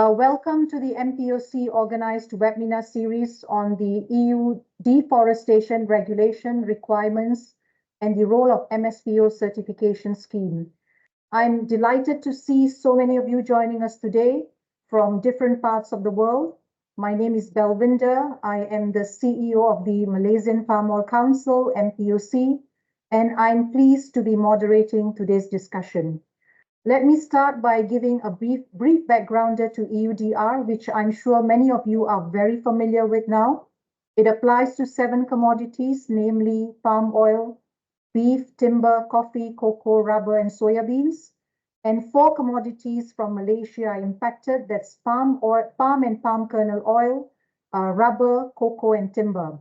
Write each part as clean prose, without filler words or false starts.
Welcome to the MPOC organized webinar series on the EU deforestation regulation requirements and the role of MSPO certification scheme. I'm delighted to see so many of you joining us today from different parts of the world. My name is Belvinda. I am the CEO of the Malaysian Palm Oil Council, MPOC, and I'm pleased to be moderating today's discussion. Let me start by giving a brief backgrounder to EUDR, which I'm sure many of you are very familiar with now. It applies to 7 commodities, namely palm oil, beef, timber, coffee, cocoa, rubber, and soya beans. And 4 commodities from Malaysia are impacted. That's palm and palm kernel oil, rubber, cocoa, and timber.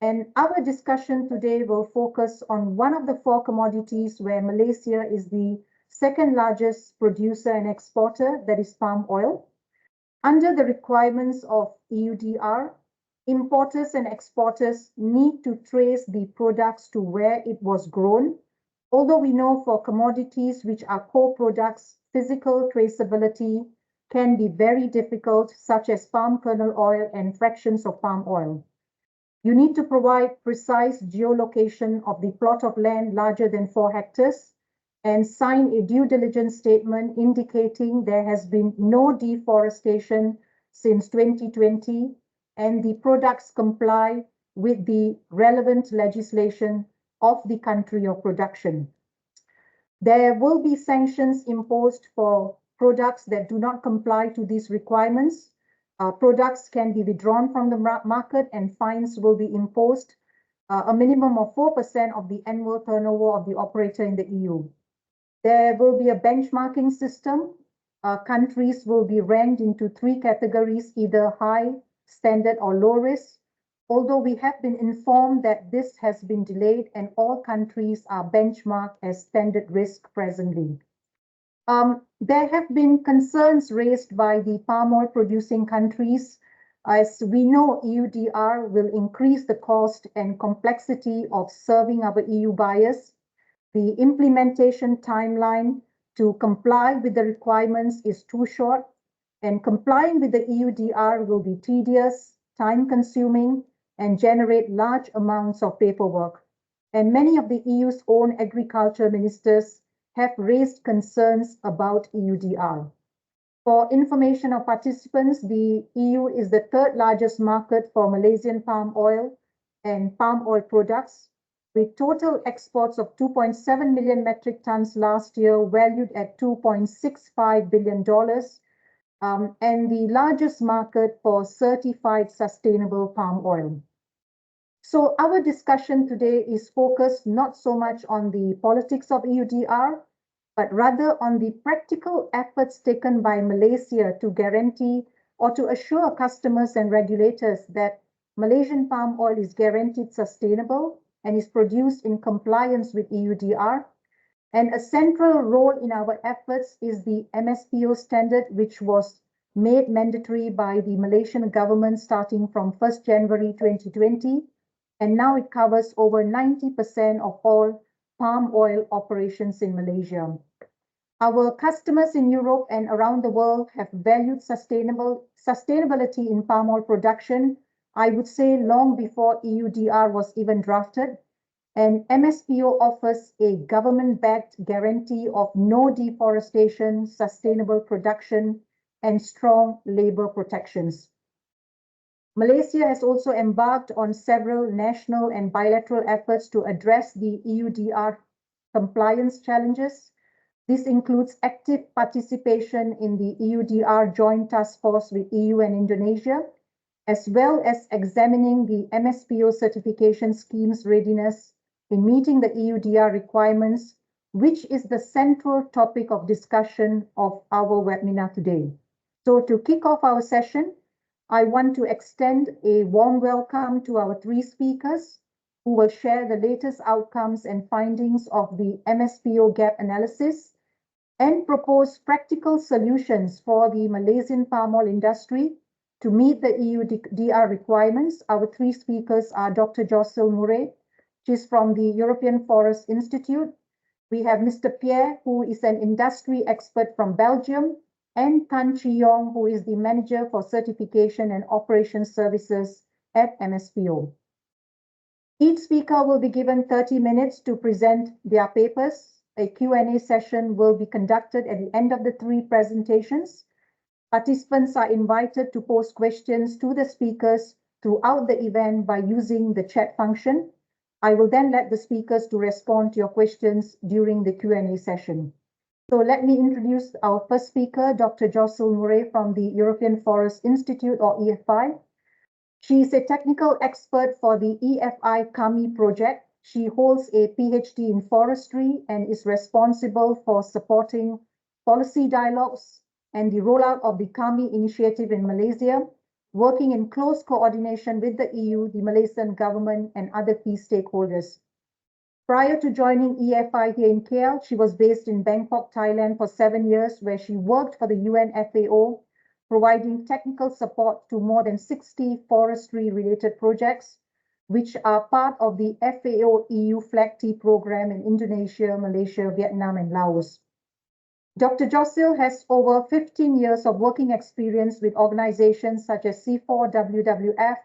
And our discussion today will focus on one of the 4 commodities where Malaysia is the second largest producer and exporter, that is palm oil. Under the requirements of EUDR, importers and exporters need to trace the products to where it was grown. Although we know for commodities which are core products, physical traceability can be very difficult, such as palm kernel oil and fractions of palm oil. You need to provide precise geolocation of the plot of land larger than 4 hectares, and sign a due diligence statement indicating there has been no deforestation since 2020 and the products comply with the relevant legislation of the country of production. There will be sanctions imposed for products that do not comply to these requirements. Products can be withdrawn from the market and fines will be imposed, a minimum of 4% of the annual turnover of the operator in the EU. There will be a benchmarking system. Countries will be ranked into 3 categories, either high, standard, or low risk. Although we have been informed that this has been delayed and all countries are benchmarked as standard risk presently. There have been concerns raised by the palm oil producing countries. As we know, EUDR will increase the cost and complexity of serving our EU buyers. The implementation timeline to comply with the requirements is too short, and complying with the EUDR will be tedious, time-consuming, and generate large amounts of paperwork. And many of the EU's own agriculture ministers have raised concerns about EUDR. For information of participants, the EU is the 3rd largest market for Malaysian palm oil and palm oil products, with total exports of 2.7 million metric tons last year, valued at $2.65 billion, and the largest market for certified sustainable palm oil. So our discussion today is focused not so much on the politics of EUDR, but rather on the practical efforts taken by Malaysia to guarantee or to assure customers and regulators that Malaysian palm oil is guaranteed sustainable and is produced in compliance with EUDR. And a central role in our efforts is the MSPO standard, which was made mandatory by the Malaysian government starting from 1st January 2020. And now it covers over 90% of all palm oil operations in Malaysia. Our customers in Europe and around the world have valued sustainability in palm oil production, I would say long before EUDR was even drafted, and MSPO offers a government-backed guarantee of no deforestation, sustainable production, and strong labor protections. Malaysia has also embarked on several national and bilateral efforts to address the EUDR compliance challenges. This includes active participation in the EUDR Joint Task Force with EU and Indonesia, as well as examining the MSPO certification scheme's readiness in meeting the EUDR requirements, which is the central topic of discussion of our webinar today. So to kick off our session, I want to extend a warm welcome to our 3 speakers who will share the latest outcomes and findings of the MSPO gap analysis and propose practical solutions for the Malaysian palm oil industry to meet the EUDR requirements. Our 3 speakers are Dr. Jocelyn Murray. She's from the European Forest Institute. We have Mr. Pierre, who is an industry expert from Belgium, and Tan Chi Yong, who is the Manager for Certification and Operations Services at MSPO. Each speaker will be given 30 minutes to present their papers. A Q&A session will be conducted at the end of the 3 presentations. Participants are invited to post questions to the speakers throughout the event by using the chat function. I will then let the speakers to respond to your questions during the Q&A session. So let me introduce our first speaker, Dr. Jocelyn Murray from the European Forest Institute, or EFI. She is a technical expert for the EFI KAMI project. She holds a PhD in forestry and is responsible for supporting policy dialogues and the rollout of the KAMI initiative in Malaysia, working in close coordination with the EU, the Malaysian government, and other key stakeholders. Prior to joining EFI here in KL, she was based in Bangkok, Thailand for 7 years, where she worked for the UN FAO, providing technical support to more than 60 forestry-related projects, which are part of the FAO EU Flag Tea program in Indonesia, Malaysia, Vietnam, and Laos. Dr. Jocelyn has over 15 years of working experience with organizations such as C4WWF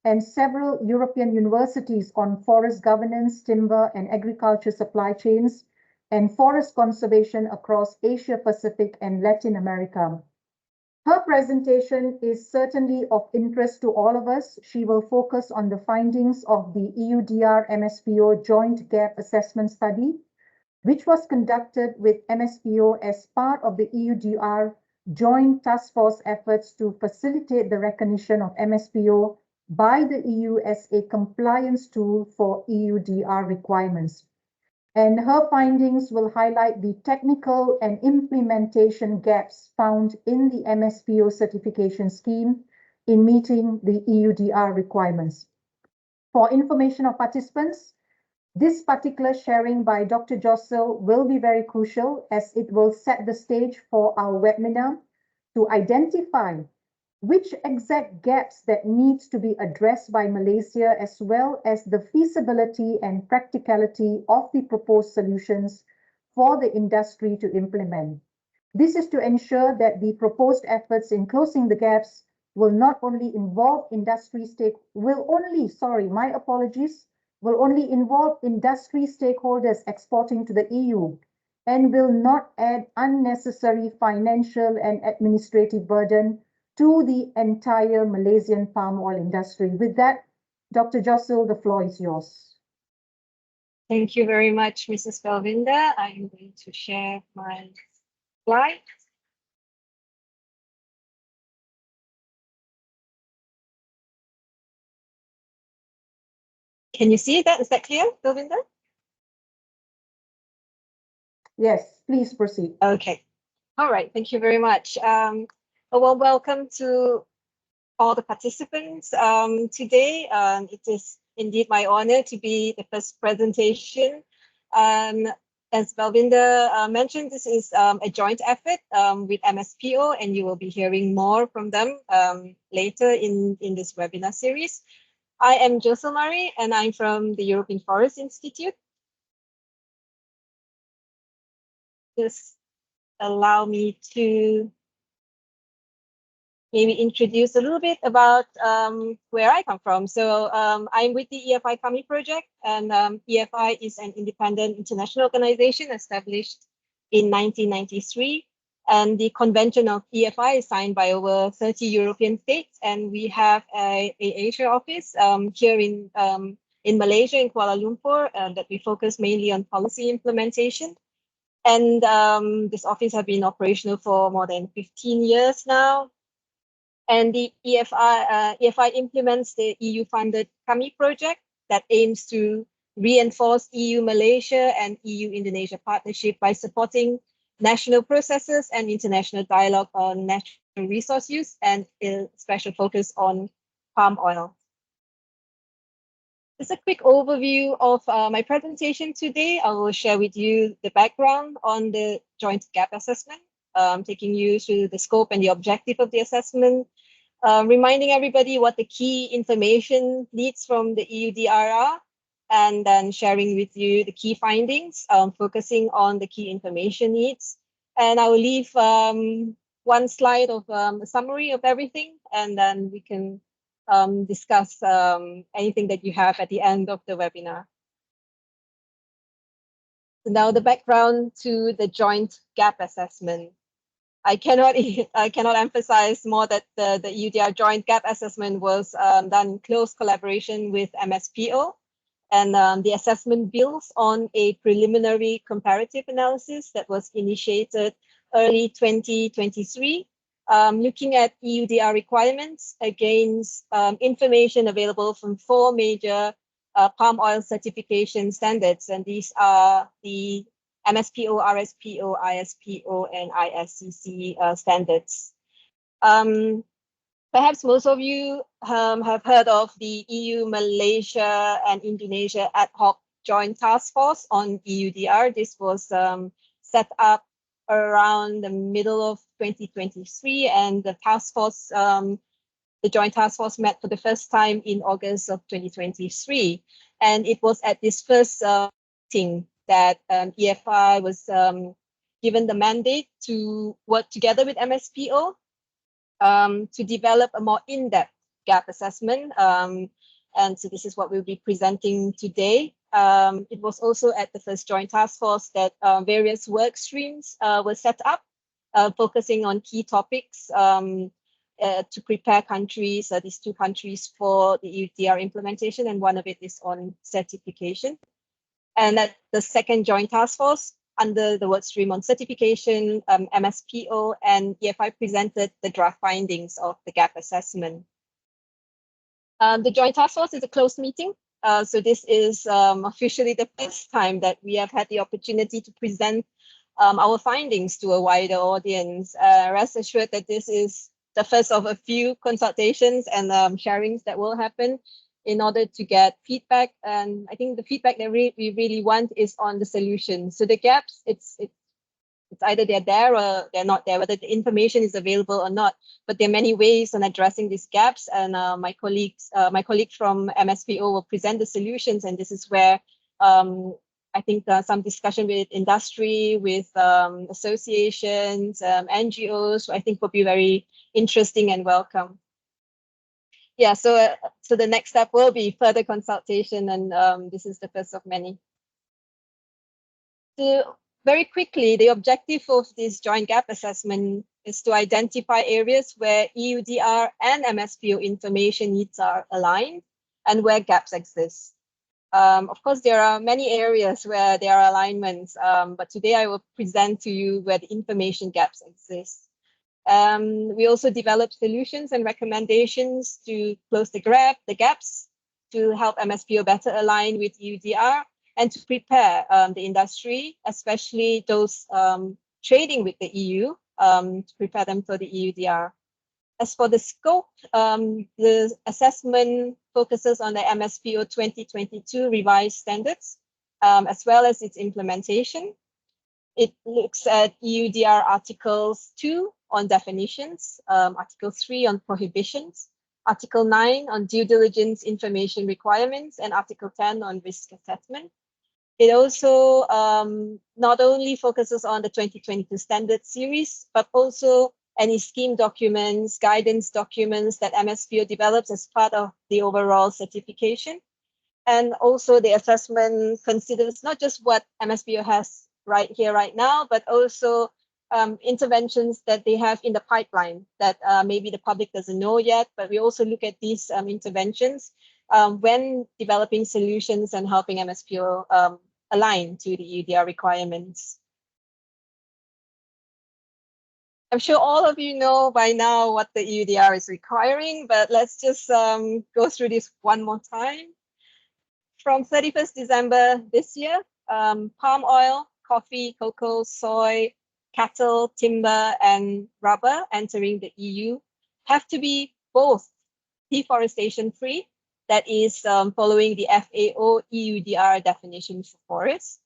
and several European universities on forest governance, timber and agriculture supply chains, and forest conservation across Asia Pacific and Latin America. Her presentation is certainly of interest to all of us. She will focus on the findings of the EUDR MSPO Joint Gap Assessment Study, which was conducted with MSPO as part of the EUDR Joint Task Force efforts to facilitate the recognition of MSPO by the EU as a compliance tool for EUDR requirements. And her findings will highlight the technical and implementation gaps found in the MSPO certification scheme in meeting the EUDR requirements. For information of participants, this particular sharing by Dr. Jocelyn will be very crucial as it will set the stage for our webinar to identify which exact gaps that needs to be addressed by Malaysia, as well as the feasibility and practicality of the proposed solutions for the industry to implement. This is to ensure that the proposed efforts in closing the gaps will not only involve will only involve industry stakeholders exporting to the EU and will not add unnecessary financial and administrative burden to the entire Malaysian palm oil industry. With that, Dr. Jocelyn, the floor is yours. Thank you very much, Mrs. Belvinda. I'm going to share my slides. Can you see that? Is that clear, Belvinda? Yes, please proceed. Okay. All right. Thank you very much. A warm welcome to all the participants today. It is indeed my honor to be the first presentation. As Belvinda mentioned, this is a joint effort with MSPO, and you will be hearing more from them later in this webinar series. I am Jocelyn Murray, and I'm from the European Forest Institute. Just allow me to maybe introduce a little bit about where I come from. So I'm with the EFI KAMI project, and EFI is an independent international organization established in 1993. And the convention of EFI is signed by over 30 European states, and we have a Asia office here in Malaysia, in Kuala Lumpur, that we focus mainly on policy implementation. And this office has been operational for more than 15 years now. And the EFI implements the EU-funded KAMI project that aims to reinforce EU-Malaysia and EU-Indonesia partnership by supporting national processes and international dialogue on natural resource use, and a special focus on palm oil. Just a quick overview of my presentation today. I will share with you the background on the joint gap assessment, taking you through the scope and the objective of the assessment, reminding everybody what the key information needs from the EUDR are, and then sharing with you the key findings, focusing on the key information needs. And I will leave one slide of a summary of everything, and then we can discuss anything that you have at the end of the webinar. So now the background to the joint gap assessment. I cannot emphasize more that the EUDR joint gap assessment was done in close collaboration with MSPO, and the assessment builds on a preliminary comparative analysis that was initiated early 2023, looking at EUDR requirements against information available from 4 major palm oil certification standards, and these are the MSPO, RSPO, ISPO, and ISCC standards. Perhaps most of you have heard of the EU, Malaysia, and Indonesia ad hoc joint task force on EUDR. This was set up around the middle of 2023, and the task force, the joint task force met for the first time in August of 2023. And it was at this first meeting that EFI was given the mandate to work together with MSPO to develop a more in-depth gap assessment. And so this is what we'll be presenting today. It was also at the first joint task force that various work streams were set up, focusing on key topics to prepare countries, these 2 countries, for the EUDR implementation, and one of it is on certification. And at the second joint task force, under the work stream on certification, MSPO and EFI presented the draft findings of the gap assessment. The joint task force is a closed meeting. So this is officially the first time that we have had the opportunity to present our findings to a wider audience. Rest assured that this is the first of a few consultations and sharings that will happen in order to get feedback. And I think the feedback that we really want is on the solution. So the gaps, it's either they're there or they're not there, whether the information is available or not. But there are many ways on addressing these gaps, and my colleague from MSPO will present the solutions. And this is where I think some discussion with industry, with associations, NGOs, I think will be very interesting and welcome. Yeah, so the next step will be further consultation, and this is the first of many. So very quickly, the objective of this joint gap assessment is to identify areas where EUDR and MSPO information needs are aligned and where gaps exist. Of course, there are many areas where there are alignments, but today I will present to you where the information gaps exist. We also develop solutions and recommendations to close the gaps, to help MSPO better align with EUDR, and to prepare the industry, especially those trading with the EU, to prepare them for the EUDR. As for the scope, the assessment focuses on the MSPO 2022 revised standards, as well as its implementation. It looks at EUDR Articles 2 on definitions, Article 3 on prohibitions, Article 9 on due diligence information requirements, and Article 10 on risk assessment. It also not only focuses on the 2022 standard series, but also any scheme documents, guidance documents that MSPO develops as part of the overall certification. And also the assessment considers not just what MSPO has right here, right now, but also interventions that they have in the pipeline that maybe the public doesn't know yet, but we also look at these interventions when developing solutions and helping MSPO align to the EUDR requirements. I'm sure all of you know by now what the EUDR is requiring, but let's just go through this one more time. From 31st December this year, palm oil, coffee, cocoa, soy, cattle, timber, and rubber entering the EU have to be both deforestation free, that is following the FAO EUDR definition for forests,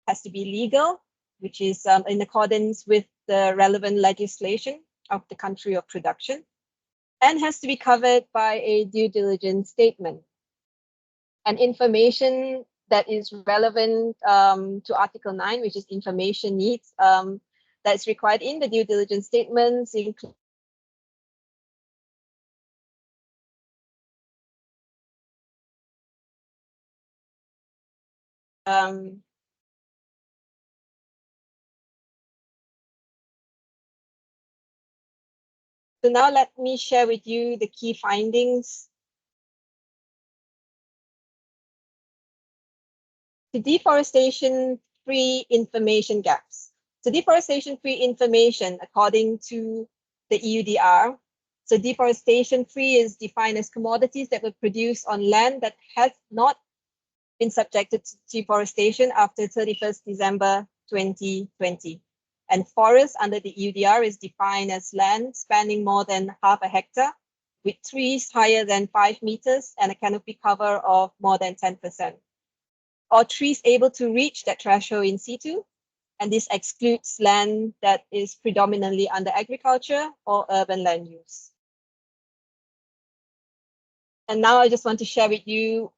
has to be legal, which is in accordance with the relevant legislation of the country of production, and has to be covered by a due diligence statement. And information that is relevant to Article 9, which is information needs, that's required in the due diligence statements include so now let me share with you the key findings. The deforestation-free information gaps. So deforestation-free information, according to the EUDR, so deforestation-free is defined as commodities that were produced on land that has not been subjected to deforestation after 31st December 2020. And forest under the EUDR is defined as land spanning more than half a hectare with trees higher than 5 meters and a canopy cover of more than 10%. Or trees able to reach that threshold in situ, and this excludes land that is predominantly under agriculture or urban land use. And now I just want to share with you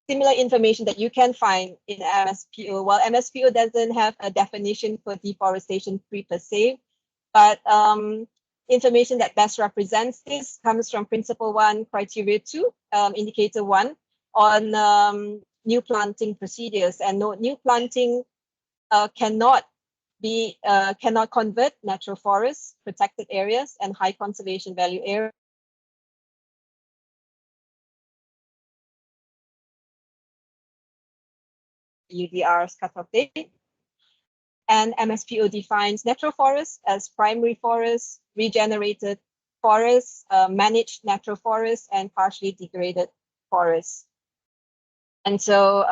similar information that you can find in MSPO. While MSPO doesn't have a definition for deforestation-free per se, but information that best represents this comes from Principle 1, Criteria 2, Indicator 1 on new planting procedures. And no, new planting cannot convert natural forests, protected areas, and high conservation value areas. EUDR's cutoff date. And MSPO defines natural forests as primary forests, regenerated forests, managed natural forests, and partially degraded forests. And so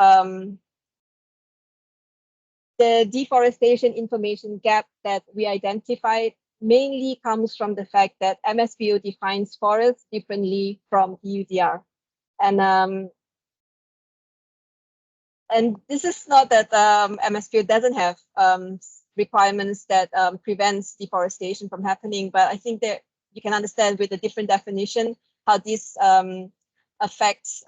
the deforestation information gap that we identified mainly comes from the fact that MSPO defines forests differently from EUDR. And this is not that MSPO doesn't have requirements that prevents deforestation from happening, but I think that you can understand with a different definition how this affects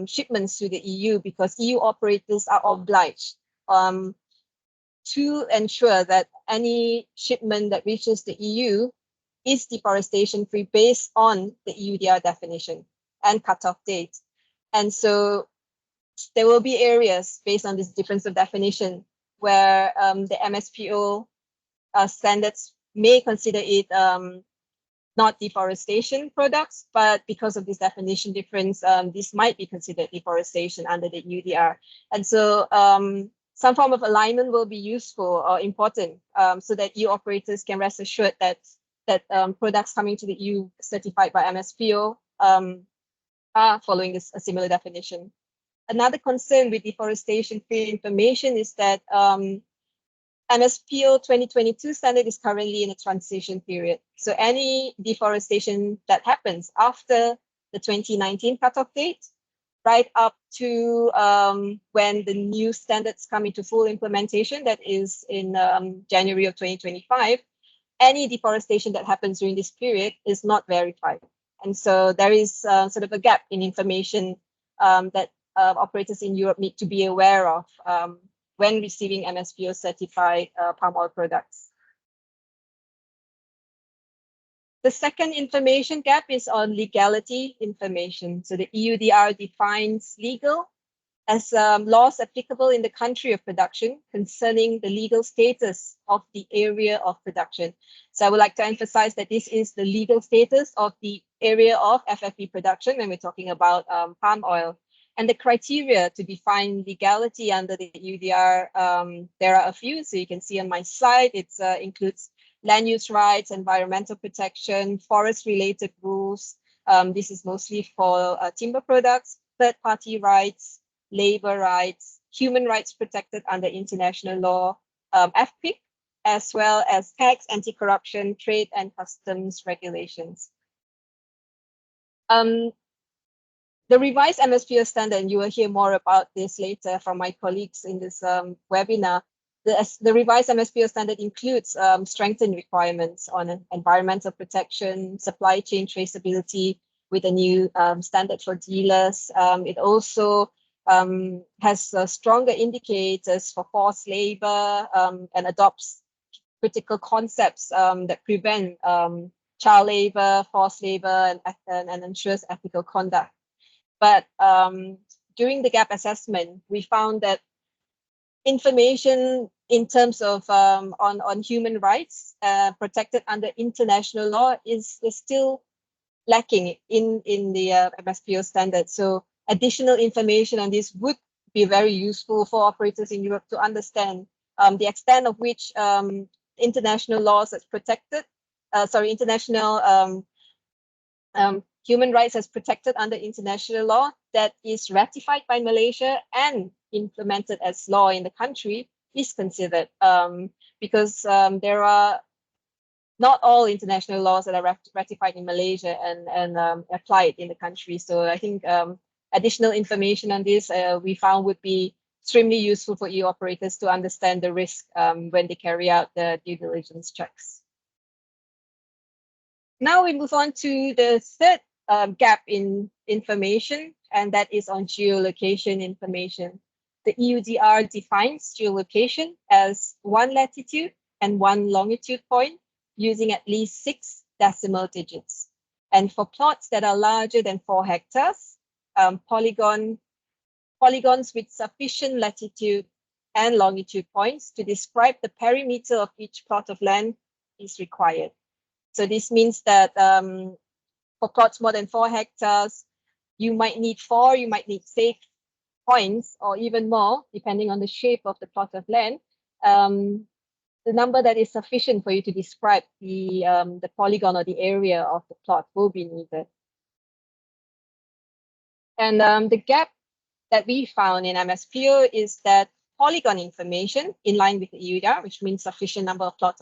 shipments to the EU, because EU operators are obliged to ensure that any shipment that reaches the EU is deforestation free based on the EUDR definition and cutoff date. And so there will be areas based on this difference of definition where the MSPO standards may consider it not deforestation products, but because of this definition difference, this might be considered deforestation under the EUDR. And so some form of alignment will be useful or important so that EU operators can rest assured that products coming to the EU certified by MSPO are following a similar definition. Another concern with deforestation-free information is that MSPO 2022 standard is currently in a transition period. So any deforestation that happens after the 2019 cutoff date, right up to when the new standards come into full implementation, that is in January of 2025, any deforestation that happens during this period is not verified. And so there is sort of a gap in information that operators in Europe need to be aware of when receiving MSPO certified palm oil products. The second information gap is on legality information. So the EUDR defines legal as laws applicable in the country of production concerning the legal status of the area of production. So I would like to emphasize that this is the legal status of the area of FFB production when we're talking about palm oil. And the criteria to define legality under the EUDR, there are a few. So you can see on my slide, it includes land use rights, environmental protection, forest-related rules. This is mostly for timber products, third-party rights, labor rights, human rights protected under international law, FPIC, as well as tax, anti-corruption, trade, and customs regulations. The revised MSPO standard, and you will hear more about this later from my colleagues in this webinar. The revised MSPO standard includes strengthened requirements on environmental protection, supply chain traceability with a new standard for dealers. It also has stronger indicators for forced labor and adopts critical concepts that prevent child labor, forced labor, and ensures ethical conduct. But during the gap assessment, we found that information in terms of on human rights protected under international law is still lacking in the MSPO standard. So additional information on this would be very useful for operators in Europe to understand the extent of which international laws has protected, international human rights as protected under international law that is ratified by Malaysia and implemented as law in the country is considered, because there are not all international laws that are ratified in Malaysia and applied in the country. So I think additional information on this we found would be extremely useful for EU operators to understand the risk when they carry out the due diligence checks. Now we move on to the third gap in information, and that is on geolocation information. The EUDR defines geolocation as 1 latitude and 1 longitude point using at least 6 decimal digits. And for plots that are larger than 4 hectares, polygons with sufficient latitude and longitude points to describe the perimeter of each plot of land is required. So this means that for plots more than 4 hectares, you might need 4, you might need 6 points or even more, depending on the shape of the plot of land. The number that is sufficient for you to describe the polygon or the area of the plot will be needed. And the gap that we found in MSPO is that polygon information in line with the EUDR, which means sufficient number of plot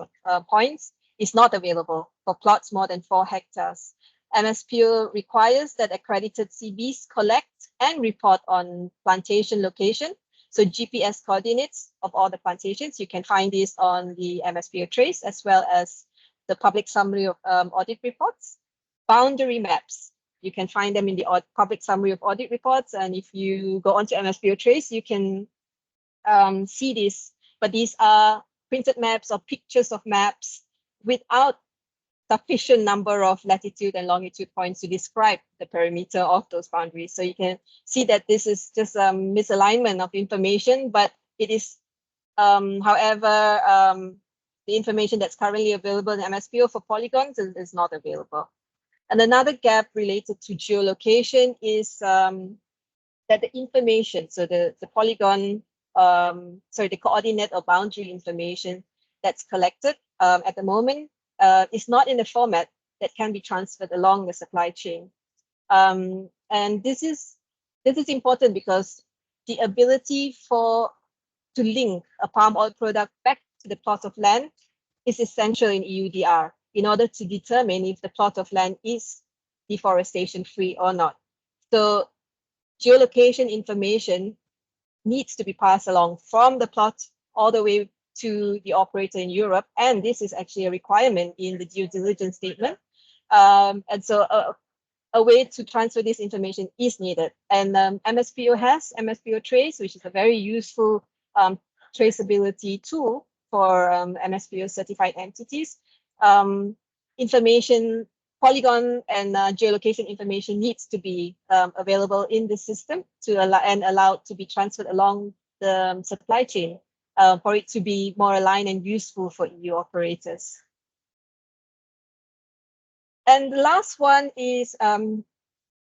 points, is not available for plots more than 4 hectares. MSPO requires that accredited CBs collect and report on plantation location, so GPS coordinates of all the plantations. You can find this on the MSPO trace, as well as the public summary of audit reports. Boundary maps, you can find them in the public summary of audit reports, and if you go onto MSPO trace, you can see this, but these are printed maps or pictures of maps without sufficient number of latitude and longitude points to describe the perimeter of those boundaries. So you can see that this is just a misalignment of information, but it is, however, the information that's currently available in MSPO for polygons is not available. And another gap related to geolocation is that the information, so the polygon, the coordinate or boundary information that's collected at the moment is not in a format that can be transferred along the supply chain. And this is important because the ability to link a palm oil product back to the plot of land is essential in EUDR in order to determine if the plot of land is deforestation free or not. So geolocation information needs to be passed along from the plot all the way to the operator in Europe, and this is actually a requirement in the due diligence statement. And so a way to transfer this information is needed. And MSPO has MSPO Trace, which is a very useful traceability tool for MSPO certified entities. Information, polygon and geolocation information needs to be available in the system to allowed to be transferred along the supply chain for it to be more aligned and useful for EU operators. And the last one is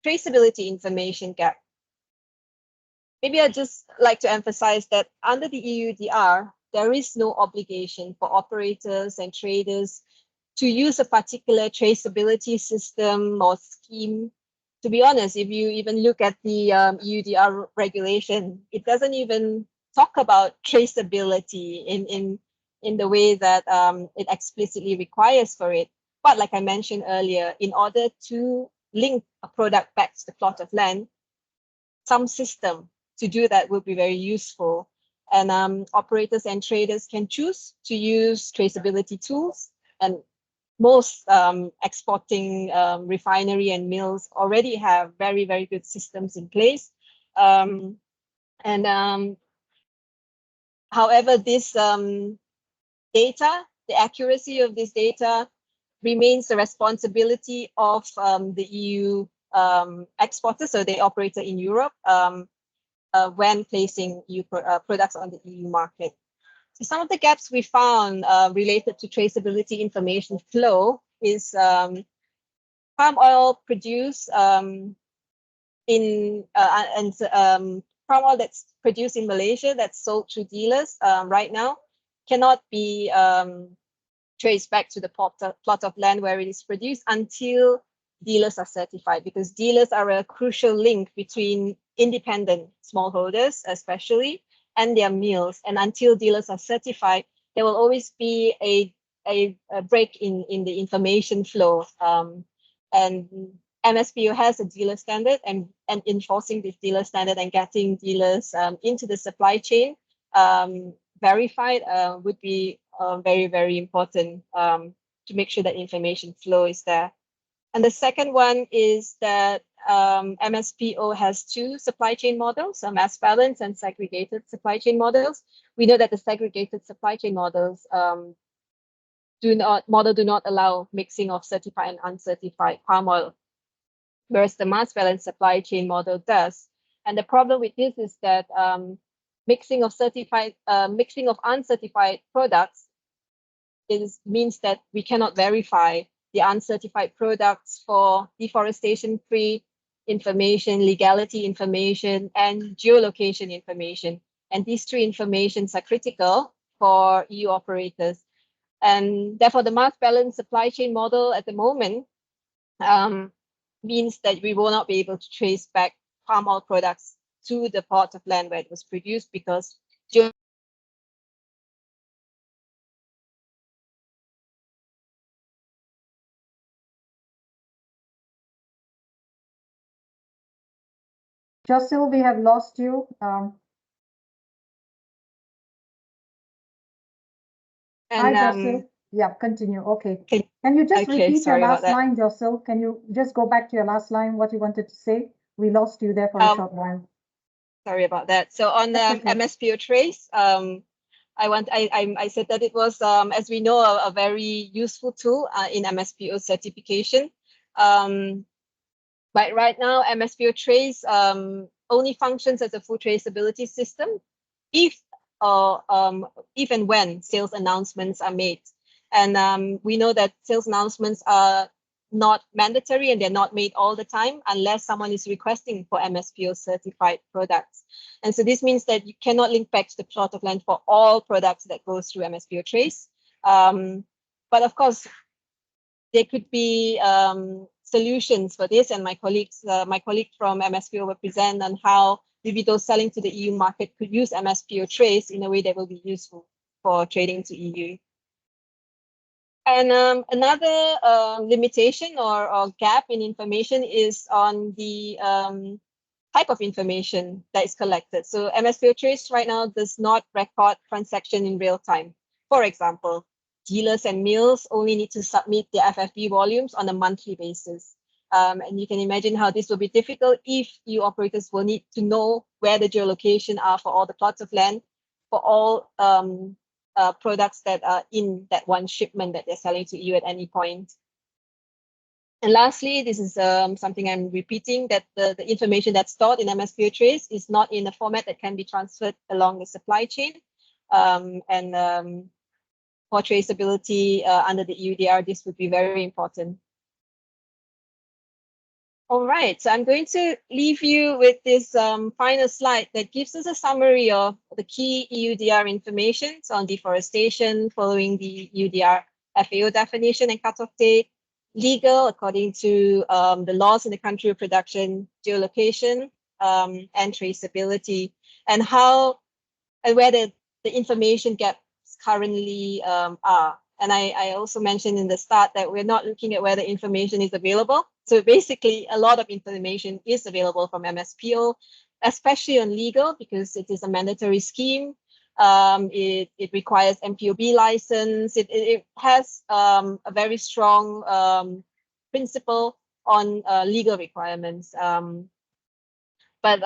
traceability information gap. Maybe I'd just like to emphasize that under the EUDR, there is no obligation for operators and traders to use a particular traceability system or scheme. To be honest, if you even look at the EUDR regulation, it doesn't even talk about traceability in the way that it explicitly requires for it. But like I mentioned earlier, in order to link a product back to the plot of land, some system to do that will be very useful. And operators and traders can choose to use traceability tools, and most exporting refinery and mills already have very, very good systems in place. However, this data the accuracy of this data remains the responsibility of the EU exporter, so the operator in Europe, when placing EU products on the EU market. So some of the gaps we found related to traceability information flow is palm oil produced palm oil that's produced in Malaysia that's sold through dealers right now cannot be traced back to the plot of land where it is produced until dealers are certified, because dealers are a crucial link between independent smallholders, especially, and their mills. And until dealers are certified, there will always be a break in the information flow. And MSPO has a dealer standard, and enforcing this dealer standard and getting dealers into the supply chain verified would be very, very important to make sure that information flow is there. And the second one is that MSPO has two supply chain models, mass balance and segregated supply chain models. We know that the segregated supply chain models do not allow mixing of certified and uncertified palm oil, whereas the mass balance supply chain model does. And the problem with this is that mixing of uncertified products means that we cannot verify the uncertified products for deforestation-free information, legality information, and geolocation information. And these three informations are critical for EU operators. And therefore, the mass balance supply chain model at the moment means that we will not be able to trace back palm oil products to the plot of land where it was produced, because Jocelyn, we have lost you. Hi, Jocelyn. Yeah, continue. Okay. Can you just repeat your last line, Jocelyn? Can you just go back to your last line, what you wanted to say? We lost you there for a short while. Sorry about that. So on MSPO trace, I said that it was, as we know, a very useful tool in MSPO certification. But right now, MSPO trace only functions as a full traceability system if and when sales announcements are made. And we know that sales announcements are not mandatory, and they're not made all the time unless someone is requesting for MSPO certified products. And so this means that you cannot link back to the plot of land for all products that goes through MSPO trace. But of course, there could be solutions for this, and my colleague from MSPO will present on how maybe those selling to the EU market could use MSPO trace in a way that will be useful for trading to EU. And another limitation or gap in information is on the type of information that is collected. So MSPO trace right now does not record transaction in real time. For example, dealers and mills only need to submit their FFB volumes on a monthly basis. And you can imagine how this will be difficult if EU operators will need to know where the geolocation are for all the plots of land, for all products that are in that one shipment that they're selling to EU at any point. And lastly, this is something I'm repeating, that the information that's stored in MSPO trace is not in a format that can be transferred along the supply chain. For traceability under the EUDR, this would be very important. All right, so I'm going to leave you with this final slide that gives us a summary of the key EUDR information on deforestation following the EUDR FAO definition and cutoff date, legal according to the laws in the country of production, geolocation, and traceability, and how and where the information gaps currently are. And I also mentioned in the start that we're not looking at where the information is available. So basically, a lot of information is available from MSPO, especially on legal, because it is a mandatory scheme. It requires MPOB license. It has a very strong principle on legal requirements. But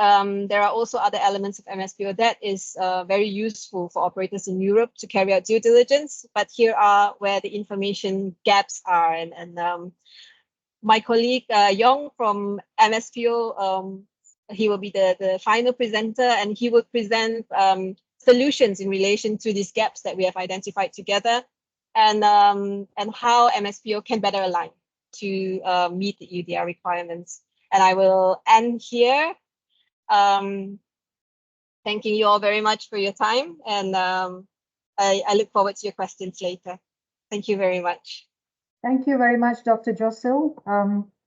there are also other elements of MSPO that is very useful for operators in Europe to carry out due diligence. But here are where the information gaps are. And my colleague Yong from MSPO, he will be the final presenter, and he will present solutions in relation to these gaps that we have identified together, and how MSPO can better align to meet the EUDR requirements. And I will end here. Thanking you all very much for your time, and I look forward to your questions later. Thank you very much. Thank you very much, Dr. Josil.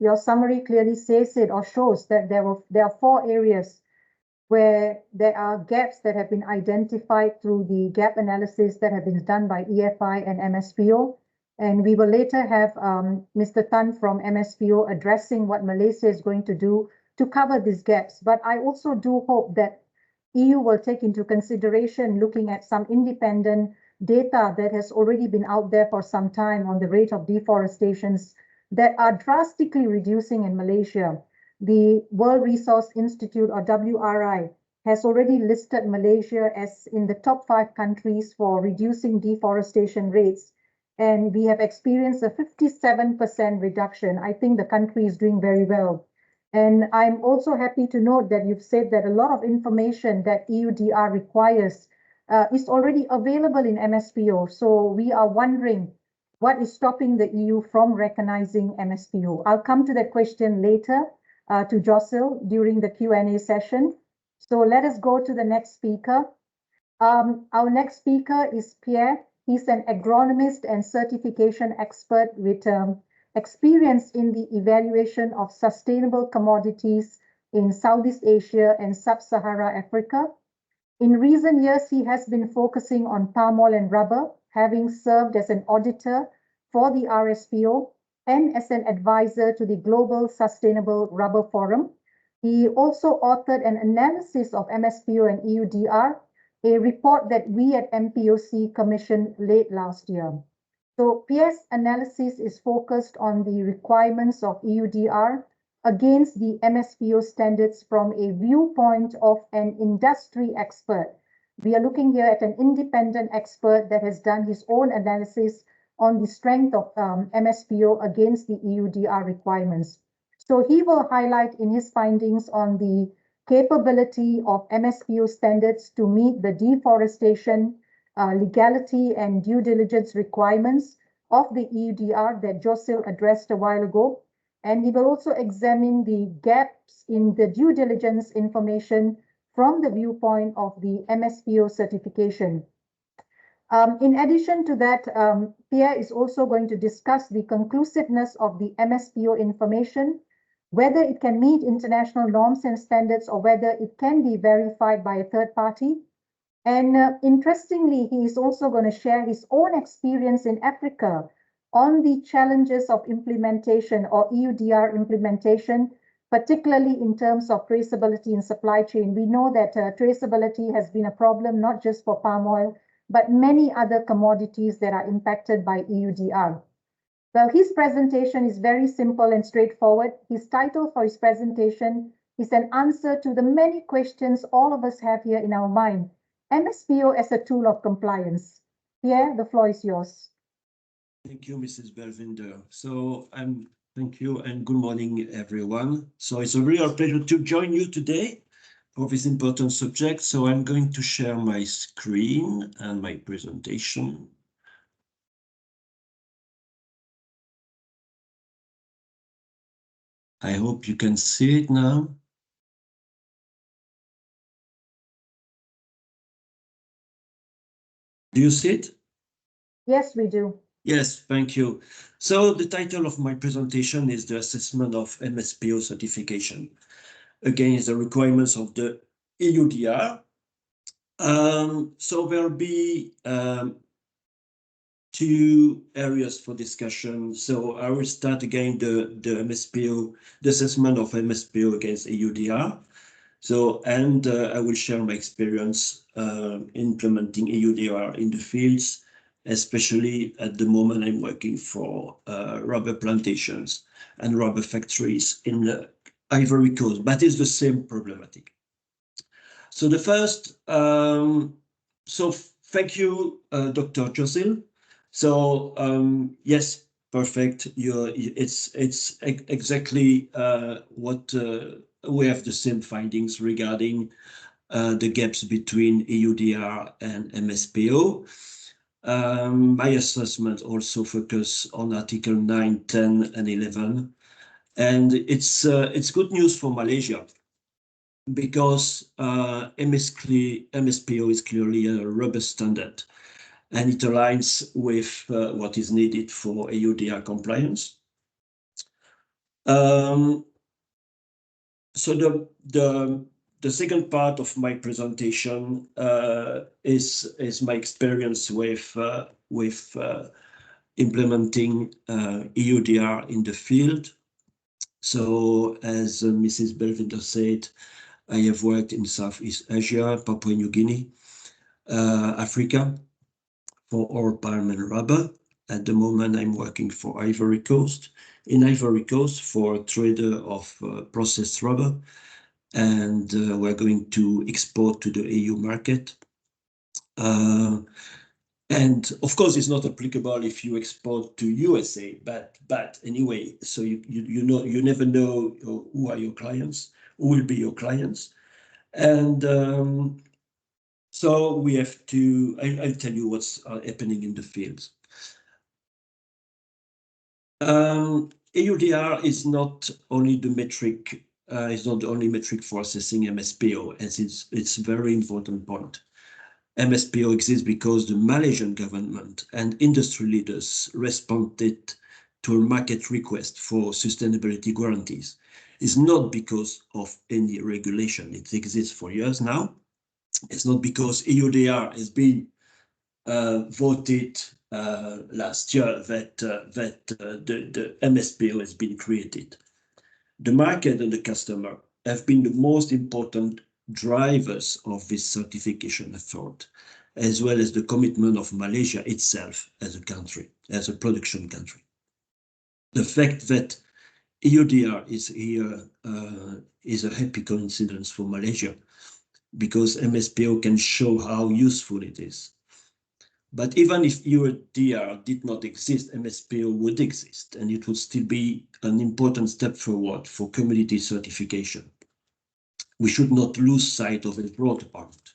Your summary clearly says it or shows that there are 4 areas where there are gaps that have been identified through the gap analysis that have been done by EFI and MSPO. And we will later have Mr. Tan from MSPO addressing what Malaysia is going to do to cover these gaps. But I also do hope that EU will take into consideration looking at some independent data that has already been out there for some time on the rate of deforestations that are drastically reducing in Malaysia. The World Resource Institute, or WRI, has already listed Malaysia as in the top 5 countries for reducing deforestation rates. And we have experienced a 57% reduction. I think the country is doing very well. And I'm also happy to note that you've said that a lot of information that EUDR requires is already available in MSPO. So we are wondering what is stopping the EU from recognizing MSPO. I'll come to that question later to Josil during the Q&A session. So let us go to the next speaker. Our next speaker is Pierre. He's an agronomist and certification expert with experience in the evaluation of sustainable commodities in Southeast Asia and Sub-Sahara Africa. In recent years, he has been focusing on palm oil and rubber, having served as an auditor for the RSPO and as an advisor to the Global Sustainable Rubber Forum. He also authored an analysis of MSPO and EUDR, a report that we at MPOC commissioned late last year. So Pierre's analysis is focused on the requirements of EUDR against the MSPO standards from a viewpoint of an industry expert. We are looking here at an independent expert that has done his own analysis on the strength of MSPO against the EUDR requirements. So he will highlight in his findings on the capability of MSPO standards to meet the deforestation, legality and due diligence requirements of the EUDR that Josil addressed a while ago. And he will also examine the gaps in the due diligence information from the viewpoint of the MSPO certification. In addition to that, Pierre is also going to discuss the conclusiveness of the MSPO information, whether it can meet international norms and standards or whether it can be verified by a third party. And interestingly, he is also going to share his own experience in Africa on the challenges of implementation or EUDR implementation, particularly in terms of traceability in supply chain. We know that traceability has been a problem, not just for palm oil, but many other commodities that are impacted by EUDR. Well, his presentation is very simple and straightforward. His title for his presentation is an answer to the many questions all of us have here in our mind. MSPO as a tool of compliance. Pierre, the floor is yours. Thank you, Mrs. Belvinder. So thank you and good morning, everyone. So it's a real pleasure to join you today for this important subject. So I'm going to share my screen and my presentation. I hope you can see it now. Do you see it? Yes, we do. Yes, thank you. So the title of my presentation is the assessment of MSPO certification against the requirements of the EUDR. So there'll be 2 areas for discussion. So I will start again the MSPO, the assessment of MSPO against EUDR. So, and I will share my experience implementing EUDR in the fields, especially at the moment I'm working for rubber plantations and rubber factories in Ivory Coast, but it's the same problematic. So the first, so thank you, Dr. Josil. So yes, perfect. It's exactly what we have the same findings regarding the gaps between EUDR and MSPO. My assessment also focus on Article 9, 10, and 11, and it's good news for Malaysia, because MSPO is clearly a robust standard, and it aligns with what is needed for EUDR compliance. So the second part of my presentation is my experience with implementing EUDR in the field. So as Mrs. Belvedere said, I have worked in Southeast Asia, Papua New Guinea, Africa, for oil palm and rubber. At the moment, I'm working for Ivory Coast. In Ivory Coast, for a trader of processed rubber, and we're going to export to the EU market. And of course, it's not applicable if you export to USA, but anyway, so you never know who are your clients, who will be your clients. And so we have to, I'll tell you what's happening in the field. EUDR is not only the metric, it's not the only metric for assessing MSPO, as it's a very important point. MSPO exists because the Malaysian government and industry leaders responded to a market request for sustainability guarantees. It's not because of any regulation. It exists for years now. It's not because EUDR has been voted last year that the MSPO has been created. The market and the customer have been the most important drivers of this certification effort, as well as the commitment of Malaysia itself as a country, as a production country. The fact that EUDR is here is a happy coincidence for Malaysia, because MSPO can show how useful it is. But even if EUDR did not exist, MSPO would exist, and it would still be an important step forward for community certification. We should not lose sight of its broader part.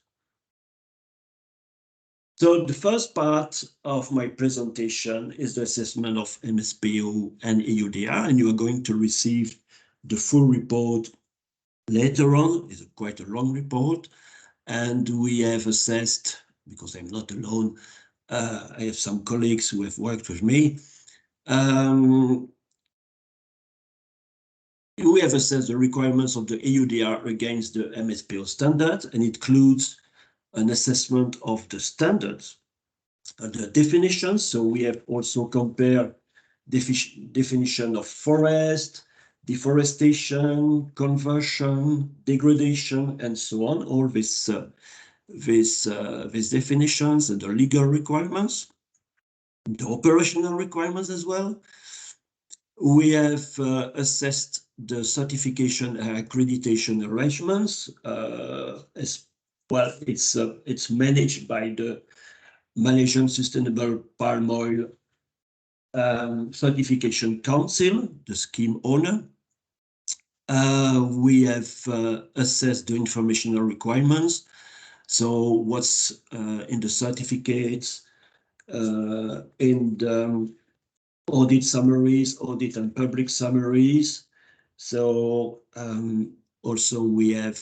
So the first part of my presentation is the assessment of MSPO and EUDR, and you are going to receive the full report later on. It's quite a long report, and we have assessed, because I'm not alone, I have some colleagues who have worked with me. We have assessed the requirements of the EUDR against the MSPO standard, and it includes an assessment of the standards, the definitions. So we have also compared definition of forest, deforestation, conversion, degradation, and so on, all these definitions and the legal requirements, the operational requirements as well. We have assessed the certification and accreditation arrangements. As well, it's managed by the Malaysian Sustainable Palm Oil Certification Council, the scheme owner. We have assessed the informational requirements. So what's in the certificates, in the audit summaries, audit and public summaries. So also we have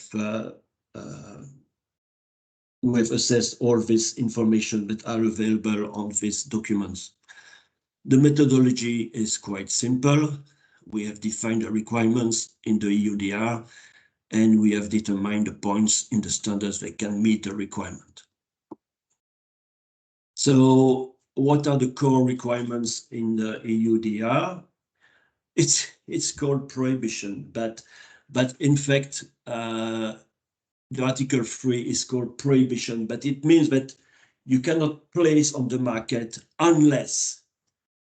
assessed all this information that are available on these documents. The methodology is quite simple. We have defined the requirements in the EUDR, and we have determined the points in the standards that can meet the requirement. So what are the core requirements in the EUDR? It's called prohibition, but in fact, the Article 3 is called prohibition, but it means that you cannot place on the market unless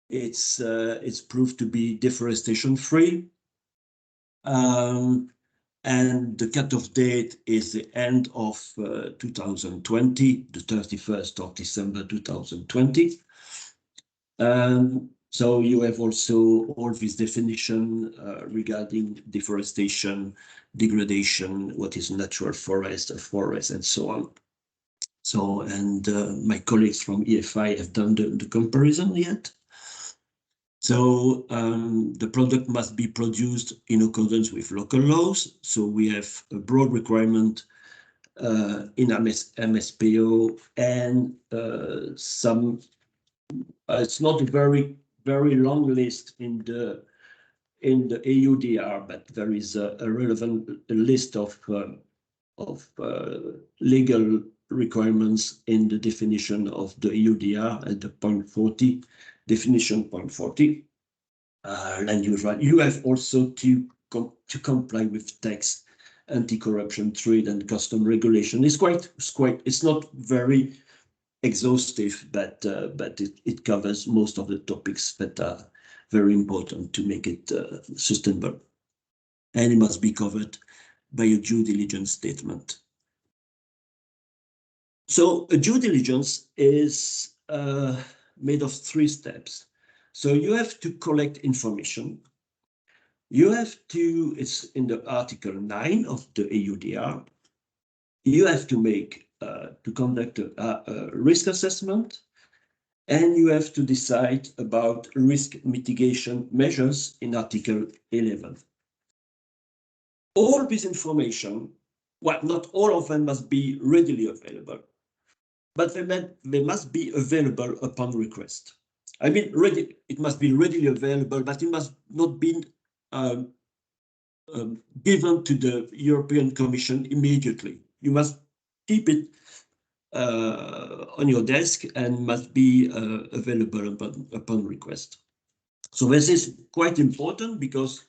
it's proved to be deforestation free, And the cutoff date is the end of 2020, the 31st of December 2020. So you have also all this definition regarding deforestation, degradation, what is natural forest, a forest, and so on. So, and my colleagues from EFI have done the comparison yet. So the product must be produced in accordance with local laws. So we have a broad requirement in MSPO and some, it's not a very long list in the EUDR, but there is a relevant list of legal requirements in the definition of the EUDR at the point 40, definition point 40. Land use right. You have also to comply with tax, anti-corruption, trade, and custom regulation. It's not very exhaustive, but it covers most of the topics that are very important to make it sustainable, and it must be covered by a due diligence statement. So a due diligence is made of 3 steps. So you have to collect information. You have to, it's in the Article 9 of the EUDR, you have to make, to conduct a risk assessment, and you have to decide about risk mitigation measures in Article 11. All this information, well, not all of them must be readily available, but they must be available upon request. I mean, it must be readily available, but it must not be given to the European Commission immediately. You must keep it on your desk and must be available upon request. So this is quite important because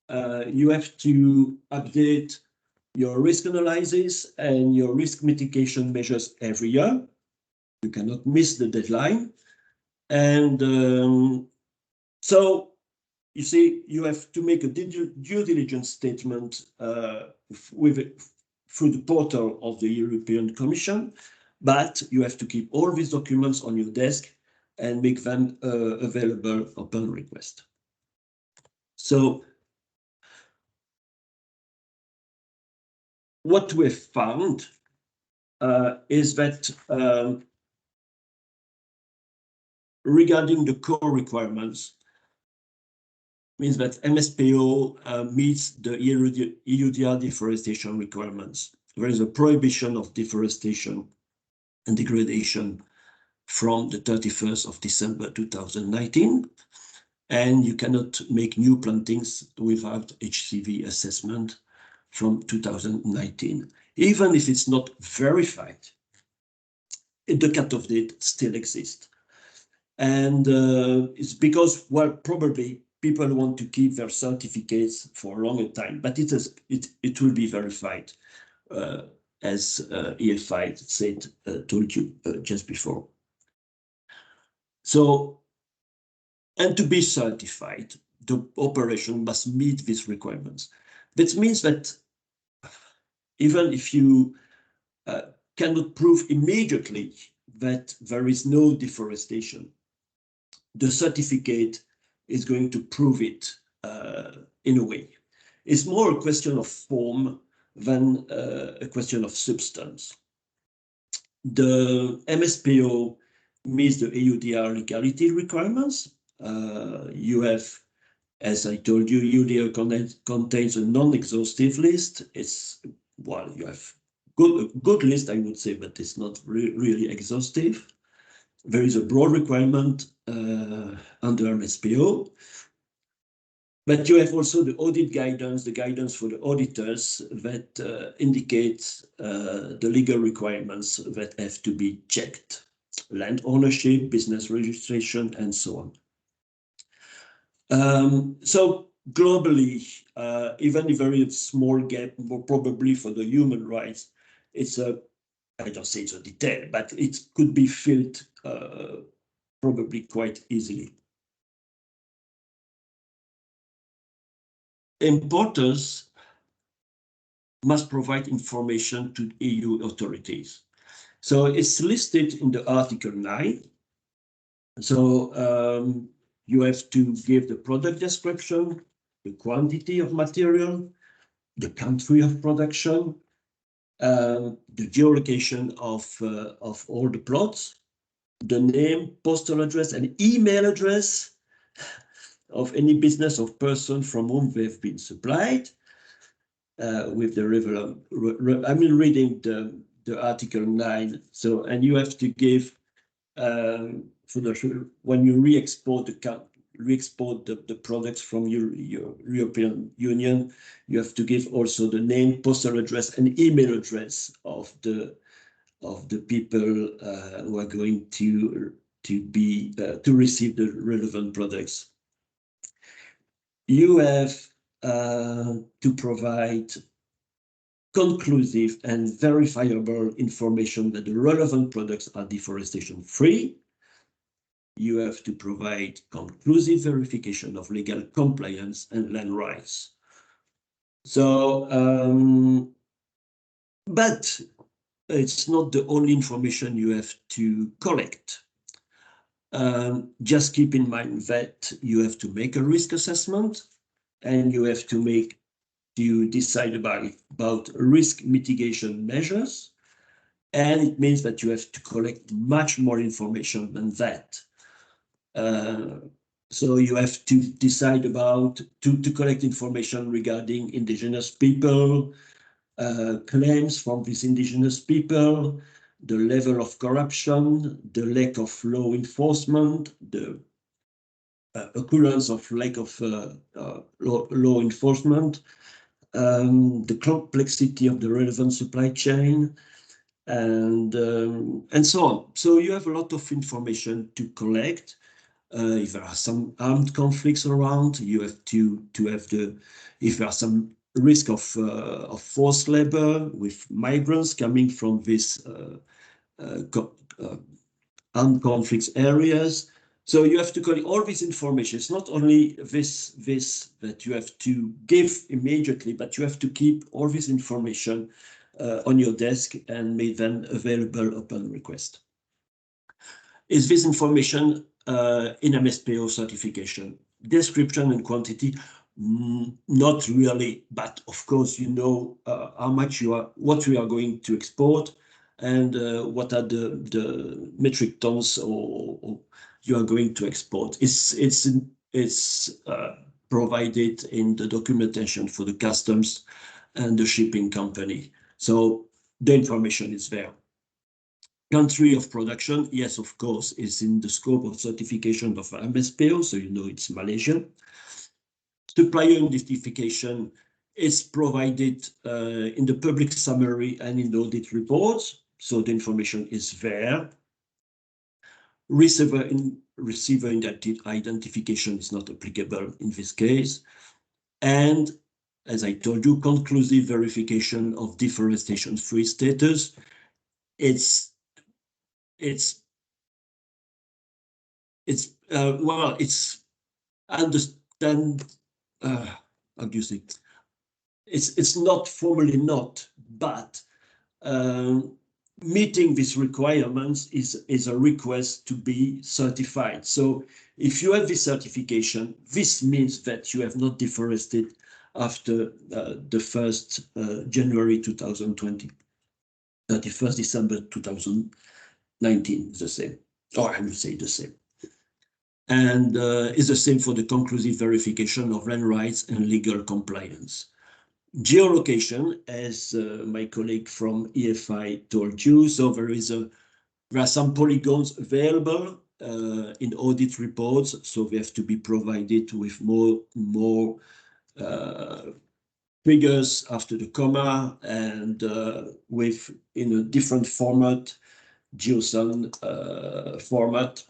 you have to update your risk analysis and your risk mitigation measures every year. You cannot miss the deadline. And so you see, you have to make a due diligence statement through the portal of the European Commission, but you have to keep all these documents on your desk and make them available upon request. So what we've found is that regarding the core requirements, means that MSPO meets the EUDR deforestation requirements. There is a prohibition of deforestation and degradation from the 31st of December 2019, and you cannot make new plantings without HCV assessment from 2019. Even if it's not verified, the cutoff date still exists. And it's because, well, probably people want to keep their certificates for a longer time, but it will be verified, as EFI said, told you just before. So, and to be certified, the operation must meet these requirements. That means that even if you cannot prove immediately that there is no deforestation, the certificate is going to prove it in a way. It's more a question of form than a question of substance. The MSPO meets the EUDR legality requirements. You have, as I told you, EUDR contains a non-exhaustive list. It's, well, you have good list, I would say, but it's not really exhaustive. There is a broad requirement under MSPO, but you have also the audit guidance, the guidance for the auditors that indicate the legal requirements that have to be checked: land ownership, business registration, and so on. So globally, even if there is a small gap, more probably for the human rights, it's a, I don't say it's a detail, but it could be filled probably quite easily. importers must provide information to EU authorities. So it's listed in the Article 9. So you have to give the product description, the quantity of material, the country of production, the geolocation of all the plots, the name, postal address, and email address of any business or person from whom they have been supplied. With the I'm reading the Article 9. So, and you have to give for the when you re-export the products from your European Union, you have to give also the name, postal address, and email address of the people who are going to receive the relevant products. You have to provide conclusive and verifiable information that the relevant products are deforestation free. You have to provide conclusive verification of legal compliance and land rights. So, but it's not the only information you have to collect. Just keep in mind that you have to make a risk assessment, and you have to decide about risk mitigation measures. And it means that you have to collect much more information than that. So you have to decide about to collect information regarding indigenous people, claims from these indigenous people, the level of corruption, the lack of law enforcement, the occurrence of lack of law enforcement, the complexity of the relevant supply chain, and so on. So you have a lot of information to collect. If there are some armed conflicts around, you have to have if there are some risk of forced labor with migrants coming from these armed conflicts areas. So you have to collect all this information. It's not only this that you have to give immediately, but you have to keep all this information on your desk and make them available upon request. Is this information in MSPO certification? Description and quantity, not really, but of course you know how much what we are going to export, and what are the metric tons or you are going to export. It's provided in the documentation for the customs and the shipping company. So the information is there. Country of production, yes, of course, is in the scope of certification of MSPO, so you know it's Malaysia. Supplier identification is provided in the public summary and in the audit reports, so the information is there. Receiver identification is not applicable in this case. And as I told you, conclusive verification of deforestation-free status. How do you say? It's not formally not, but meeting these requirements is a request to be certified. So if you have this certification, this means that you have not deforested after the 1st January 2020, 31st December 2019 is the same, or I would say the same. And is the same for the conclusive verification of land rights and legal compliance. Geolocation, as my colleague from EFI told you, so there are some polygons available in audit reports, so they have to be provided with more figures after the comma, and in a different format, GeoSun format.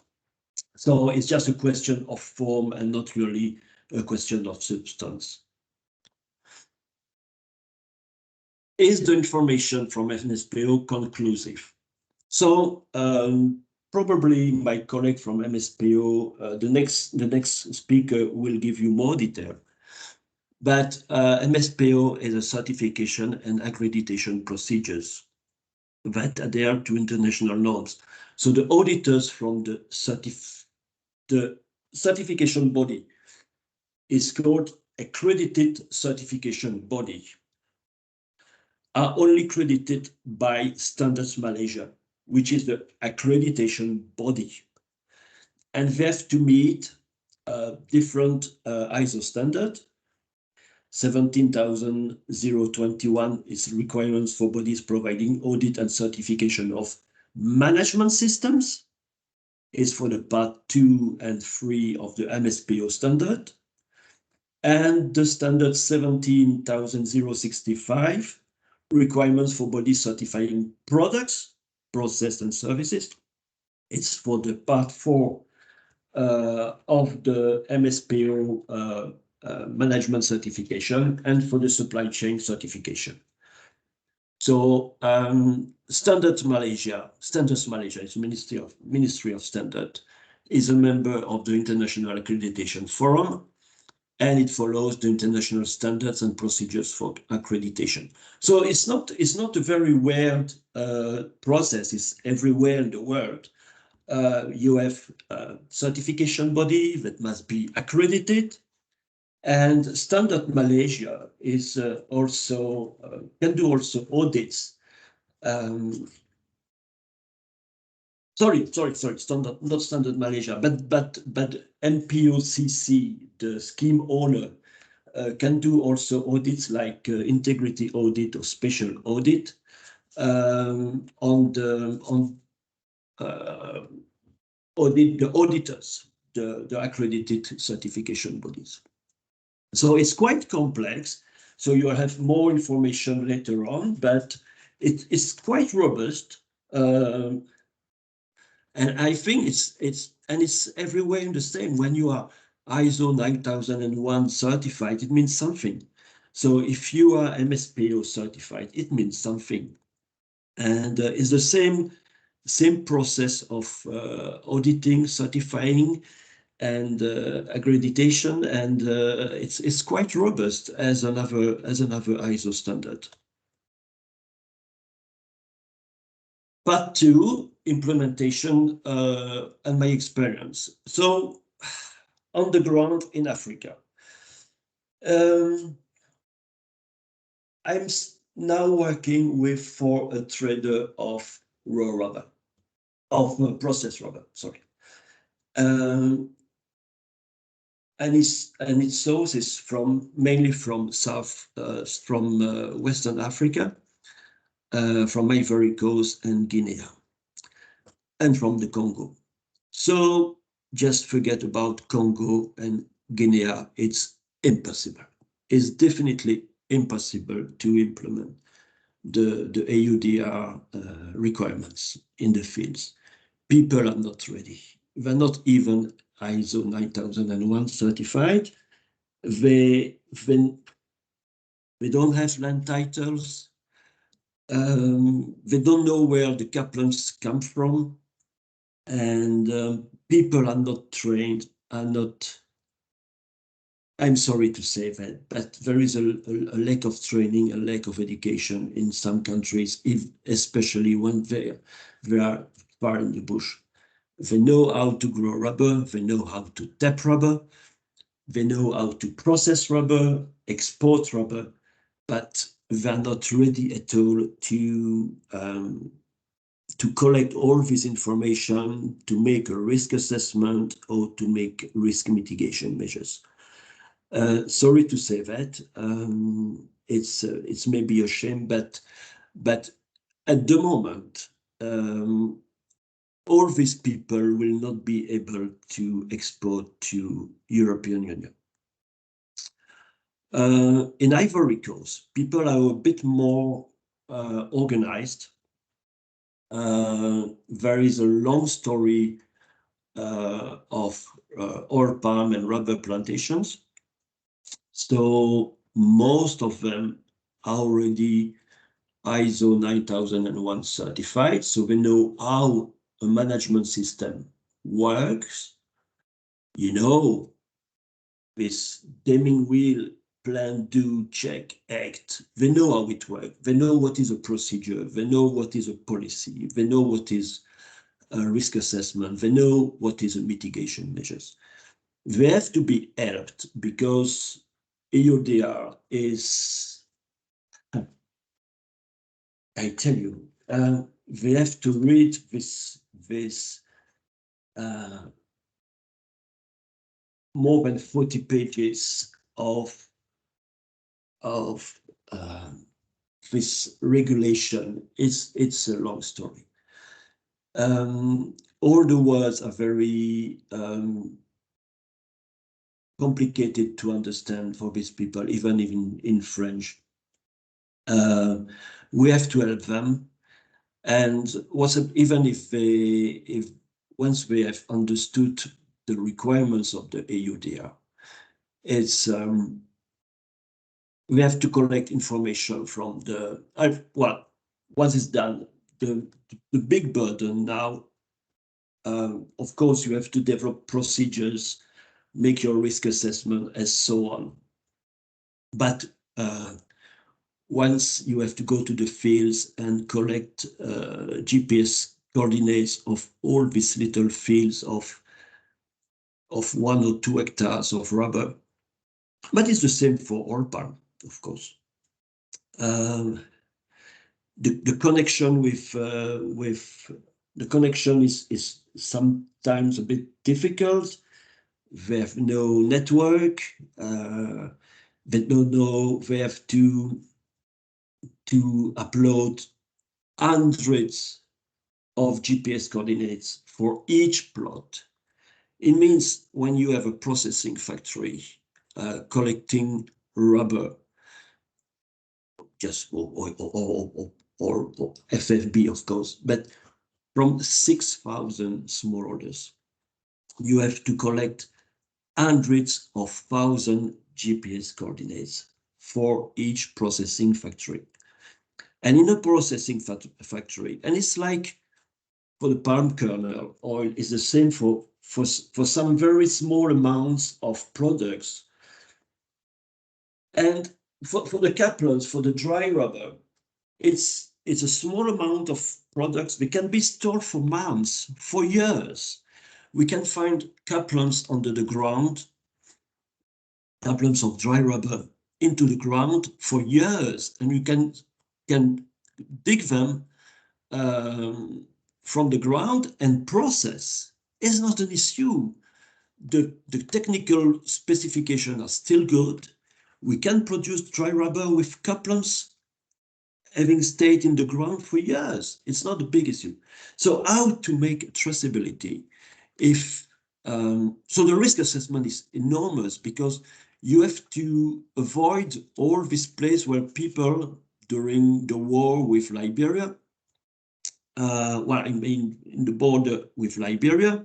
So it's just a question of form and not really a question of substance. Is the information from MSPO conclusive? So probably my colleague from MSPO, the next speaker will give you more detail. But MSPO is a certification and accreditation procedures that adhere to international norms. So the auditors from the certification body is called accredited certification body, are only credited by Standards Malaysia, which is the accreditation body. And they have to meet different ISO standard. 17,021 is requirements for bodies providing audit and certification of management systems. Is for the part 2 and 3 of the MSPO standard. And the standard 17,065 requirements for bodies certifying products, process and services. It's for the part 4 of the MSPO management certification and for the supply chain certification. So Standards Malaysia is Ministry of Standard, is a member of the International Accreditation Forum, and it follows the international standards and procedures for accreditation. So it's not a very weird process. It's everywhere in the world. You have a certification body that must be accredited. And Standard Malaysia is also can do also audits. Standard, not Standard Malaysia, but MPOCC, the scheme owner, can do also audits like integrity audit or special audit on the auditors, the accredited certification bodies. So it's quite complex. So you'll have more information later on, but it's quite robust. And I think it's everywhere the same. When you are ISO 9001 certified, it means something. So if you are MSPO certified, it means something. And it's the same process of auditing, certifying, and accreditation, and it's quite robust as another ISO standard. Part 2, implementation and my experience. So on the ground in Africa, I'm now working for a trader of raw rubber, of processed rubber, sorry. And its source is mainly from Western Africa, from Ivory Coast and Guinea, and from the Congo. So just forget about Congo and Guinea. It's impossible. It's definitely impossible to implement the EUDR requirements in the fields. People are not ready. They're not even ISO 9001 certified. They don't have land titles. They don't know where the Kaplans come from, and people are not trained, I'm sorry to say that, but there is a lack of training, a lack of education in some countries, especially when they are far in the bush. They know how to grow rubber, they know how to tap rubber, they know how to process rubber, export rubber, but they're not ready at all to collect all this information, to make a risk assessment, or to make risk mitigation measures. Sorry to say that. It's maybe a shame, but at the moment, all these people will not be able to export to European Union. In Ivory Coast, people are a bit more organized. There is a long story of oil palm and rubber plantations. So most of them are already ISO 9001 certified, so they know how a management system works. You know, this Deming wheel plan, do, check, act. They know how it works. They know what is a procedure. They know what is a policy. They know what is a risk assessment. They know what is a mitigation measures. They have to be helped because EUDR is, I tell you, they have to read this more than 40 pages of this regulation. It's a long story. All the words are very complicated to understand for these people, even in French. We have to help them, and even if once they have understood the requirements of the EUDR, it's we have to collect information from the well, once it's done, the big burden now, of course, you have to develop procedures, make your risk assessment, and so on. But once you have to go to the fields and collect GPS coordinates of all these little fields of 1 or 2 hectares of rubber, but it's the same for oil palm, of course. The connection with the connection is sometimes a bit difficult. They have no network. They don't know. They have to upload hundreds of GPS coordinates for each plot. It means when you have a processing factory collecting rubber, just or FFB, of course, but from 6,000 smallholders, you have to collect hundreds of thousands GPS coordinates for each processing factory. And in a processing factory, and it's like for the palm kernel oil, is the same for some very small amounts of products. And for the caplons, for the dry rubber, it's a small amount of products. They can be stored for months, for years. We can find caplons under the ground, caplons of dry rubber into the ground for years, and you can dig them from the ground and process. It's not an issue. The technical specifications are still good. We can produce dry rubber with caplons having stayed in the ground for years. It's not a big issue. So how to make traceability? So the risk assessment is enormous because you have to avoid all this place where people during the war with Liberia, in the border with Liberia,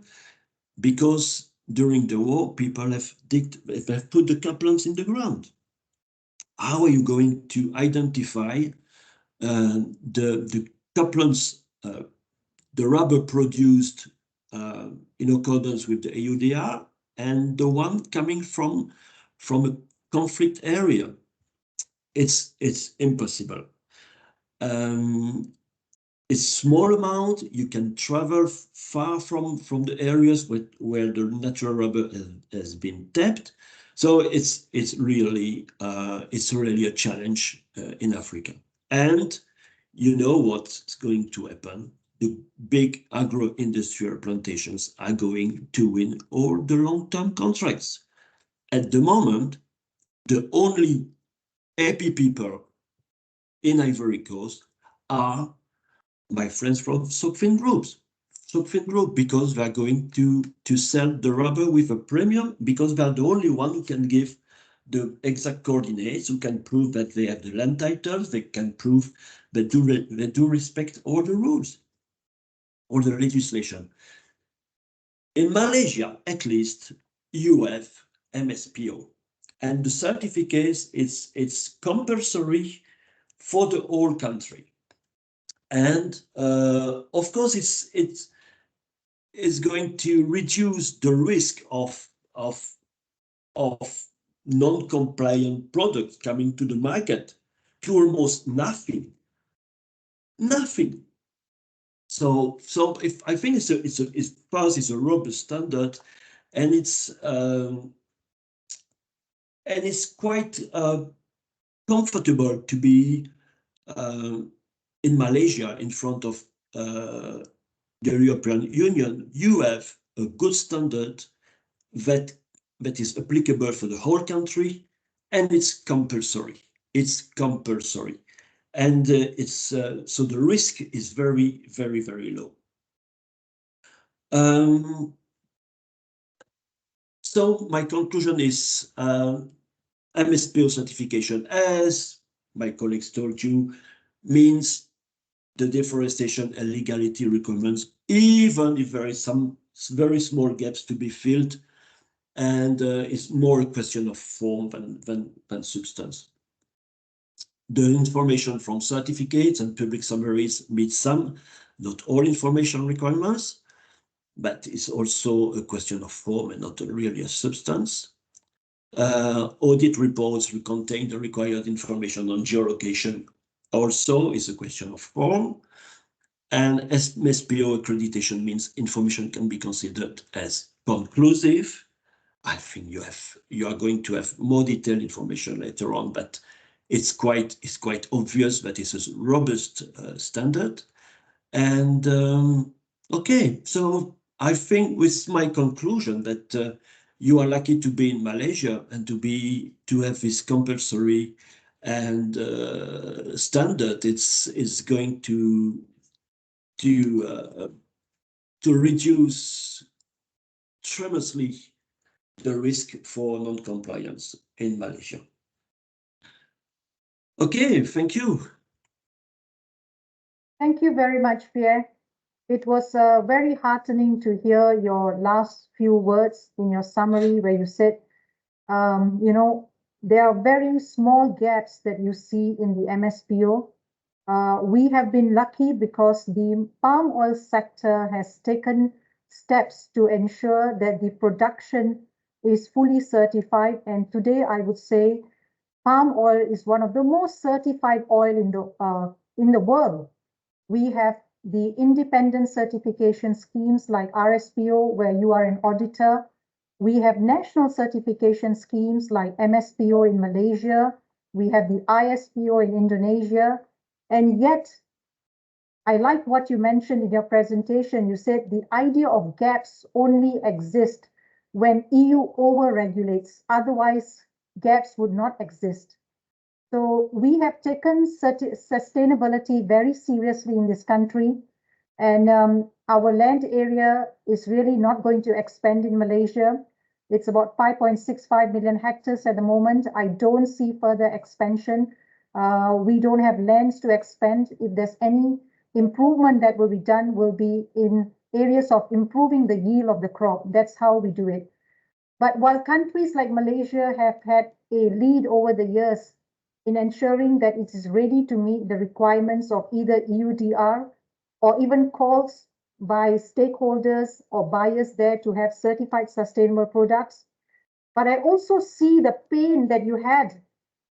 because during the war, people have put the caplons in the ground. How are you going to identify the caplons, the rubber produced in accordance with the EUDR, and the one coming from a conflict area? It's impossible. It's small amount. You can travel far from the areas where the natural rubber has been tapped. So it's really a challenge in Africa. And you know what's going to happen. The big agro-industrial plantations are going to win all the long-term contracts. At the moment, the only happy people in Ivory Coast are my friends from Sokfin Group, because they're going to sell the rubber with a premium, because they're the only one who can give the exact coordinates, who can prove that they have the land titles, they can prove that they do respect all the rules, all the legislation. In Malaysia, at least, you have MSPO, and the certificate it's compulsory for the whole country. And of course, it's going to reduce the risk of non-compliant products coming to the market to almost nothing. Nothing. So if I think it's a robust standard, and it's quite comfortable to be in Malaysia in front of the European Union. You have a good standard that is applicable for the whole country, and it's compulsory. It's compulsory, and so the risk is very, very, very low. So my conclusion is MSPO certification, as my colleagues told you, means the deforestation and legality requirements, even if there is some very small gaps to be filled, and it's more a question of form than substance. The information from certificates and public summaries meets some, not all information requirements, but it's also a question of form and not really a substance. Audit reports will contain the required information on geolocation also is a question of form. And MSPO accreditation means information can be considered as conclusive. I think you are going to have more detailed information later on, but it's quite obvious that it's a robust standard. And okay, so I think with my conclusion that you are lucky to be in Malaysia and to have this compulsory and standard. It's going to reduce tremendously the risk for non-compliance in Malaysia. Okay, thank you. Thank you very much, Pierre. It was very heartening to hear your last few words in your summary where you said, there are very small gaps that you see in the MSPO. We have been lucky because the palm oil sector has taken steps to ensure that the production is fully certified. And today I would say palm oil is one of the most certified oil in the world. We have the independent certification schemes like RSPO, where you are an auditor. We have national certification schemes like MSPO in Malaysia. We have the ISPO in Indonesia. And yet, I like what you mentioned in your presentation. You said the idea of gaps only exist when EU over-regulates. Otherwise, gaps would not exist. So we have taken sustainability very seriously in this country. And our land area is really not going to expand in Malaysia. It's about 5.65 million hectares at the moment. I don't see further expansion. We don't have lands to expand. If there's any improvement that will be done, will be in areas of improving the yield of the crop. That's how we do it. But while countries like Malaysia have had a lead over the years in ensuring that it is ready to meet the requirements of either EUDR or even calls by stakeholders or buyers there to have certified sustainable products. But I also see the pain that you had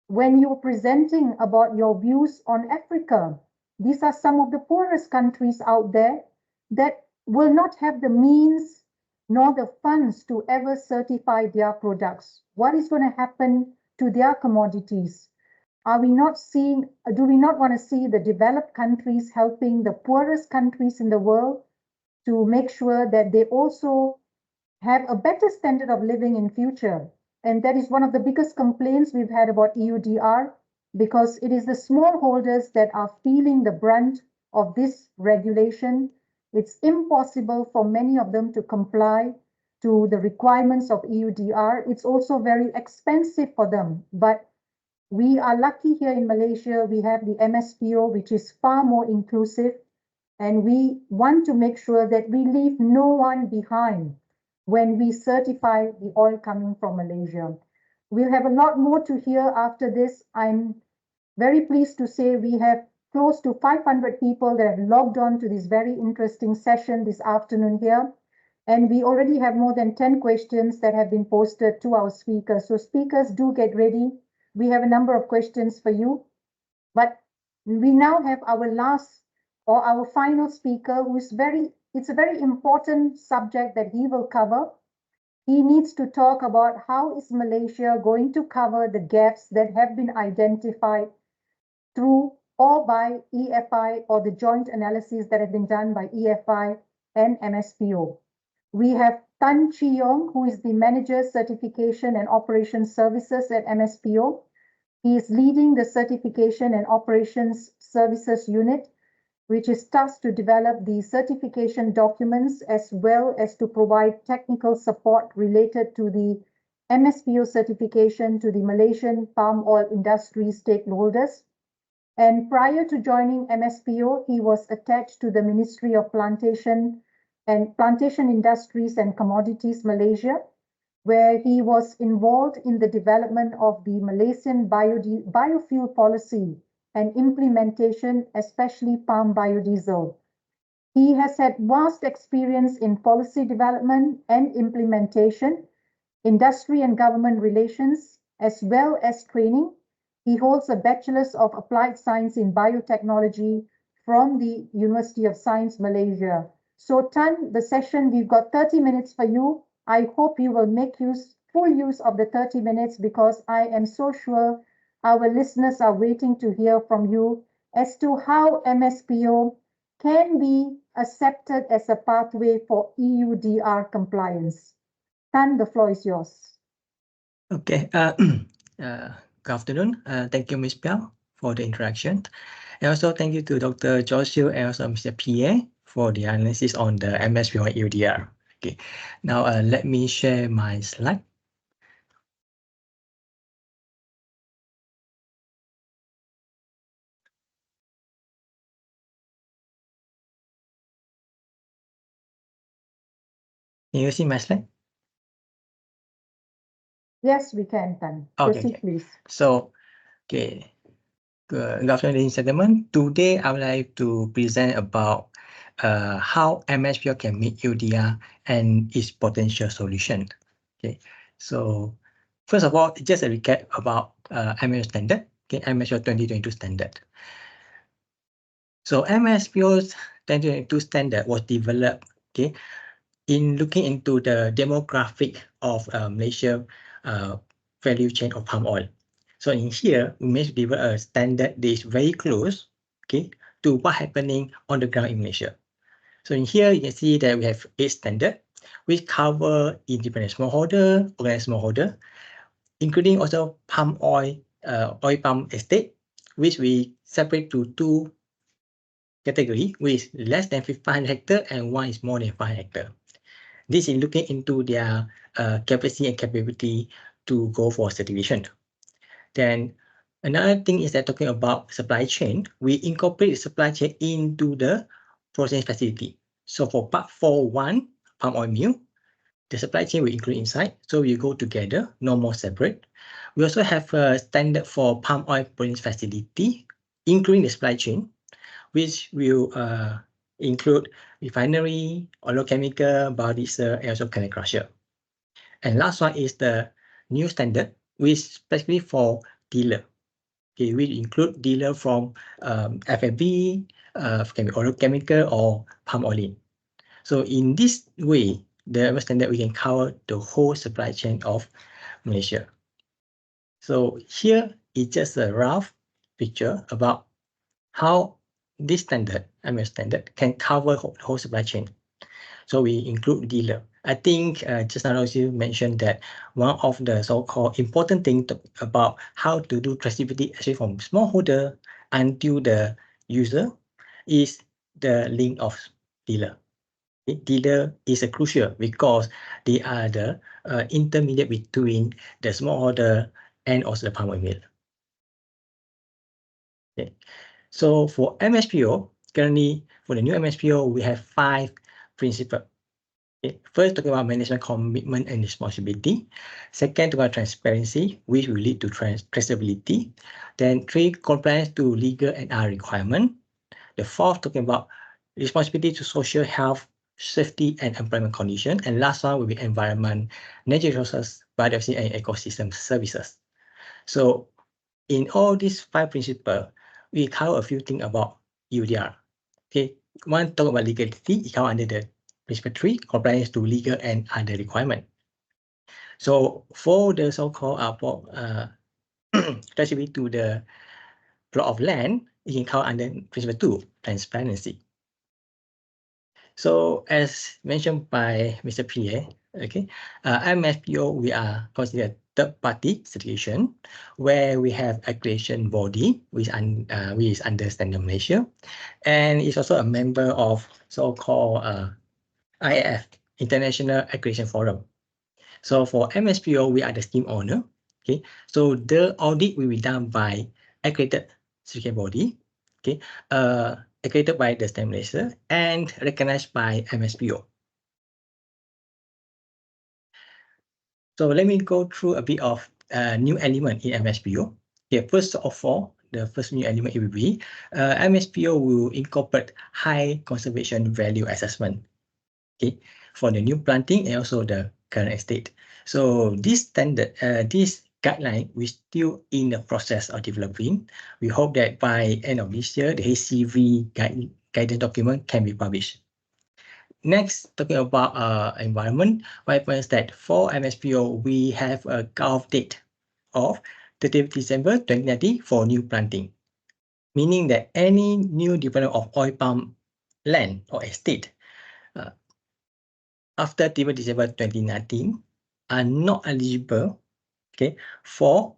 when you were presenting about your views on Africa. These are some of the poorest countries out there that will not have the means nor the funds to ever certify their products. What is going to happen to their commodities? Do we not want to see the developed countries helping the poorest countries in the world to make sure that they also have a better standard of living in future? And that is one of the biggest complaints we've had about EUDR, because it is the smallholders that are feeling the brunt of this regulation. It's impossible for many of them to comply to the requirements of EUDR. It's also very expensive for them. But we are lucky here in Malaysia. We have the MSPO, which is far more inclusive. And we want to make sure that we leave no one behind when we certify the oil coming from Malaysia. We'll have a lot more to hear after this. I'm very pleased to say we have close to 500 people that have logged on to this very interesting session this afternoon here. And we already have more than 10 questions that have been posted to our speakers. So speakers, do get ready. We have a number of questions for you. But we now have our last or our final speaker who's it's a very important subject that he will cover. He needs to talk about how is Malaysia going to cover the gaps that have been identified through or by EFI or the joint analysis that have been done by EFI and MSPO. We have Tan Chi Yong, who is the Manager Certification and Operations Services at MSPO. He is leading the Certification and Operations Services Unit, which is tasked to develop the certification documents as well as to provide technical support related to the MSPO certification to the Malaysian palm oil industry stakeholders. And prior to joining MSPO, he was attached to the Ministry of Plantation Industries and Commodities Malaysia, where he was involved in the development of the Malaysian biofuel policy and implementation, especially palm biodiesel. He has had vast experience in policy development and implementation, industry and government relations, as well as training. He holds a Bachelor's of Applied Science in Biotechnology from the University of Science, Malaysia. So Tan, the session, we've got 30 minutes for you. I hope you will make full use of the 30 minutes because I am so sure our listeners are waiting to hear from you as to how MSPO can be accepted as a pathway for EUDR compliance. Tan, the floor is yours. Okay. Good afternoon. Thank you, Ms. Piao, for the introduction. And also thank you to Dr. Joshua and also Mr. Pierre for the analysis on the MSPO and EUDR. Okay. Now let me share my slide. Can you see my slide? Yes, we can, Tan. Proceed, please. So, okay. Good afternoon, ladies and gentlemen. Today, I would like to present about how MSPO can meet EUDR and its potential solution. Okay. So, first of all, just a recap about MSPO standard. Okay, MSPO 2022 standard. So, MSPO's 2022 standard was developed. Okay, in looking into the demographic of Malaysia value chain of palm oil. So in here, we may develop a standard that is very close, okay, to what happening on the ground in Malaysia. So in here, you can see that we have 8 standards, which cover independent smallholder, organized smallholder, including also palm oil, oil palm estate, which we separate to 2 categories, with less than 500 hectares and one is more than 5 hectares. This is looking into their capacity and capability to go for certification. Then another thing is that talking about supply chain, we incorporate the supply chain into the processing facility. So for part 4.1 palm oil mill, the supply chain will include inside. So we go together, no more separate. We also have a standard for palm oil processing facility, including the supply chain, which will include refinery, oleochemical, biodiesel, and also canning crusher. And last one is the new standard, which specifically for dealer. Okay, we include dealer from F&B, oleochemical, or palm oil. So in this way, the standard we can cover the whole supply chain of Malaysia. So here is just a rough picture about how this standard, MS standard, can cover the whole supply chain. So we include dealer. I think just now you mentioned that one of the so-called important things about how to do traceability, actually from smallholder until the user, is the link of dealer. Dealer is a crucial because they are the intermediate between the smallholder and also the palm oil mill. Okay. So for MSPO, currently for the new MSPO, we have 5 principles. Okay. First, talking about management commitment and responsibility. Second, talking about transparency, which will lead to traceability. Then 3, compliance to legal and other requirement. The 4th, talking about responsibility to social health safety and employment condition. And last one will be environment, natural resources, biodiversity, and ecosystem services. So in all these 5 principles, we cover a few things about EUDR. Okay, one talk about legality, it comes under the principle 3, compliance to legal and other requirements. So for the so-called specific to the plot of land, it can come under principle 2, transparency. So as mentioned by Mr. Pierre, okay, MSPO, we are considered third-party certification, where we have accreditation body which is under Standard Malaysia, and is also a member of so-called IAF, International Accreditation Forum. So for MSPO, we are the scheme owner. Okay, so the audit will be done by accredited certificate body. Okay, accredited by the Standard Malaysia and recognized by MSPO. So let me go through a bit of new element in MSPO. Okay, first of all, the first new element it will be MSPO will incorporate high conservation value assessment. Okay, for the new planting and also the current estate. So this standard, this guideline, we're still in the process of developing. We hope that by end of this year, the HCV guidance document can be published. Next, talking about environment, what happens that for MSPO, we have a cutoff date of 30th December 2019 for new planting, meaning that any new development of oil palm land or estate after 30th December 2019 are not eligible, okay, for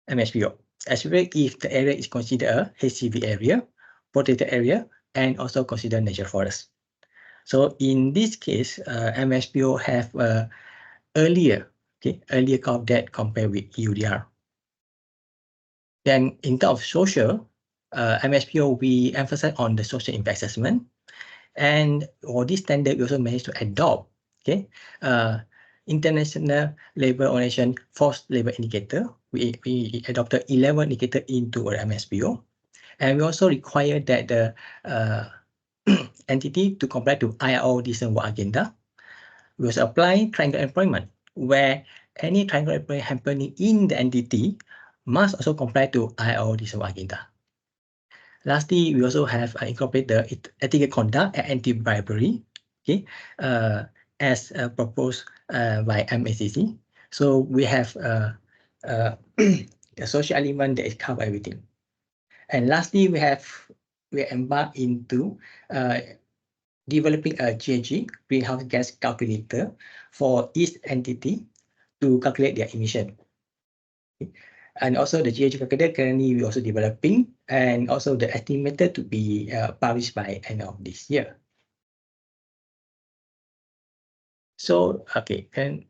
MSPO, especially if the area is considered a HCV area, protected area, and also considered natural forest. So in this case, MSPO have earlier cutoff date compared with EUDR. Then in terms of social, MSPO, we emphasize on the social impact assessment. And for this standard, we also managed to adopt, okay, International Labour Organization Forced Labour Indicator. We adopted 11 indicators into our MSPO. And we also require that the entity to comply to ILO decent work agenda. We also apply triangle employment, where any triangle employment happening in the entity must also comply to ILO decent work agenda. Lastly, we also have incorporated the ethical conduct and anti-bribery, okay, as proposed by MACC. So we have a social element that is cover everything. And lastly, we embark into developing a GHG, greenhouse gas calculator, for each entity to calculate their emission. Okay. And also the GHG calculator currently we're also developing, and also the estimated to be published by end of this year. So, okay, and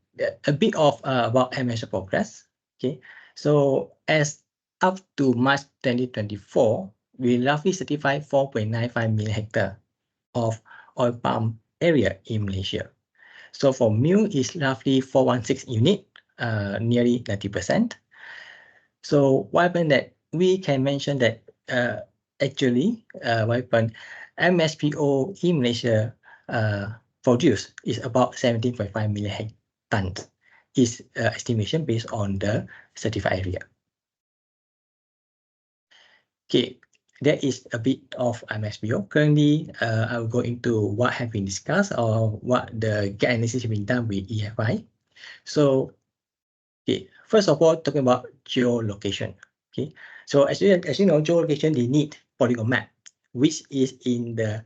a bit of about MSPO progress. Okay, so as up to March 2024, we roughly certified 4.95 million hectares of oil palm area in Malaysia. So for mill is roughly 416 unit, nearly 90%. So what happened that we can mention that actually what happened, MSPO in Malaysia produce is about 17.5 million tons is estimation based on the certified area. Okay, that is a bit of MSPO. Currently, I will go into what have been discussed or what the gap analysis has been done with EFI. So, okay, first of all, talking about geolocation. Okay, so as you know, geolocation, they need polygon map, which is in the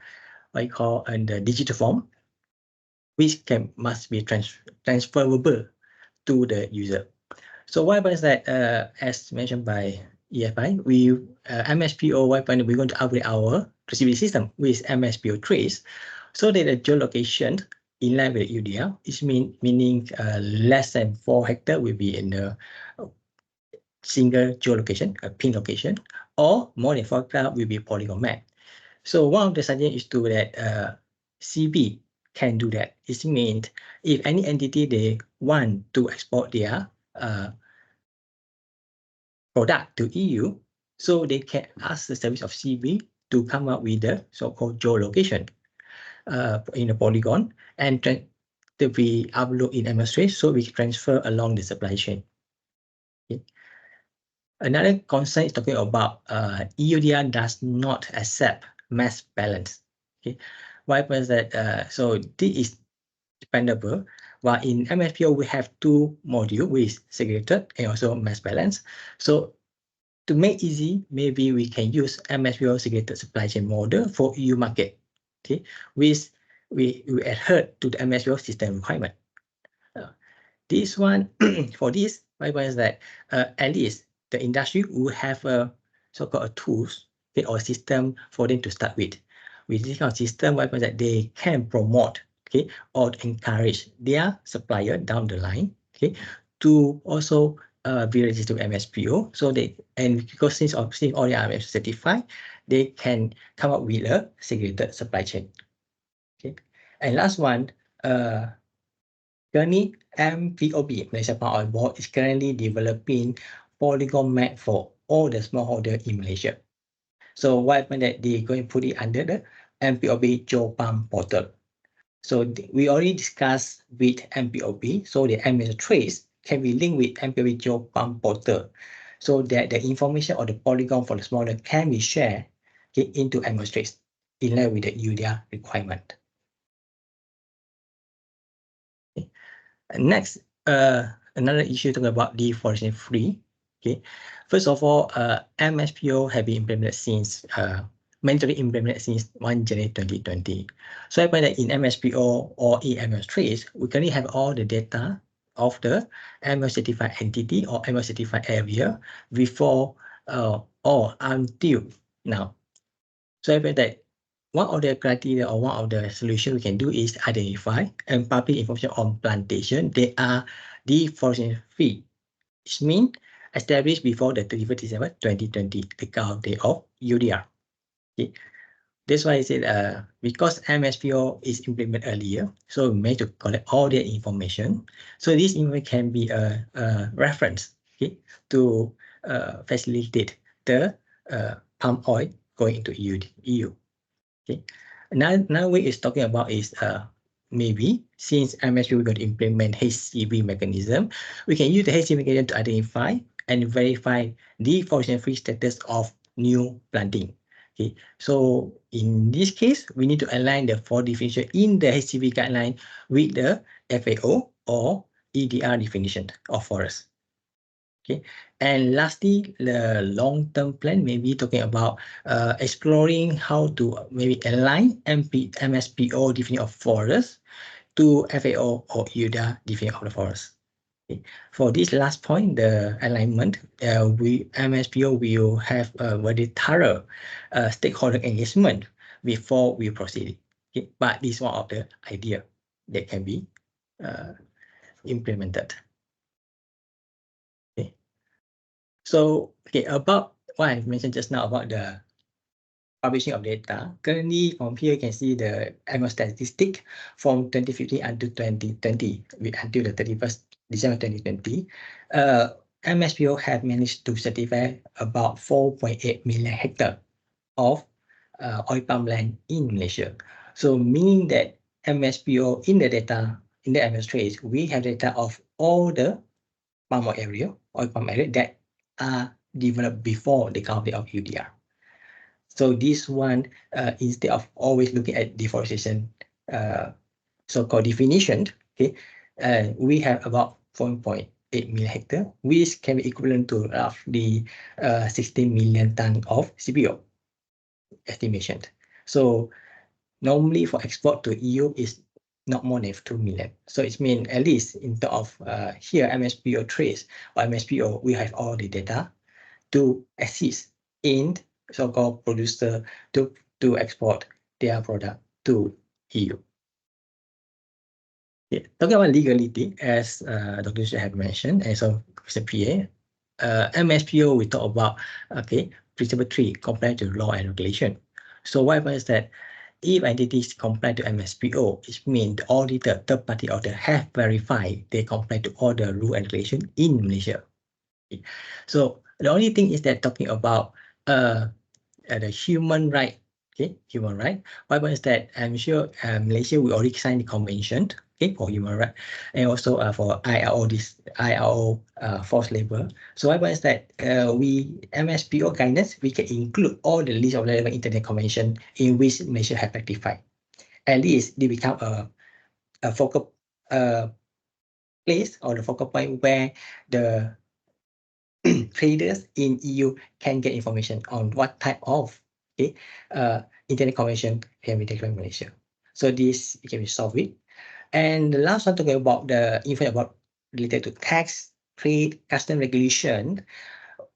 what you call in the digital form, which must be transferable to the user. So what happens that as mentioned by EFI, we MSPO what happened, we're going to upgrade our traceability system with MSPO trace, so that the geolocation in line with EUDR is meaning less than 4 hectares will be in a single geolocation, a pin location, or more than 4 hectares will be polygon map. So one of the suggestions is to that CB can do that. It means if any entity they want to export their product to EU, so they can ask the service of CB to come up with the so-called geolocation. in a polygon and to be upload in MS-Trace, so we transfer along the supply chain. Okay. Another concern is talking about EUDR does not accept mass balance. Okay, why was that? So this is dependable. While in MSPO we have two modules with segregated and also mass balance. So to make easy, maybe we can use MSPO segregated supply chain model for EU market. Okay, with we adhere to the MSPO system requirement. This one for this, why is that at least the industry will have a so-called tools, okay, or system for them to start with. With this kind of system, why is that they can promote, okay, or encourage their supplier down the line, okay, to also be registered to MSPO. So they, and because since all the are certified, they can come up with a segregated supply chain. Okay, and last one, currently MPOB, Malaysia Power Oil Board, is currently developing polygon map for all the smallholder in Malaysia. So what happened that they're going to put it under the MPOB Jopam portal. So we already discussed with MPOB, so the MS-Trace can be linked with MPOB Jopam portal, so that the information or the polygon for the smallholder can be shared, okay, into MS-Trace in line with the EUDR requirement. Okay. Next, another issue talking about deforestation free. Okay, first of all, MSPO have been implemented since mandatory implemented since 1 January 2020. So I find that in MSPO or EMS-Trace, we currently have all the data of the MS certified entity or MS certified area before or until now. So I find that one of the criteria or one of the solutions we can do is identify and publish information on plantation. They are deforestation free. It means established before the 31st December 2020, the cut-off date of EUDR. Okay. That's why I said because MSPO is implemented earlier, so we managed to collect all the information. So this information can be a reference, okay, to facilitate the palm oil going into EU. Okay. Another way is talking about is maybe since MSPO we're going to implement HCV mechanism, we can use the HCV mechanism to identify and verify deforestation-free status of new planting. Okay, so in this case, we need to align the four definition in the HCV guideline with the FAO or EUDR definition of forest. Okay, and lastly, the long-term plan, maybe talking about exploring how to maybe align MSPO definition of forest to FAO or EUDR definition of the forest. Okay. For this last point, the alignment, MSPO will have a very thorough stakeholder engagement before we proceed. Okay. But this is one of the idea that can be implemented. Okay. So, okay, about what I mentioned just now about the publishing of data. Currently, from here you can see the annual statistic from 2015 until 2020, until the 31st December 2020. MSPO have managed to certify about 4.8 million hectares of oil palm land in Malaysia. So meaning that MSPO in the data, in the MS-Trace, we have data of all the palm oil area that are developed before the cut-off date of EUDR. So this one, instead of always looking at deforestation, so-called definition, okay, we have about 4.8 million hectares, which can be equivalent to roughly 16 million ton of CPO estimation. So normally for export to EU is not more than 2 million. So it means at least in terms of here MSPO trace or MSPO, we have all the data to assist in so-called producer to export their product to EU. Yeah, talking about legality, as Dr. Yusuf have mentioned, and so Mr. PA, MSPO we talk about, okay, principle 3, comply to law and regulation. So what happens is that if entities comply to MSPO, it means the auditor, third-party auditor have verified they comply to all the rule and regulation in Malaysia. Okay. So the only thing is that talking about the human right, okay, human right. What happens that I'm sure Malaysia will already sign the convention, okay, for human right, and also for ILO, this ILO forced labor. So what happens that we MSPO guidance, we can include all the list of relevant internet convention in which Malaysia have ratified. At least they become a focal place or the focal point where the traders in EU can get information on what type of internet convention can be declared in Malaysia. So this can be solved it. And the last one talking about the info about related to tax, trade, custom regulation.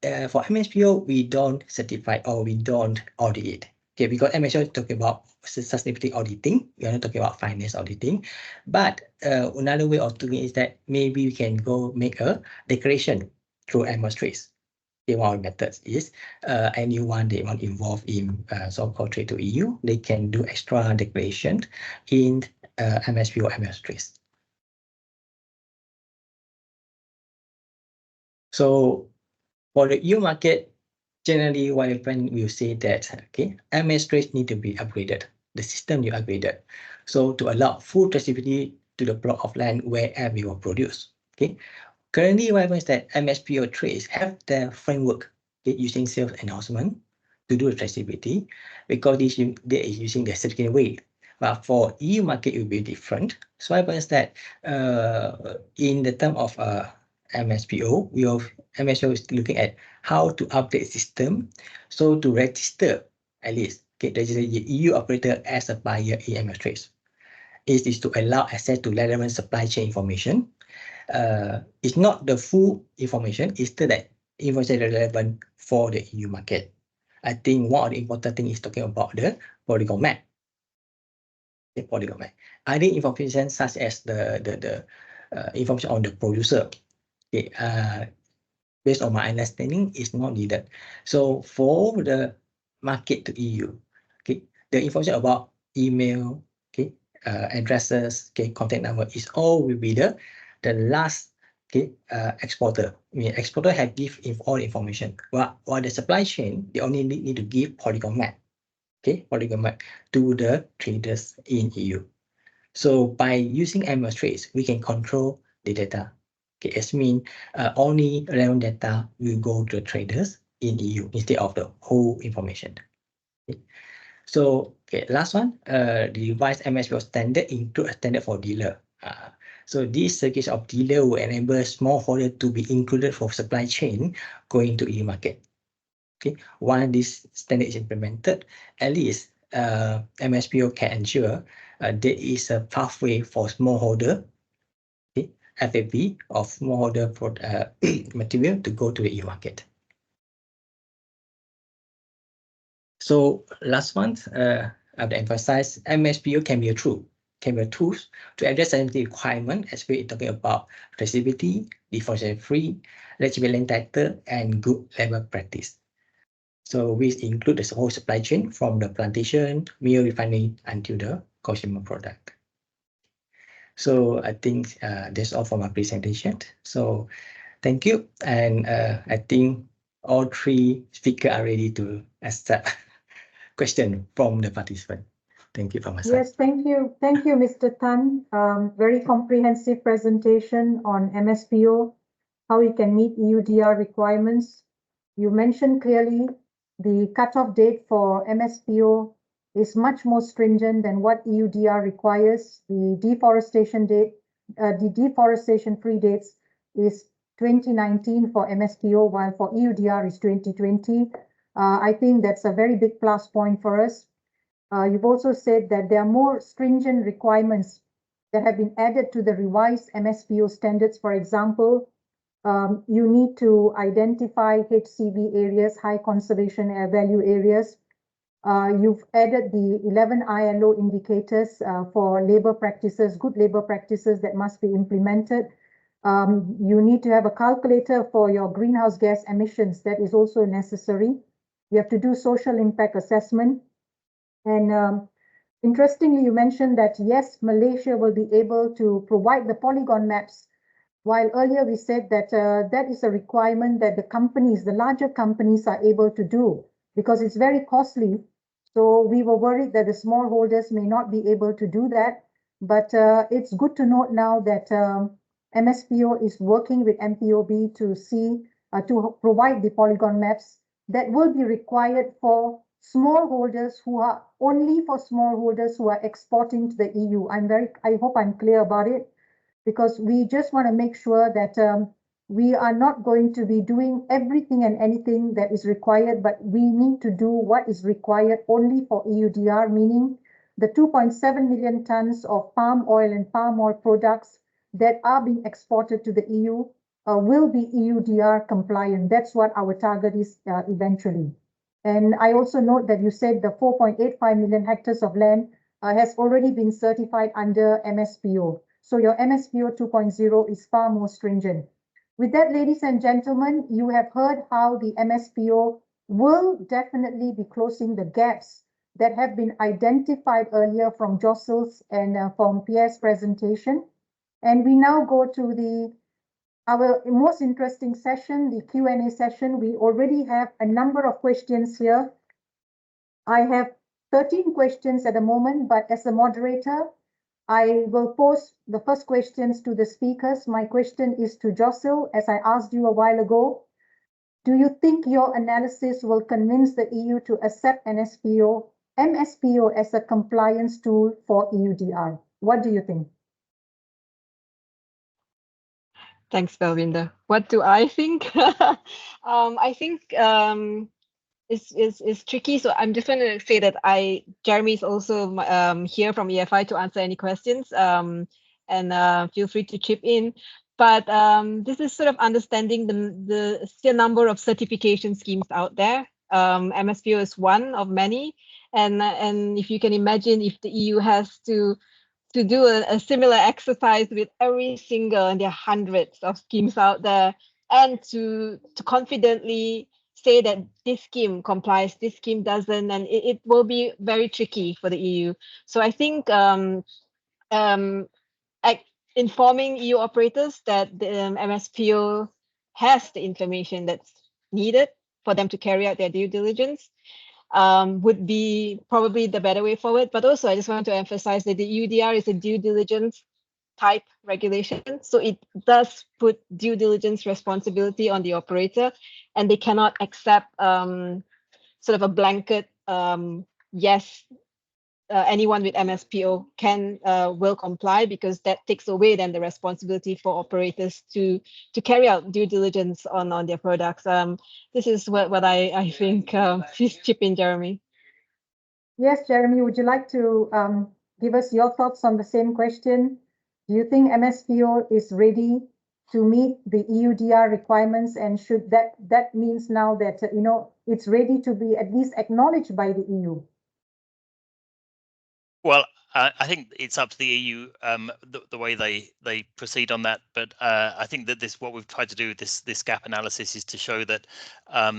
For MSPO, we don't certify or we don't audit it. Okay, because MSPO is talking about sustainability auditing. We are not talking about finance auditing. But another way of doing it is that maybe we can go make a declaration through MS Trace. Okay, one of the methods is anyone they want involved in so-called trade to EU, they can do extra declaration in MSPO or MS Trace. So for the EU market, generally what happens, we will say that okay, MS Trace need to be upgraded. The system need upgraded. So to allow full traceability to the block of land wherever you will produce. Okay. Currently, what happens is that MSPO Trace have the framework using sales announcement to do the traceability because they is using the certificate way. But for EU market, it will be different. So what happens is that in the term of MSPO, MSPO is looking at how to update system. So to register, at least, register the EU operator as a buyer in MS Trace. It is to allow access to relevant supply chain information. It's not the full information, it's still that information relevant for the EU market. I think one of the important things is talking about the polygon map. The polygon map. Other information such as the information on the producer, okay, based on my understanding, is not needed. So for the market to EU, okay, the information about email, okay, addresses, okay, contact number is all will be the last exporter. I mean, exporter have give all information. While the supply chain, they only need to give polygon map, okay, polygon map to the traders in EU. So by using MS Trace, we can control the data. Okay, it means only relevant data will go to the traders in EU instead of the whole information. Okay. So, okay, last one, the revised MSPO standard include a standard for dealer. So this circuit of dealer will enable smallholder to be included for supply chain going to EU market. Okay, once this standard is implemented, at least MSPO can ensure there is a pathway for smallholder, okay, FAP of smallholder material to go to the EU market. So last one, I have emphasized MSPO can be a tool, to address sensitive requirement, as we're talking about traceability, deforestation-free, legibility title, and good labor practice. So we include the whole supply chain from the plantation, mill refining until the consumer product. So I think that's all for my presentation. So thank you. And I think all three speakers are ready to accept question from the participant. Thank you for my side. Yes, thank you. Thank you, Mr. Tan. Very comprehensive presentation on MSPO, how it can meet EUDR requirements. You mentioned clearly the cutoff date for MSPO is much more stringent than what EUDR requires. The deforestation date, the deforestation-free dates is 2019 for MSPO, while for EUDR is 2020. I think that's a very big plus point for us. You've also said that there are more stringent requirements that have been added to the revised MSPO standards. For example, you need to identify HCV areas, high conservation value areas. You've added the 11 ILO indicators for labor practices, good labor practices that must be implemented. You need to have a calculator for your greenhouse gas emissions. That is also necessary. You have to do social impact assessment. And interestingly, you mentioned that, yes, Malaysia will be able to provide the polygon maps, while earlier we said that that is a requirement that the companies, the larger companies, are able to do, because it's very costly So we were worried that the smallholders may not be able to do that. But it's good to note now that MSPO is working with MPOB to see, to provide the polygon maps that will be required for smallholders who are only for smallholders who are exporting to the EU. I hope I'm clear about it, because we just want to make sure that we are not going to be doing everything and anything that is required, but we need to do what is required only for EUDR, meaning the 2.7 million tons of palm oil and palm oil products that are being exported to the EU will be EUDR compliant. That's what our target is eventually. And I also note that you said the 4.85 million hectares of land has already been certified under MSPO. So your MSPO 2.0 is far more stringent. With that, ladies and gentlemen, you have heard how the MSPO will definitely be closing the gaps that have been identified earlier from Jossel's and from Pierre's presentation. And we now go to our most interesting session, the Q&A session. We already have a number of questions here. I have 13 questions at the moment, but as a moderator, I will pose the first questions to the speakers. My question is to Jossel, as I asked you a while ago. Do you think your analysis will convince the EU to accept MSPO as a compliance tool for EUDR? What do you think? Thanks, Belvinda. What do I think? I think it's tricky. So I'm just going to say that Jeremy is also here from EFI to answer any questions. And feel free to chip in. But this is sort of understanding the sheer number of certification schemes out there. MSPO is one of many. And if you can imagine, if the EU has to do a similar exercise with every single, and there are hundreds of schemes out there, and to confidently say that this scheme complies, this scheme doesn't, and it will be very tricky for the EU. So I think informing EU operators that the MSPO has the information that's needed for them to carry out their due diligence would be probably the better way forward. But also, I just want to emphasize that the EUDR is a due diligence type regulation. So it does put due diligence responsibility on the operator, and they cannot accept sort of a blanket yes, anyone with MSPO will comply, because that takes away then the responsibility for operators to carry out due diligence on their products. This is what I think. Please chip in, Jeremy. Yes, Jeremy, would you like to give us your thoughts on the same question? Do you think MSPO is ready to meet the EUDR requirements, and should that means now that it's ready to be at least acknowledged by the EU? Well, I think it's up to the EU the way they proceed on that. But I think that what we've tried to do with this gap analysis is to show that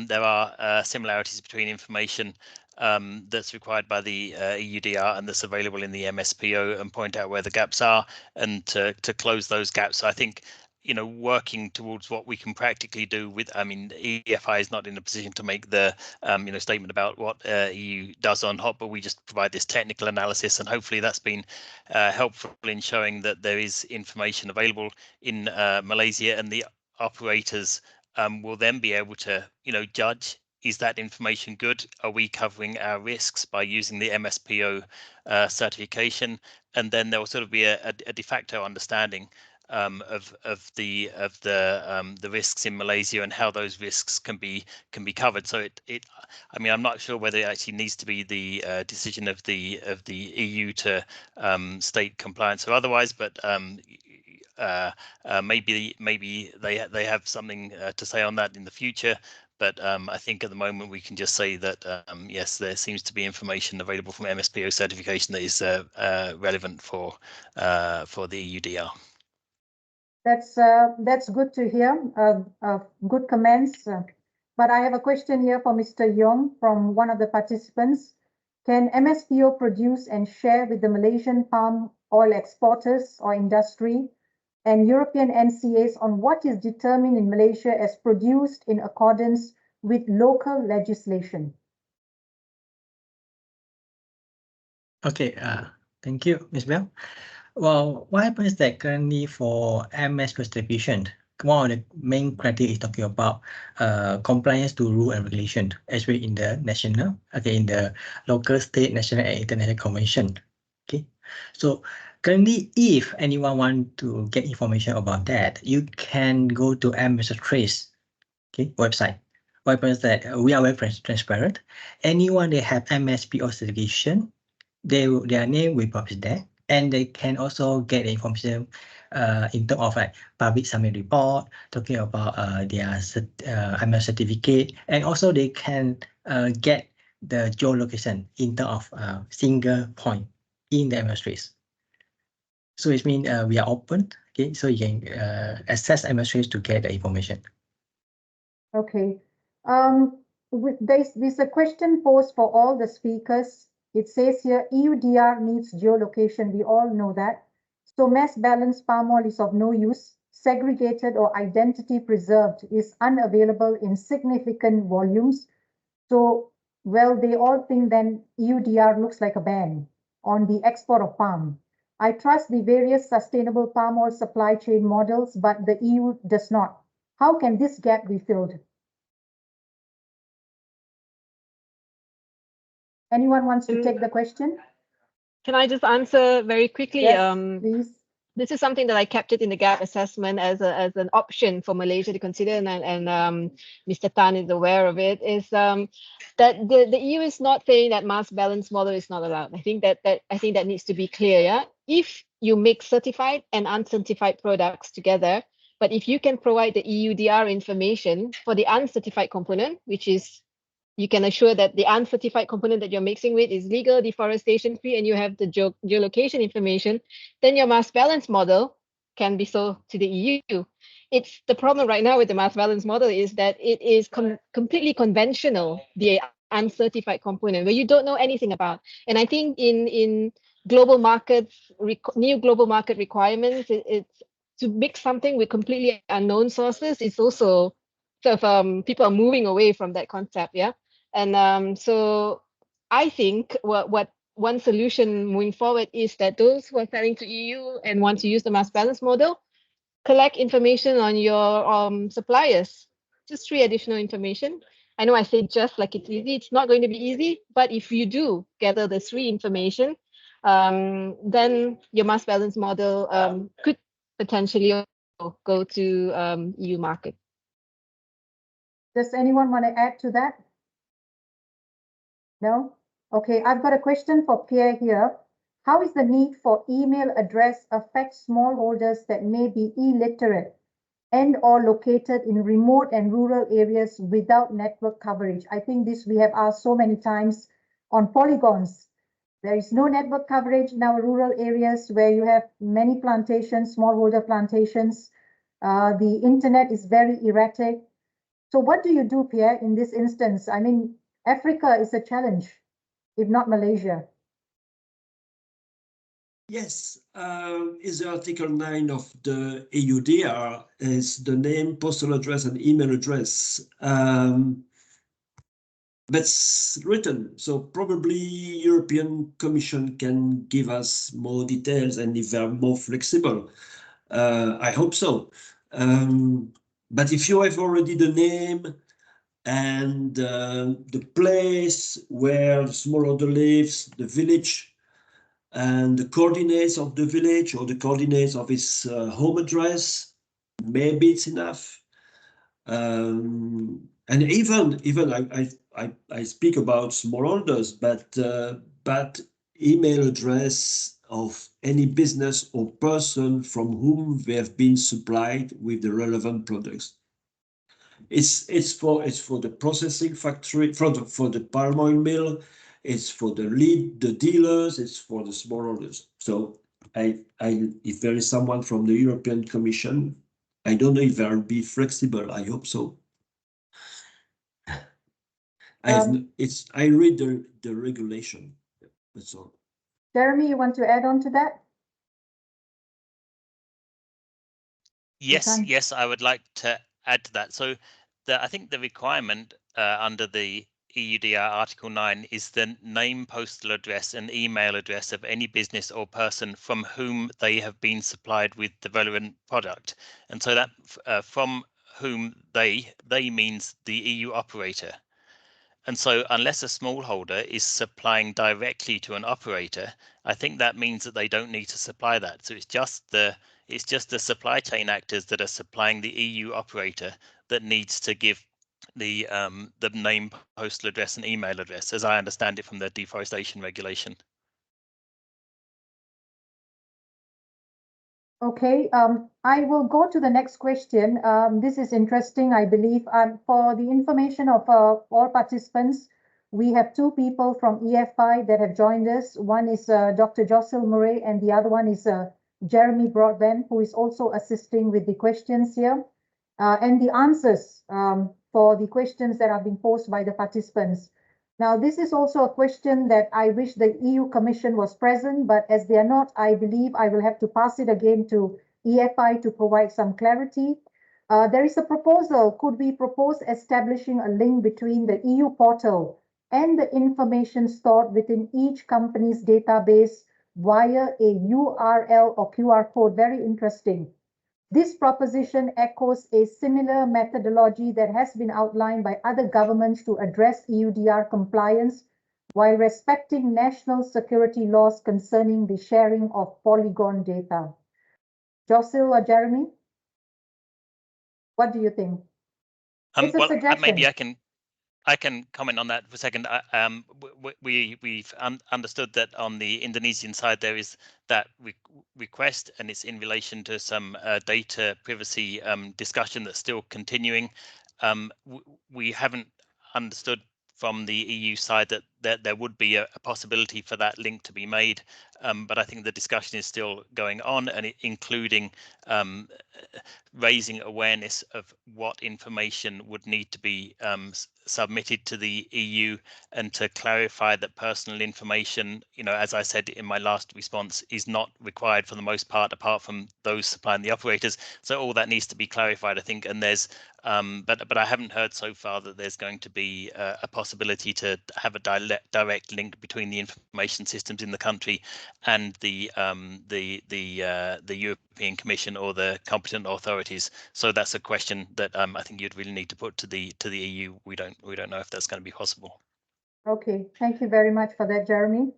there are similarities between information that's required by the EUDR and that's available in the MSPO, and point out where the gaps are and to close those gaps. So I think, working towards what we can practically do with, EFI is not in a position to make the, statement about what EU does on HOP, but we just provide this technical analysis, and hopefully that's been helpful in showing that there is information available in Malaysia, and the operators will then be able to, judge, is that information good? Are we covering our risks by using the MSPO certification? And then there will sort of be a de facto understanding of the risks in Malaysia and how those risks can be covered. So I'm not sure whether it actually needs to be the decision of the EU to state compliance or otherwise, but maybe they have something to say on that in the future. But I think at the moment we can just say that yes, there seems to be information available from MSPO certification that is relevant for the EUDR. That's good to hear. Good comments. But I have a question here for Mr. Yong from one of the participants. Can MSPO produce and share with the Malaysian palm oil exporters or industry and European NCAs on what is determined in Malaysia as produced in accordance with local legislation? Okay, thank you, Ms. Bell. Well, what happens that currently for MS distribution, one of the main criteria is talking about compliance to rule and regulation, especially in the national, okay, in the local, state, national, and international convention. Okay, so currently, if anyone want to get information about that, you can go to MS Trace, okay, website. What happens that we are very transparent. Anyone they have MSPO certification, their name will publish there, and they can also get information in terms of like public summary report, talking about their MS certificate, and also they can get the geolocation in terms of single point in the MS Trace. So it means we are open, okay, so you can access MS Trace to get the information. Okay. There's a question posed for all the speakers. It says here, EUDR needs geolocation. We all know that. So mass balance palm oil is of no use. Segregated or identity preserved is unavailable in significant volumes. So, well, they all think then EUDR looks like a ban on the export of palm. I trust the various sustainable palm oil supply chain models, but the EU does not. How can this gap be filled? Anyone wants to take the question? Can I just answer very quickly? Yes, please. This is something that I kept it in the gap assessment as an option for Malaysia to consider, and Mr. Tan is aware of it. Is that the EU is not saying that mass balance model is not allowed. I think that needs to be clear. Yeah, if you mix certified and uncertified products together, but if you can provide the EUDR information for the uncertified component, which is you can assure that the uncertified component that you're mixing with is legal, deforestation free, and you have the geolocation information, then your mass balance model can be sold to the EU. It's the problem right now with the mass balance model is that it is completely conventional, the uncertified component, where you don't know anything about. And I think in global markets, new global market requirements, it's to mix something with completely unknown sources. It's also sort of people are moving away from that concept, yeah. And so I think what one solution moving forward is that those who are selling to EU and want to use the mass balance model, collect information on your suppliers, just 3 additional information. I know I say just like it's easy, it's not going to be easy, but if you do gather the 3 information, then your mass balance model could potentially go to EU market. Does anyone want to add to that? No? Okay, I've got a question for Pierre here. How is the need for email address affect smallholders that may be illiterate and or located in remote and rural areas without network coverage? I think this we have asked so many times on polygons. There is no network coverage in our rural areas where you have many plantations, smallholder plantations. The internet is very erratic. So what do you do, Pierre, in this instance? I mean, Africa is a challenge, if not Malaysia. Yes, is Article 9 of the EUDR is the name, postal address, and email address. That's written, so probably European Commission can give us more details and if they're more flexible. I hope so. But if you have already the name and the place where the smallholder lives, the village, and the coordinates of the village or the coordinates of his home address, maybe it's enough. And even I speak about smallholders, but email address of any business or person from whom they have been supplied with the relevant products. It's for the processing factory, for the palm oil mill, it's for the dealers, it's for the smallholders. So if there is someone from the European Commission, I don't know if they'll be flexible. I hope so. I read the regulation. That's all. Jeremy, you want to add on to that? Yes, I would like to add to that. So I think the requirement under the EUDR Article 9 is the name, postal address and email address of any business or person from whom they have been supplied with the relevant product. And so that from whom they means the EU operator. And so unless a smallholder is supplying directly to an operator, I think that means that they don't need to supply that. So it's just the supply chain actors that are supplying the EU operator that needs to give the name, postal address and email address, as I understand it from the deforestation regulation. Okay, I will go to the next question. This is interesting, I believe. For the information of all participants, we have two people from EFI that have joined us. One is Dr. Jocelyn Murray, and the other one is Jeremy Broadbent, who is also assisting with the questions here and the answers for the questions that are being posed by the participants. Now, this is also a question that I wish the EU Commission was present, but as they are not, I believe I will have to pass it again to EFI to provide some clarity. There is a proposal. Could we propose establishing a link between the EU portal and the information stored within each company's database via a URL or QR code? Very interesting. This proposition echoes a similar methodology that has been outlined by other governments to address EUDR compliance while respecting national security laws concerning the sharing of polygon data. Jocelyn or Jeremy, what do you think? It's a Well, suggestion. maybe I can comment on that for a second. We've understood that on the Indonesian side there is that request, and it's in relation to some data privacy discussion that's still continuing. We haven't understood from the EU side that there would be a possibility for that link to be made, but I think the discussion is still going on, and including raising awareness of what information would need to be submitted to the EU, and to clarify that personal information, as I said in my last response, is not required for the most part, apart from those supplying the operators. So all that needs to be clarified, I think, and there's but I haven't heard so far that there's going to be a possibility to have a direct link between the information systems in the country and the European Commission or the competent authorities. So that's a question that I think you'd really need to put to the EU. We don't know if that's going to be possible. Okay, thank you very much for that, Jeremy.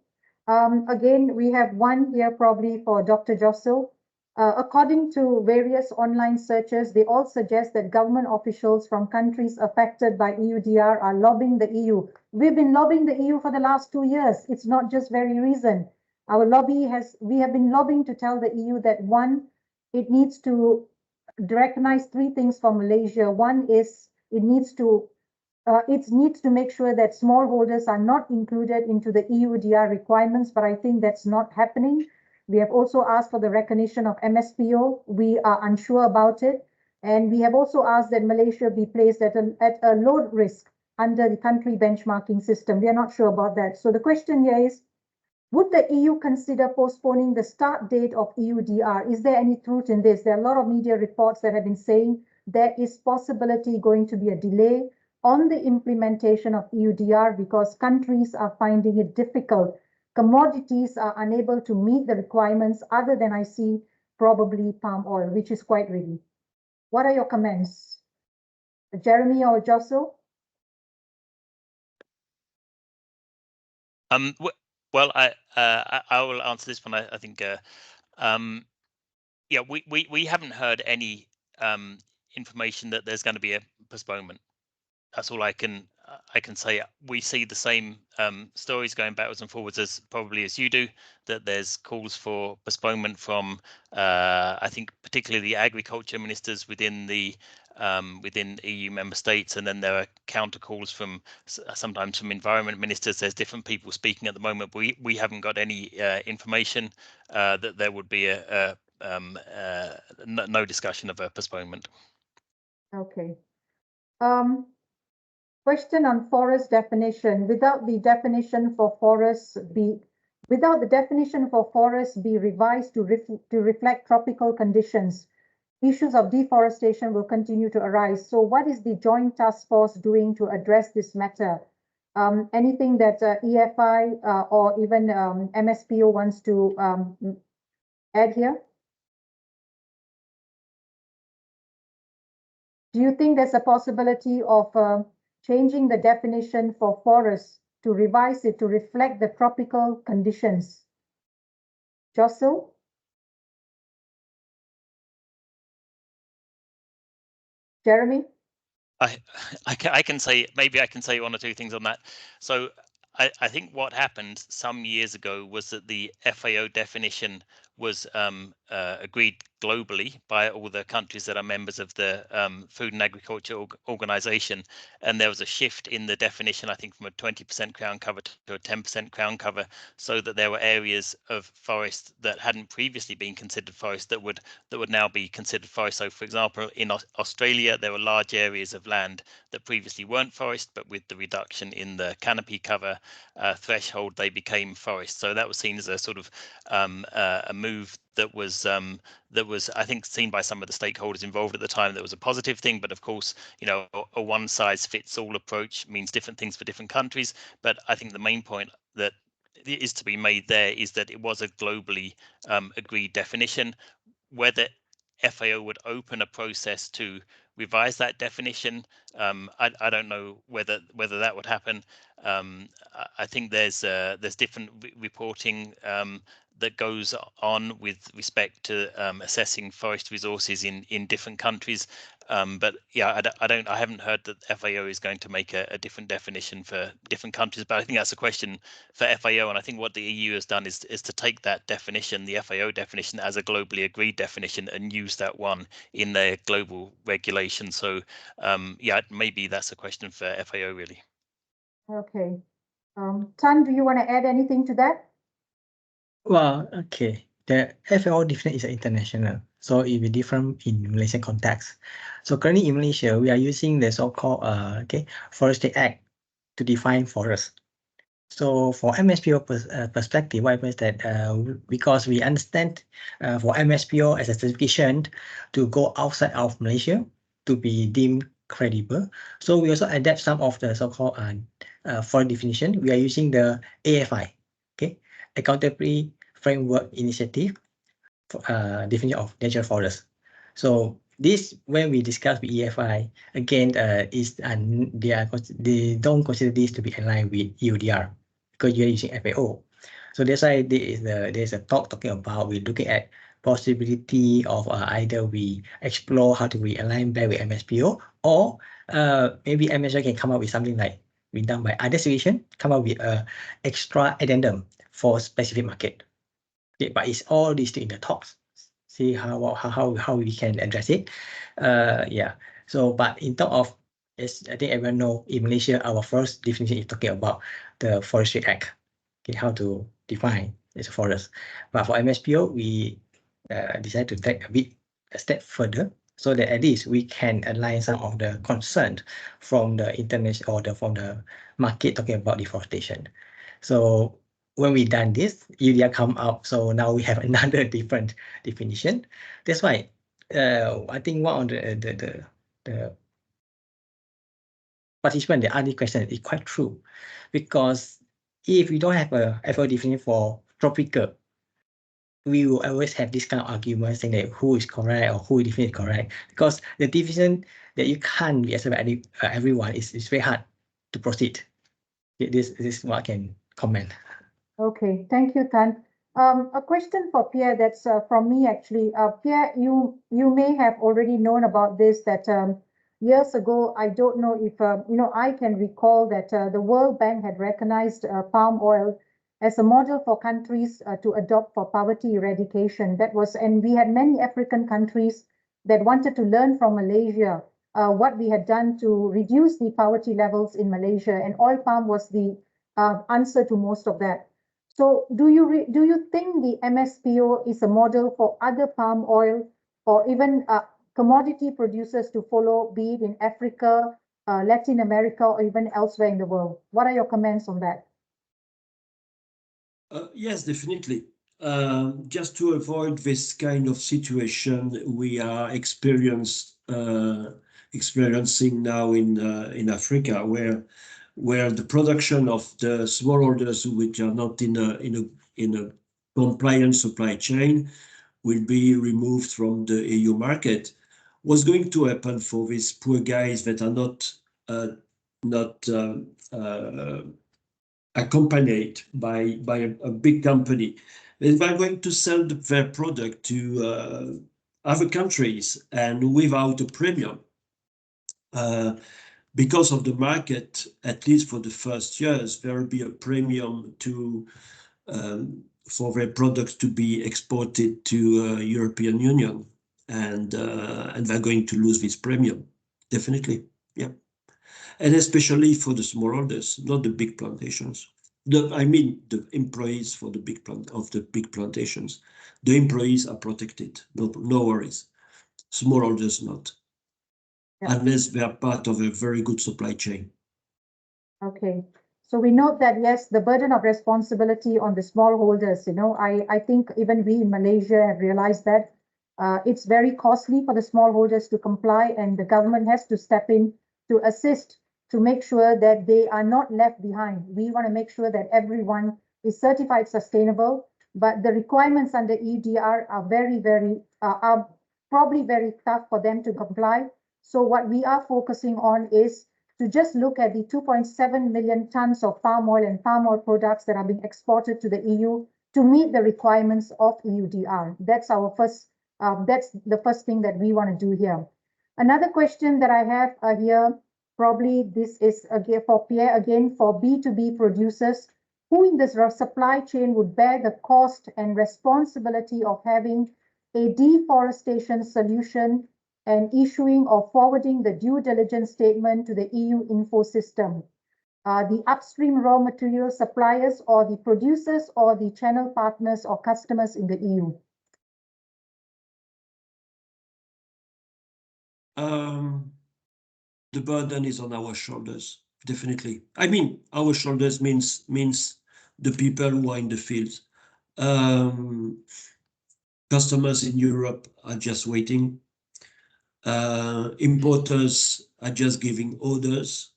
Again, we have one here probably for Dr. Jocelyn. According to various online searches, they all suggest that government officials from countries affected by EUDR are lobbying the EU. We've been lobbying the EU for the last 2 years. It's not just very recent. We have been lobbying to tell the EU that one, it needs to recognize 3 things for Malaysia. One is it needs to make sure that smallholders are not included into the EUDR requirements, but I think that's not happening. We have also asked for the recognition of MSPO. We are unsure about it. And we have also asked that Malaysia be placed at a low risk under the country benchmarking system. We are not sure about that. So the question here is, would the EU consider postponing the start date of EUDR? Is there any truth in this? There are a lot of media reports that have been saying there is possibility going to be a delay on the implementation of EUDR because countries are finding it difficult. Commodities are unable to meet the requirements other than I see probably palm oil, which is quite ready. What are your comments? Jeremy or Jocelyn? Well, I will answer this one. I think yeah, we haven't heard any information that there's going to be a postponement. That's all I can say. We see the same stories going backwards and forwards as you do, that there's calls for postponement from I think particularly the agriculture ministers within EU member states, and then there are counter calls from sometimes from environment ministers. There's different people speaking at the moment, but we haven't got any information that there would be no discussion of a postponement. Okay. Question on forest definition. Without the definition for forests be revised to reflect tropical conditions, issues of deforestation will continue to arise. So what is the Joint Task Force doing to address this matter? Anything that EFI or even MSPO wants to add here? Do you think there's a possibility of changing the definition for forests to revise it to reflect the tropical conditions? Jocelyn? Jeremy? I can say, maybe I can say one or two things on that. So I think what happened some years ago was that the FAO definition was agreed globally by all the countries that are members of the Food and Agriculture Organization, and there was a shift in the definition, I think, from a 20% crown cover to a 10% crown cover, so that there were areas of forest that hadn't previously been considered forest that would now be considered forest. So, for example, in Australia, there were large areas of land that previously weren't forest, but with the reduction in the canopy cover threshold, they became forest. So that was seen as a sort of a move that was I think seen by some of the stakeholders involved at the time that was a positive thing. But of course, you know, a one size fits all approach means different things for different countries. But I think the main point that is to be made there is that it was a globally agreed definition. Whether FAO would open a process to revise that definition, I don't know whether that would happen. I think there's different reporting that goes on with respect to assessing forest resources in different countries. But yeah, I haven't heard that FAO is going to make a different definition for different countries. But I think that's a question for FAO. And I think what the EU has done is to take that definition, the FAO definition, as a globally agreed definition and use that one in their global regulation. So yeah, maybe that's a question for FAO really. Okay. Tan, do you want to add anything to that? Well, okay. The FAO definition is international, so it will be different in Malaysian context. So currently in Malaysia, we are using the so-called Forestry Act to define forest. So for MSPO perspective, what happens that because we understand for MSPO as a certification to go outside of Malaysia to be deemed credible, so we also adapt some of the so-called forest definition. We are using the AFI, okay, Accountability Framework Initiative for, definition of natural forest. So this, when we discuss with EFI, again, they don't consider this to be aligned with EUDR because you're using FAO. So that's why there's a talk talking about we're looking at possibility of either we explore how to realign back with MSPO, or maybe MSPO can come up with something like been done by other solution, come up with a extra addendum for specific market. Okay, but it's all these in the talks. See how we can address it. Yeah. So, but in terms of, as I think everyone know, in Malaysia, our first definition is talking about the Forestry Act. Okay, how to define as a forest. But for MSPO, we decided to take a step further, so that at least we can align some of the concerns from the international or from the market talking about deforestation. So when we done this, EUDR come up, so now we have another different definition. That's why I think one of the participant, the other question is quite true, because if we don't have a FAO definition for tropical, we will always have this kind of argument saying that who is correct or who defines correct, because the definition that you can't be accepted by everyone is very hard to proceed. This is what I can comment. Okay, thank you, Tan. A question for Pierre that's from me actually. Pierre, you may have already known about this, that years ago, I don't know if, I can recall that the World Bank had recognized palm oil as a model for countries to adopt for poverty eradication. And we had many African countries that wanted to learn from Malaysia what we had done to reduce the poverty levels in Malaysia, and oil palm was the answer to most of that. So do you think the MSPO is a model for other palm oil or even commodity producers to follow, be it in Africa, Latin America, or even elsewhere in the world? What are your comments on that? Yes, definitely. Just to avoid this kind of situation we are experiencing now in Africa, where where the production of the smallholders which are not in a compliant supply chain will be removed from the EU market. What's going to happen for these poor guys that are not accompanied by a big company? They are going to sell their product to other countries and without a premium. Because of the market, at least for the first years, there will be a premium for their products to be exported to European Union, and they're going to lose this premium, definitely, yeah. And especially for the smallholders, not the big plantations. I mean the employees for the big plantations. The employees are protected, no worries. Smallholders not. Yeah. Unless they are part of a very good supply chain. Okay. So we note that, yes, the burden of responsibility on the smallholders, I think even we in Malaysia have realized that it's very costly for the smallholders to comply, and the government has to step in to assist to make sure that they are not left behind. We want to make sure that everyone is certified sustainable, but the requirements under EUDR are probably very tough for them to comply. So what we are focusing on is to just look at the 2.7 million tons of palm oil and palm oil products that are being exported to the EU to meet the requirements of EUDR. That's our first. That's the first thing that we want to do here. Another question that I have here, probably this is again for Pierre, again for B2B producers, who in this supply chain would bear the cost and responsibility of having a deforestation solution and issuing or forwarding the due diligence statement to the EU info system? The upstream raw material suppliers, or the producers, or the channel partners or customers in the EU? The burden is on our shoulders, definitely. I mean, our shoulders means the people who are in the field. Customers in Europe are just waiting. Importers are just giving orders,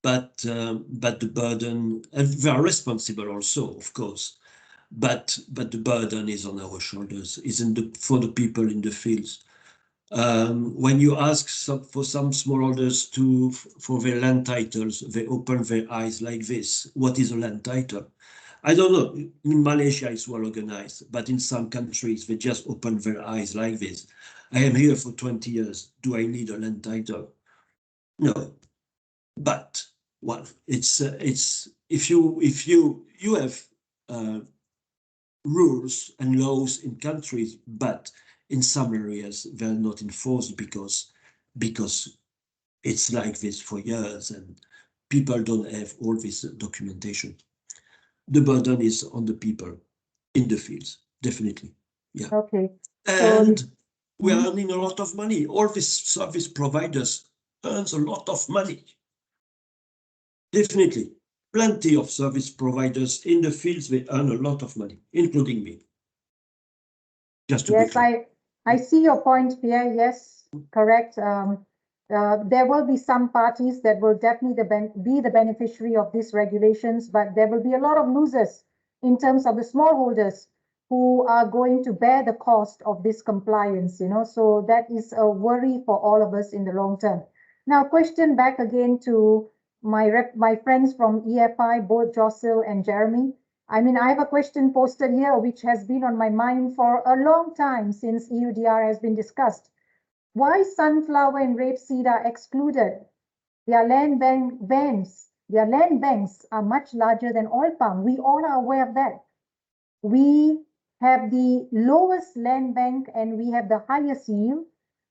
but the burden, and they are responsible also, of course, but the burden is on our shoulders, for the people in the fields. When you ask for some smallholders for their land titles, they open their eyes like this. What is a land title? I don't know. In Malaysia, it's well organized, but in some countries, they just open their eyes like this. I am here for 20 years. Do I need a land title? No. But well, it's if you have rules and laws in countries, but in some areas they're not enforced because it's like this for years and people don't have all this documentation. The burden is on the people in the fields, definitely. Yeah. Okay. And we are earning a lot of money. All these service providers earns a lot of money. Definitely. Plenty of service providers in the fields, they earn a lot of money, including me. Just to be clear. I see your point, Pierre. Yes, correct. There will be some parties that will definitely be the beneficiary of these regulations, but there will be a lot of losers in terms of the smallholders who are going to bear the cost of this compliance, so that is a worry for all of us in the long term. Now, question back again to my friends from EFI, both Jocelyn and Jeremy. I mean, I have a question posted here, which has been on my mind for a long time since EUDR has been discussed. Why sunflower and rapeseed are excluded? Their land banks are much larger than oil palm. We all are aware of that. We have the lowest land bank and we have the highest yield,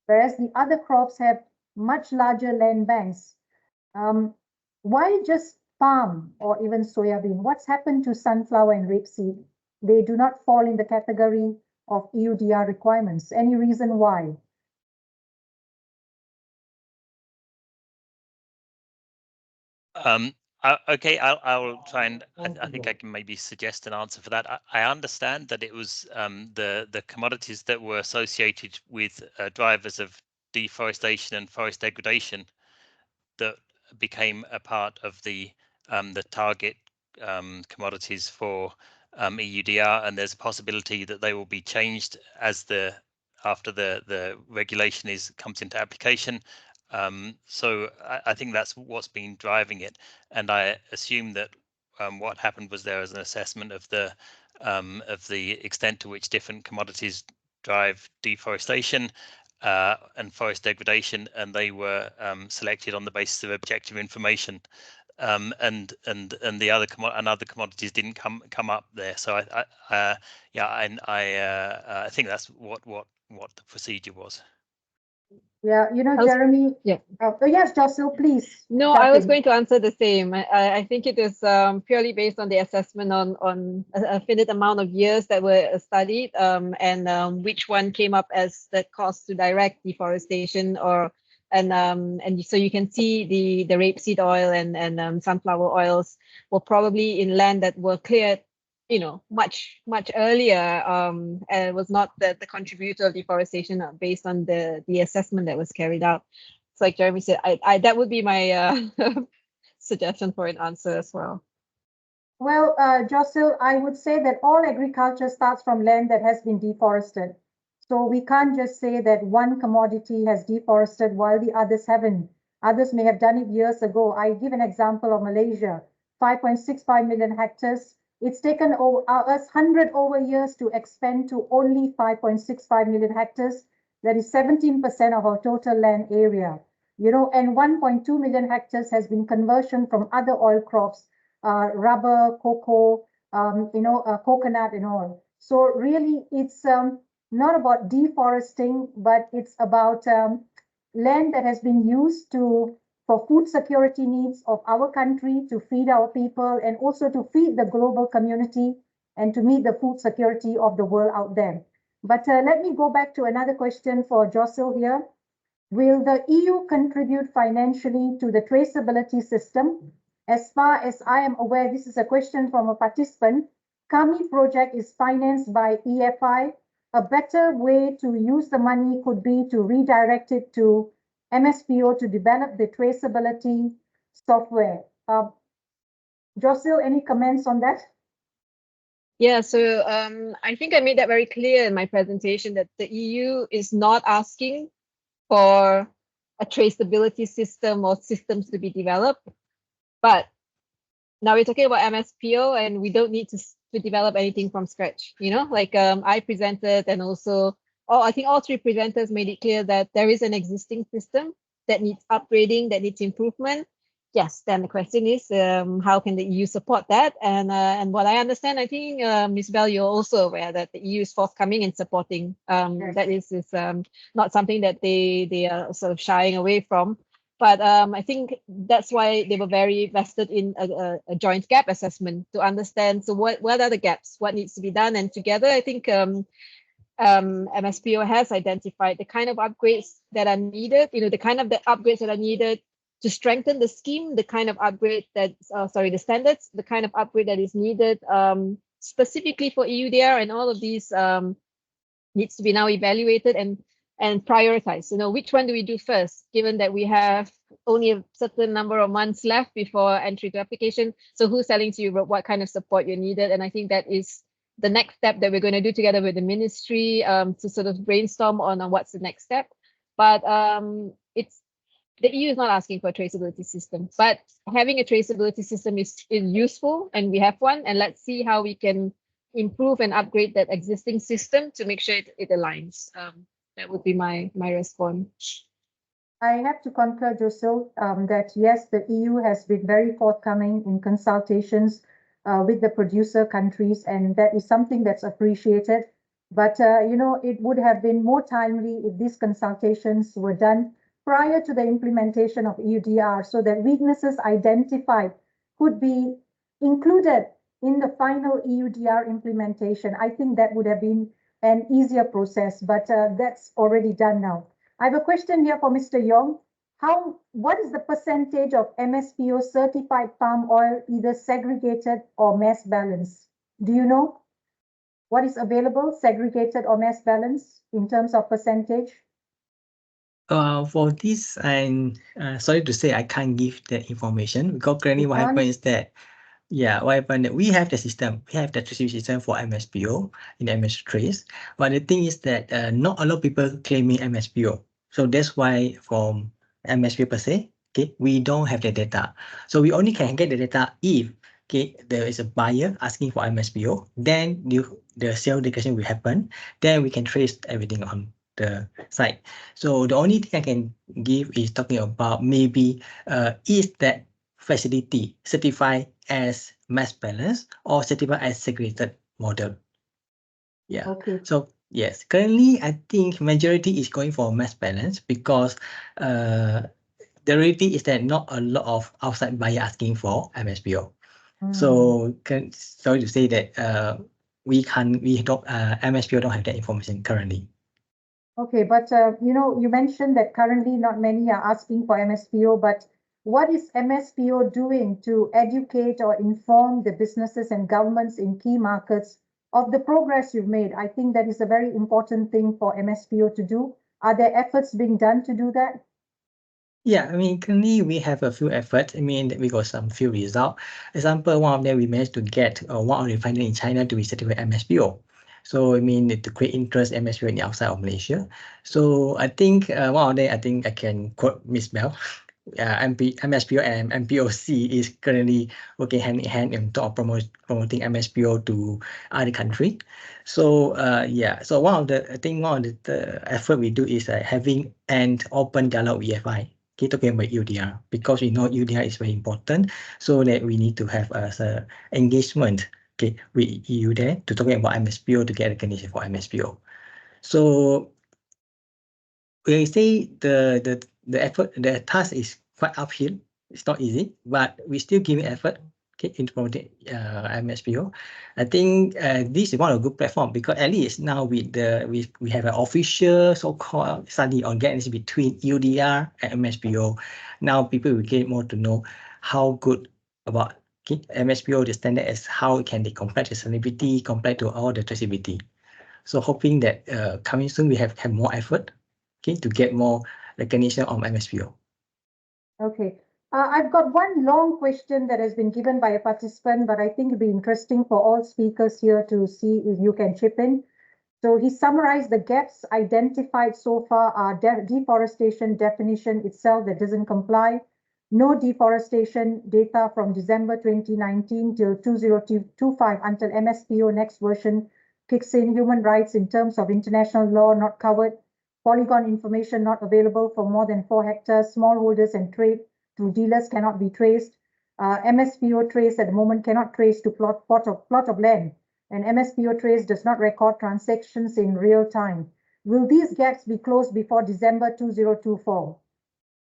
whereas the other crops have much larger land banks. Why just palm or even soybean? What's happened to sunflower and rapeseed? They do not fall in the category of EUDR requirements. Any reason why? Okay, I'll try and I think I can maybe suggest an answer for that. I understand that it was the commodities that were associated with drivers of deforestation and forest degradation that became a part of the target commodities for EUDR, and there's a possibility that they will be changed as after the regulation comes into application. So I think that's what's been driving it, and I assume that what happened was there was an assessment of the extent to which different commodities drive deforestation and forest degradation, and they were selected on the basis of objective information. And the other commodities didn't come up there. So I think that's what the procedure was. Yeah, was- Jeremy. yeah. Yes, Jocelyn, please. No, jump I was in. going to answer the same. I think it is purely based on the assessment on a finite amount of years that were studied, and which one came up as the cost to direct deforestation, and so you can see the rapeseed oil and sunflower oils were probably in land that were cleared, much earlier, and was not the contributor of deforestation based on the assessment that was carried out. So like Jeremy said, I that would be my suggestion for an answer as well. Well, Jocelyn, I would say that all agriculture starts from land that has been deforested. So we can't just say that one commodity has deforested while the others haven't. Others may have done it years ago. I give an example of Malaysia, 5.65 million hectares. It's taken us 100 over years to expand to only 5.65 million hectares. That is 17% of our total land area. And 1.2 million hectares has been conversion from other oil crops, rubber, cocoa, coconut and all. So really it's not about deforesting, but it's about land that has been used for food security needs of our country, to feed our people, and also to feed the global community and to meet the food security of the world out there. But let me go back to another question for Jocelyn here. Will the EU contribute financially to the traceability system? As far as I am aware, this is a question from a participant. Kami project is financed by EFI. A better way to use the money could be to redirect it to MSPO to develop the traceability software. Jocelyn, any comments on that? Yeah, so I think I made that very clear in my presentation that the EU is not asking for a traceability system or systems to be developed. But now we're talking about MSPO, and we don't need to develop anything from scratch. I presented, and also I think all three presenters made it clear that there is an existing system that needs upgrading, that needs improvement. Yes, then the question is, how can the EU support that? And what I understand, I think, Ms. Bell, you're also aware that the EU is forthcoming in supporting. Yes. That is not something that they are sort of shying away from. But I think that's why they were very vested in a joint gap assessment to understand. So what are the gaps? What needs to be done? And together, I think MSPO has identified the kind of upgrades that are needed. The kind of the upgrades that are needed to strengthen the scheme, the kind of upgrade the standards, the kind of upgrade that is needed specifically for EUDR, and all of these needs to be now evaluated and prioritize. Which one do we do first, given that we have only a certain number of months left before entry to application? So who's telling to you what kind of support you needed? And I think that is the next step that we're going to do together with the ministry to sort of brainstorm on what's the next step. But the EU is not asking for a traceability system, but having a traceability system is useful, and we have one, and let's see how we can improve and upgrade that existing system to make sure it aligns. That would be my response. I have to concur, Jocelyn, that yes, the EU has been very forthcoming in consultations with the producer countries, and that is something that's appreciated. But, it would have been more timely if these consultations were done prior to the implementation of EUDR, so that weaknesses identified could be included in the final EUDR implementation. I think that would have been an easier process, but that's already done now. I have a question here for Mr. Yong. What is the percentage of MSPO certified palm oil either segregated or mass balance? Do you know what is available, segregated or mass balance, in terms of percentage? For this, I'm sorry to say I can't give the information because currently You what can't? happens is that, yeah, what happened that we have the system, we have the traceability system for MSPO in MS Trace, but the thing is that not a lot of people claiming MSPO. So that's why from MSPO per se, okay, we don't have the data. So we only can get the data if, okay, there is a buyer asking for MSPO, then the sale declaration will happen, then we can trace everything on the site. So the only thing I can give is talking about maybe is that facility certified as mass balance or certified as segregated model. Yeah. Okay. So yes, currently I think majority is going for mass balance because the reality is that not a lot of outside buyer asking for MSPO. So sorry to say that we don't MSPO don't have that information currently. Okay, but you mentioned that currently not many are asking for MSPO, but what is MSPO doing to educate or inform the businesses and governments in key markets of the progress you've made? I think that is a very important thing for MSPO to do. Are there efforts being done to do that? Yeah, I mean, currently we have a few efforts. I mean, we got some few results. Example, one of them, we managed to get one of the refinery in China to be certified MSPO. So, I mean, to create interest MSPO in the outside of Malaysia. So, I think one of them, I think I can quote Miss Bell. MSPO and MPOC is currently working hand in hand in terms of promoting MSPO to other country. So yeah, so one of the effort we do is having an open dialogue with EFI. Okay, talking about EUDR because we know EUDR is very important, so that we need to have engagement, okay, with EUDR to talking about MSPO to get recognition for MSPO. So when I say the effort, the task is quite uphill. It's not easy, but we still giving effort, okay, into promoting MSPO. I think this is one of the good platform because at least now with we have an official so-called study on guarantees between EUDR and MSPO. Now people will get more to know how good about MSPO, the standard as how can they compare to sustainability, compared to all the traceability. So hoping that coming soon we have more effort, okay, to get more recognition on MSPO. Okay. I've got one long question that has been given by a participant, but I think it'd be interesting for all speakers here to see if you can chip in. So he summarized the gaps identified so far are deforestation definition itself that doesn't comply, no deforestation data from December 2019 till 2025 until MSPO next version kicks in, human rights in terms of international law not covered, polygon information not available for more than 4 hectares, smallholders and trade through dealers cannot be traced. MSPO trace at the moment cannot trace to plot of land, and MSPO trace does not record transactions in real time. Will these gaps be closed before December 2024?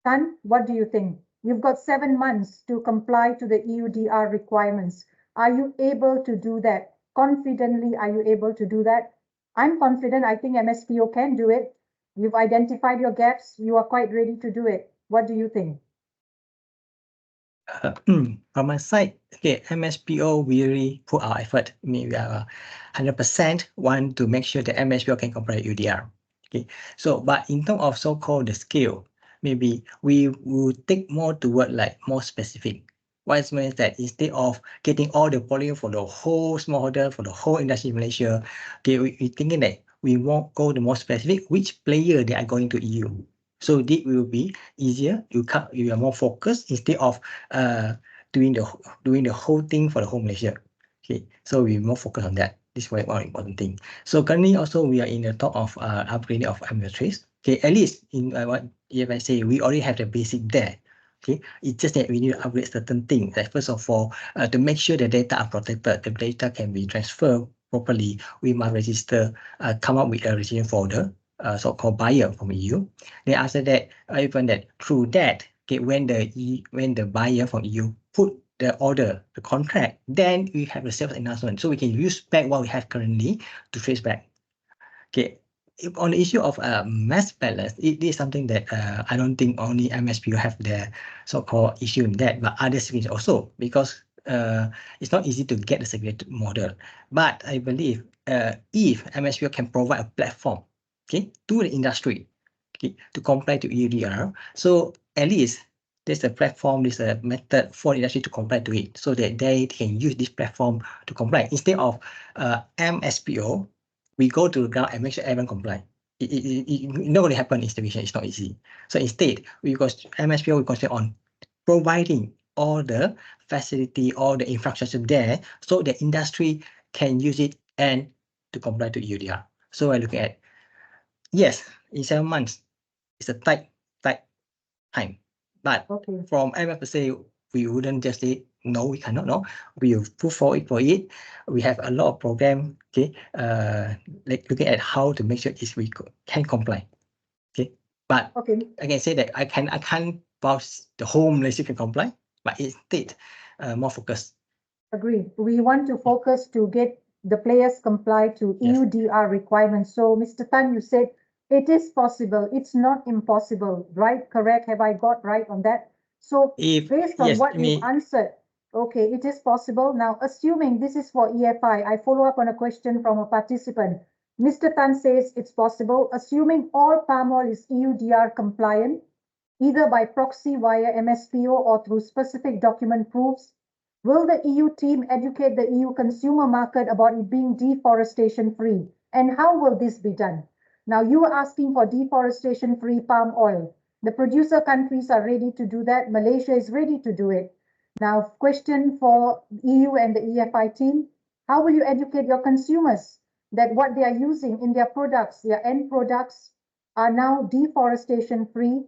Tan, what do you think? You've got 7 months to comply to the EUDR requirements. Are you able to do that? Confidently, are you able to do that? I'm confident. I think MSPO can do it. You've identified your gaps. You are quite ready to do it. What do you think? From my side, okay, MSPO, we really put our effort. I mean, we are 100% want to make sure that MSPO can comply with EUDR. Okay, so but in terms of so-called the scale, maybe we will take more toward like more specific. What means that instead of getting all the volume for the whole smallholder, for the whole industry in Malaysia, okay, we thinking that we won't go the more specific, which player they are going to EU. So this will be easier. You are more focused instead of doing the whole thing for the whole Malaysia. Okay, so we more focused on that. This is one important thing. So currently also we are in the top of upgrading of MSPO. Okay, at least in what if I say we already have the basic there. Okay, it's just that we need to upgrade certain things. Like first of all, to make sure the data are protected, the data can be transferred properly. We must register, come up with a registration folder, so-called buyer from EU. Then after that, even that through that, okay, when the buyer from EU put the order, the contract, then we have a sales announcement. So we can use back what we have currently to trace back. Okay, on the issue of mass balance, it is something that I don't think only MSPO have the so-called issue in that, but other screens also, because it's not easy to get the segregated model. But I believe if MSPO can provide a platform, okay, to the industry, okay, to comply to EUDR. So at least there's a platform, there's a method for industry to comply to it, so that they can use this platform to comply. Instead of MSPO, we go to the ground and make sure everyone comply. It's not going to happen in distribution. It's not easy. So instead, MSPO will concentrate on providing all the facility, all the infrastructure there, so the industry can use it and to comply to EUDR. So I look at, yes, in 7 months, it's a tight time. But Okay. from MF say, we wouldn't just say, no, we cannot, no. We will push forward for it. We have a lot of program, okay, like looking at how to make sure we can comply. Okay. But Okay. I can say that I can't vouch the whole Malaysia can comply, but instead more focused. Agree. We want to focus to get the players comply to Yes. EUDR requirements. So, Mr. Tan, you said it is possible. It's not impossible, right? Correct? Have I got right on that? So, based on what you've answered, okay, it is possible. Now, assuming this is for EFI, I follow up on a question from a participant. Mr. Tan says it's possible, assuming all palm oil is EUDR compliant, either by proxy via MSPO or through specific document proofs. Will the EU team educate the EU consumer market about it being deforestation free? And how will this be done? Now, you are asking for deforestation free palm oil. The producer countries are ready to do that. Malaysia is ready to do it. Now, question for EU and the EFI team, how will you educate your consumers that what they are using in their products, their end products, are now deforestation free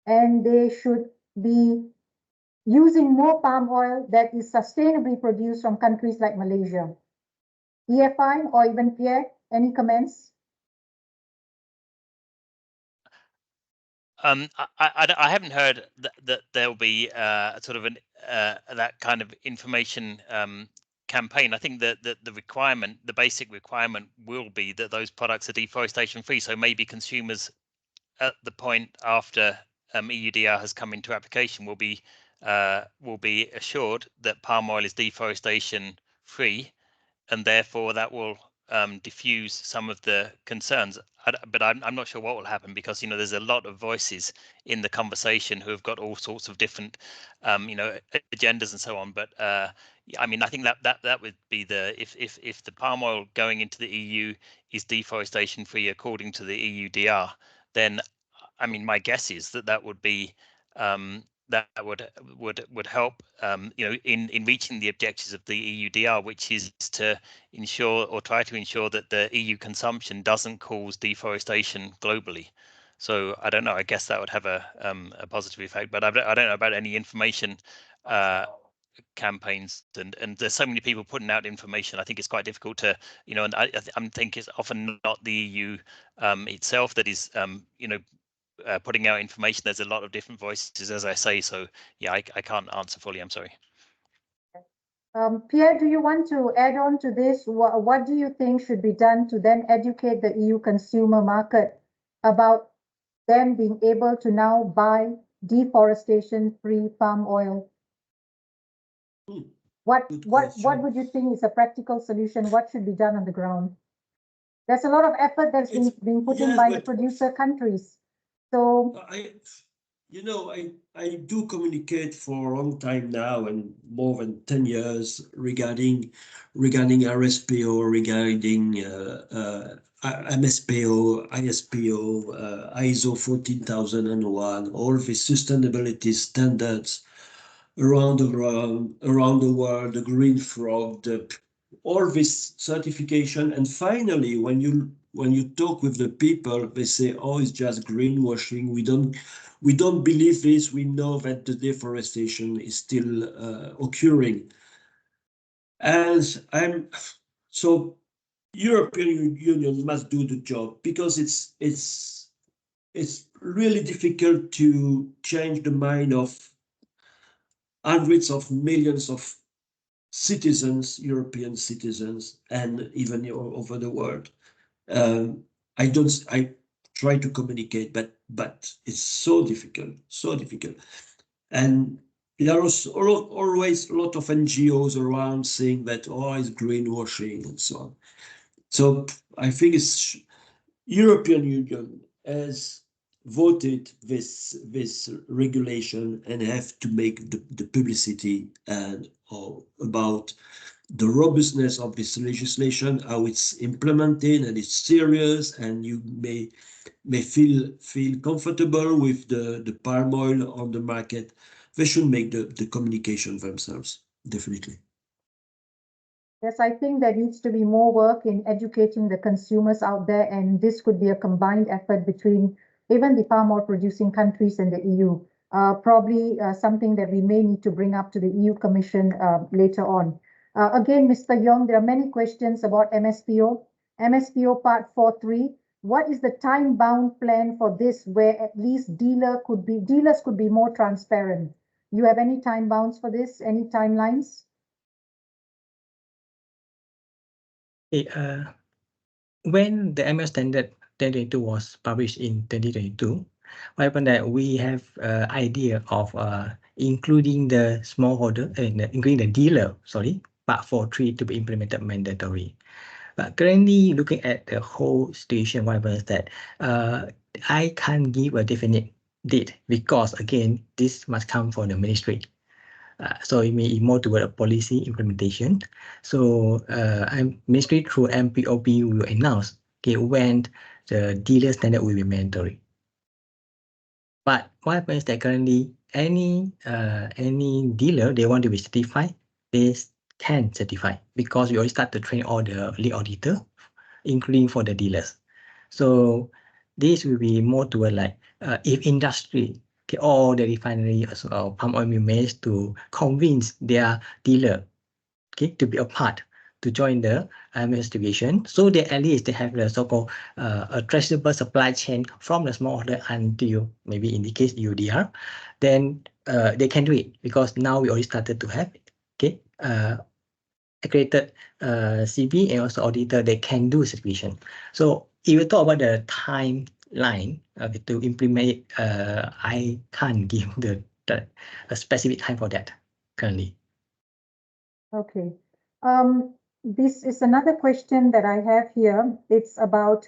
and they should be using more palm oil that is sustainably produced from countries like Malaysia? EFI or even Pierre, any comments? I haven't heard that there'll be sort of an that kind of information campaign. I think that the requirement, the basic requirement, will be that those products are deforestation free. So maybe consumers at the point after EUDR has come into application will be assured that palm oil is deforestation free, and therefore that will diffuse some of the concerns. But I'm not sure what will happen, because there's a lot of voices in the conversation who have got all sorts of different agendas and so on. But I mean, I think that would be if the palm oil going into the EU is deforestation free according to the EUDR, then I mean, my guess is that would be that would help in reaching the objectives of the EUDR, which is to ensure or try to ensure that the EU consumption doesn't cause deforestation globally. So I don't know. I guess that would have a positive effect, but I don't know about any information campaigns, and there's so many people putting out information. I think it's quite difficult to and I think it's often not the EU itself that is putting out information. There's a lot of different voices, as I say. So yeah, I can't answer fully. I'm sorry. Pierre, do you want to add on to this? What do you think should be done to then educate the EU consumer market about them being able to now buy deforestation-free palm oil? What would you think is a practical solution? What should be done on the ground? There's a lot of effort that's being put in by the producer countries. So I do communicate for a long time now, and more than 10 years, regarding RSPO, regarding MSPO, ISPO, ISO 14001, all the sustainability standards around the world, the green frog, all this certification. And finally, when you talk with the people, they say, oh, it's just greenwashing. We don't believe this. We know that the deforestation is still occurring. And so European Union must do the job, because it's really difficult to change the mind of hundreds of millions of citizens, European citizens, and even over the world. I try to communicate, but it's so difficult. And there are always a lot of NGOs around saying that, oh, it's greenwashing and so on. So I think it's European Union has voted this regulation and have to make the publicity and about the robustness of this legislation, how it's implemented and it's serious, and you may feel comfortable with the palm oil on the market. They should make the communication themselves, definitely. Yes, I think there needs to be more work in educating the consumers out there, and this could be a combined effort between even the palm oil producing countries and the EU. Probably something that we may need to bring up to the EU Commission later on. Again, Mr. Yong, there are many questions about MSPO. MSPO Part 4.3. What is the time-bound plan for this, where at least dealers could be more transparent? You have any time bounds for this? Any timelines? When the MS standard 2022 was published in 2022, what happened that we have idea of including the smallholder and including the dealer, Part 4.3 to be implemented mandatory. But currently looking at the whole situation, what happens that I can't give a definite date because again, this must come from the ministry. So it may be more toward a policy implementation. So ministry through MPOP will announce when the dealer standard will be mandatory. But what happens that currently any dealer they want to be certified, they can certify because we already start to train all the lead auditor, including for the dealers. So this will be more toward like if industry, all the refinery or palm oil mill manage to convince their dealer, to be a part to join the investigation, so that at least they have the so-called a traceable supply chain from the smallholder until maybe in the case EUDR, then they can do it because now we already started to have accredited CB and also auditor, they can do certification. So if you talk about the timeline to implement it, I can't give a specific time for that currently. Okay. This is another question that I have here. It's about,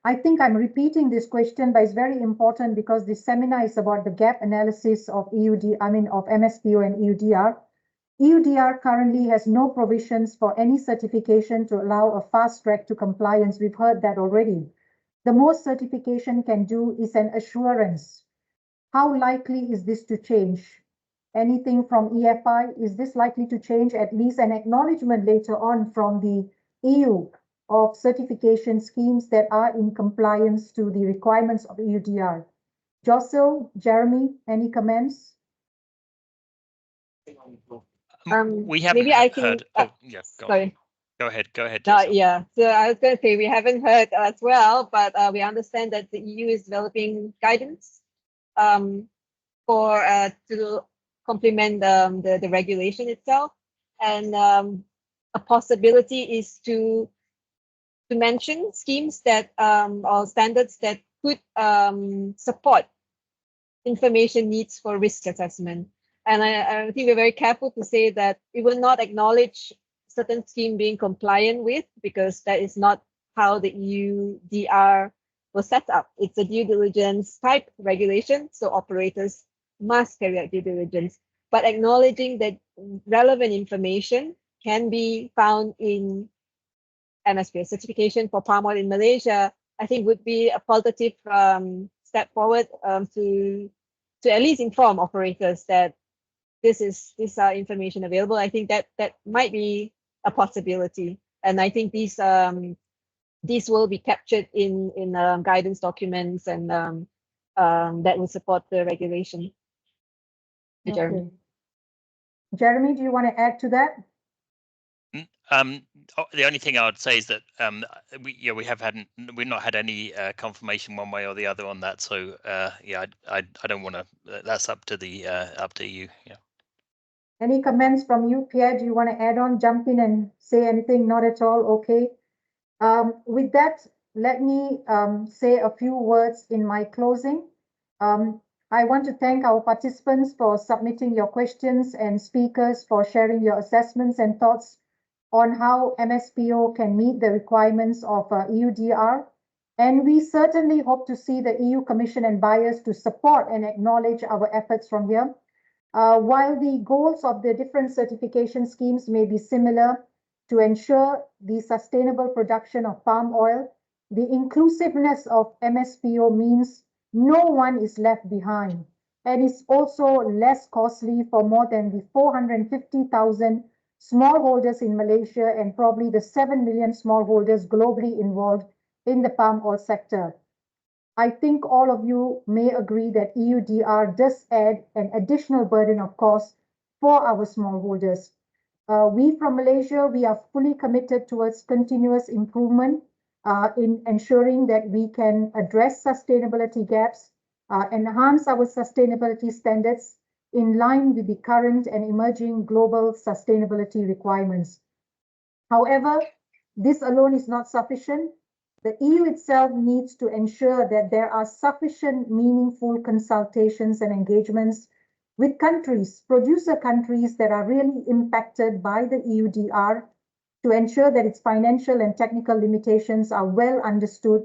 I think I'm repeating this question, but it's very important because this seminar is about the gap analysis of of MSPO and EUDR. EUDR currently has no provisions for any certification to allow a fast track to compliance. We've heard that already. The most certification can do is an assurance. How likely is this to change? Anything from EFI? Is this likely to change? At least an acknowledgement later on from the EU of certification schemes that are in compliance to the requirements of EUDR. Jocelyn, Jeremy, any comments? We haven't maybe I can, heard. Oh, yeah, sorry. Go ahead, Yeah, so I was going to say we haven't heard as well, but we understand that the EU is developing guidance for to complement the regulation itself, and a possibility is to mention schemes that or standards that could support information needs for risk assessment. And I think we're very careful to say that we will not acknowledge certain scheme being compliant with, because that is not how the EUDR was set up. It's a due diligence type regulation, so operators must carry out due diligence. But acknowledging that relevant information can be found in MSPO certification for palm oil in Malaysia, I think would be a positive step forward to at least inform operators that this is information available. I think that might be a possibility, and I think these will be captured in guidance documents, and that will support the regulation. Okay. Jeremy. Jeremy, do you want to add to that? The only thing I would say is that we've not had any confirmation one way or the other on that. So I don't want to. That's up to you. Yeah. Any comments from you, Pierre? Do you want to add on, jump in and say anything? Not at all. Okay. With that, let me say a few words in my closing. I want to thank our participants for submitting your questions and speakers for sharing your assessments and thoughts on how MSPO can meet the requirements of EUDR. And we certainly hope to see the EU Commission and buyers to support and acknowledge our efforts from here. While the goals of the different certification schemes may be similar to ensure the sustainable production of palm oil, the inclusiveness of MSPO means no one is left behind, and is also less costly for more than the 450,000 smallholders in Malaysia and probably the 7 million smallholders globally involved in the palm oil sector. I think all of you may agree that EUDR does add an additional burden of cost for our smallholders. We from Malaysia, we are fully committed towards continuous improvement in ensuring that we can address sustainability gaps, enhance our sustainability standards in line with the current and emerging global sustainability requirements. However, this alone is not sufficient. The EU itself needs to ensure that there are sufficient meaningful consultations and engagements with countries, producer countries that are really impacted by the EUDR, to ensure that its financial and technical limitations are well understood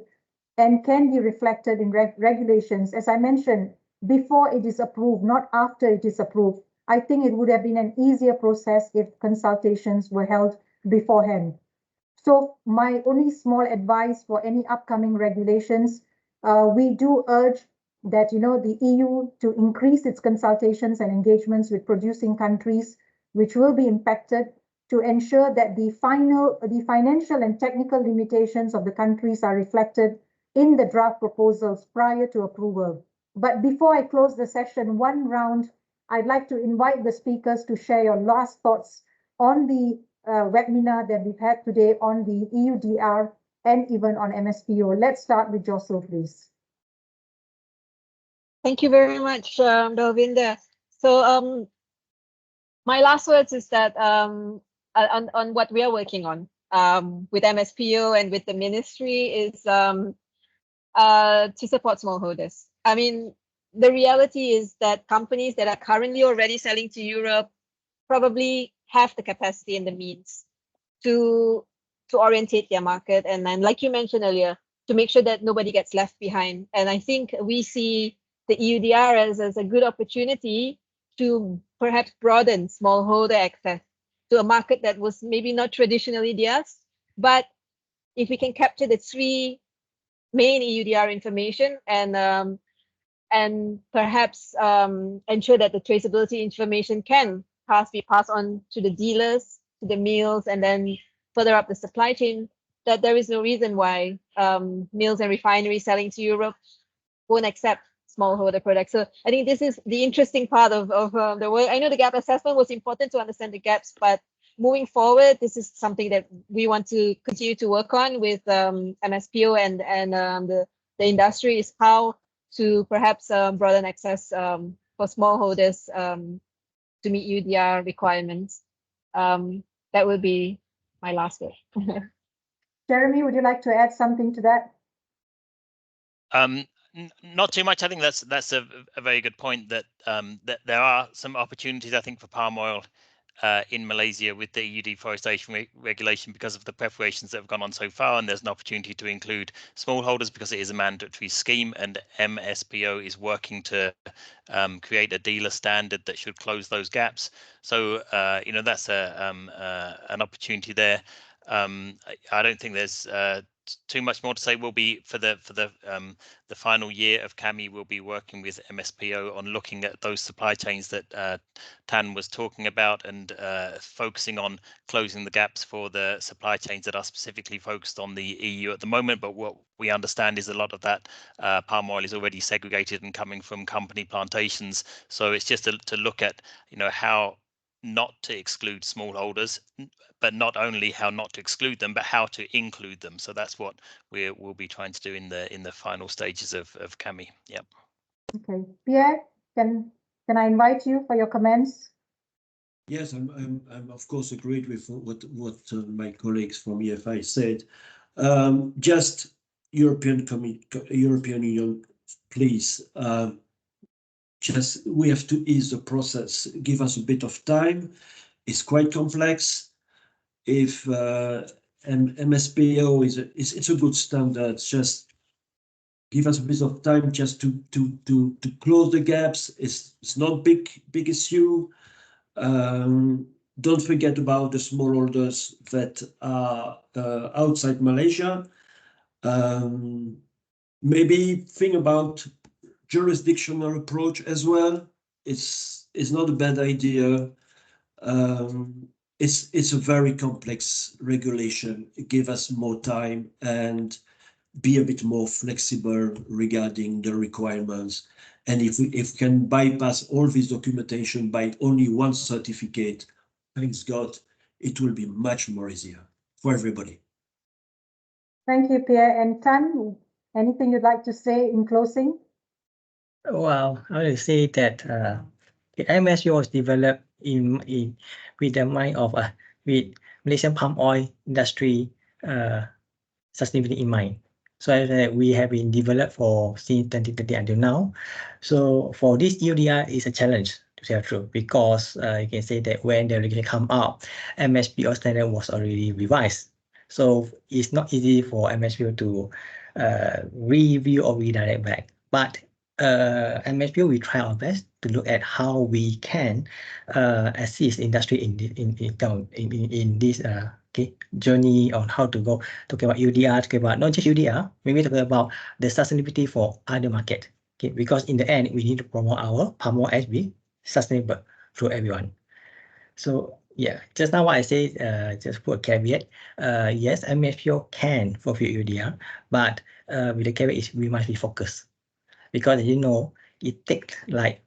and can be reflected in regulations, as I mentioned, before it is approved, not after it is approved. I think it would have been an easier process if consultations were held beforehand. So my only small advice for any upcoming regulations, we do urge that the EU to increase its consultations and engagements with producing countries which will be impacted, to ensure that the financial and technical limitations of the countries are reflected in the draft proposals prior to approval. But before I close the session, one round, I'd like to invite the speakers to share your last thoughts on the webinar that we've had today on the EUDR and even on MSPO. Let's start with Jocelyn, please. Thank you very much, Dalvinda. So my last words is that on what we are working on with MSPO and with the ministry is to support smallholders. I mean, the reality is that companies that are currently already selling to Europe probably have the capacity and the means to orientate their market, and like you mentioned earlier, to make sure that nobody gets left behind. And I think we see the EUDR as a good opportunity to perhaps broaden smallholder access to a market that was maybe not traditionally theirs. But if we can capture the three main EUDR information and perhaps ensure that the traceability information can be passed on to the dealers, to the mills, and then further up the supply chain, that there is no reason why mills and refineries selling to Europe won't accept smallholder products. So I think this is the interesting part of the work. I know the gap assessment was important to understand the gaps, but moving forward, this is something that we want to continue to work on with MSPO and the industry, is how to perhaps broaden access for smallholders to meet EUDR requirements. That will be my last word. Jeremy, would you like to add something to that? Not too much. I think that's a very good point, that that there are some opportunities, I think, for palm oil in Malaysia with the EU deforestation regulation because of the preparations that have gone on so far, and there's an opportunity to include smallholders because it is a mandatory scheme, and MSPO is working to create a dealer standard that should close those gaps. So that's an opportunity there. I don't think there's too much more to say. We'll be for the final year of CAMI, we'll be working with MSPO on looking at those supply chains that Tan was talking about, and focusing on closing the gaps for the supply chains that are specifically focused on the EU at the moment. But what we understand is a lot of that palm oil is already segregated and coming from company plantations. So it's just to look at how not to exclude smallholders, but not only how not to exclude them, but how to include them. So that's what we'll be trying to do in the final stages of CAMI. Yep. Okay, Pierre, can I invite you for your comments? Yes, I'm of course agreed with what my colleagues from EFI said. Just European Union, please. Just we have to ease the process. Give us a bit of time. It's quite complex. If MSPO it's a good standard, just give us a bit of time just to close the gaps. It's not big issue. Don't forget about the smallholders that are outside Malaysia. Maybe think about jurisdictional approach as well. It's not a bad idea. It's a very complex regulation. Give us more time and be a bit more flexible regarding the requirements. And if we can bypass all this documentation by only one certificate, thanks God, it will be much more easier for everybody. Thank you, Pierre. And Tan, anything you'd like to say in closing? Well, I will say that the MSPO was developed with the mind of with Malaysian palm oil industry sustainability in mind. So we have been developed for since 2030 until now. So for this EUDR is a challenge, to tell the truth, because you can say that when the regulation come out, MSPO standard was already revised. So it's not easy for MSPO to review or redirect back. But MSPO, we try our best to look at how we can assist industry in this journey on how to go, talking about EUDR, talking about not just EUDR, maybe talking about the sustainability for other market. Okay, because in the end, we need to promote our palm oil as be sustainable for everyone. So yeah, just now what I say, just put a caveat. Yes, MSPO can fulfill EUDR, but with the caveat is we must be focused, because it takes like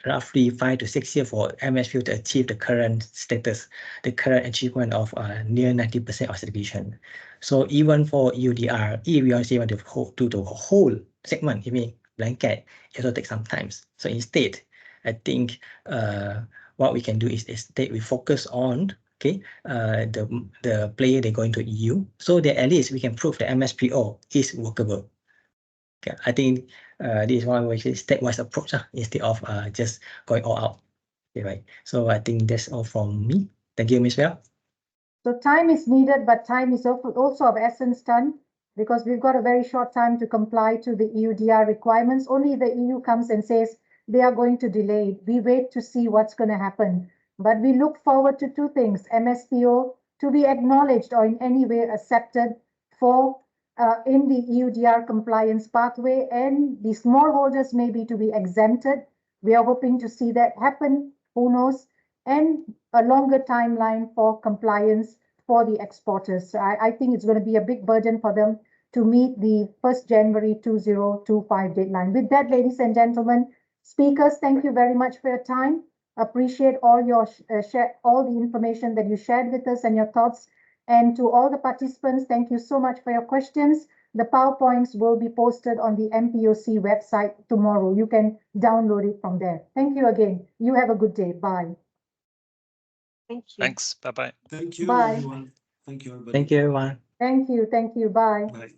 roughly 5 to 6 years for MSPO to achieve the current status, the current achievement of near 90% of certification. So even for EUDR, if we want to do the whole segment, even blanket, it will take some time. So instead, I think what we can do is instead we focus on the player they're going to EU, so that at least we can prove the MSPO is workable. Okay, I think this is one way stepwise approach instead of just going all out. Okay, right. So I think that's all from me. Thank you, Ms. Well. So time is needed, but time is also of essence, Tan, because we've got a very short time to comply to the EUDR requirements. Only the EU comes and says they are going to delay it. We wait to see what's going to happen. But we look forward to two things: MSPO to be acknowledged or in any way accepted for in the EUDR compliance pathway, and the smallholders maybe to be exempted. We are hoping to see that happen, who knows, and a longer timeline for compliance for the exporters. So I think it's going to be a big burden for them to meet the 1st January 2025 deadline. With that, ladies and gentlemen, speakers, thank you very much for your time. Appreciate all your all the information that you shared with us and your thoughts. And to all the participants, thank you so much for your questions. The PowerPoints will be posted on the MPOC website tomorrow. You can download it from there. Thank you again. You have a good day. Bye. Thank you. Thanks. Bye-bye. Thank you, Bye. everyone. Thank you, everybody. Thank you, everyone. Thank you. Thank you. Bye. Bye.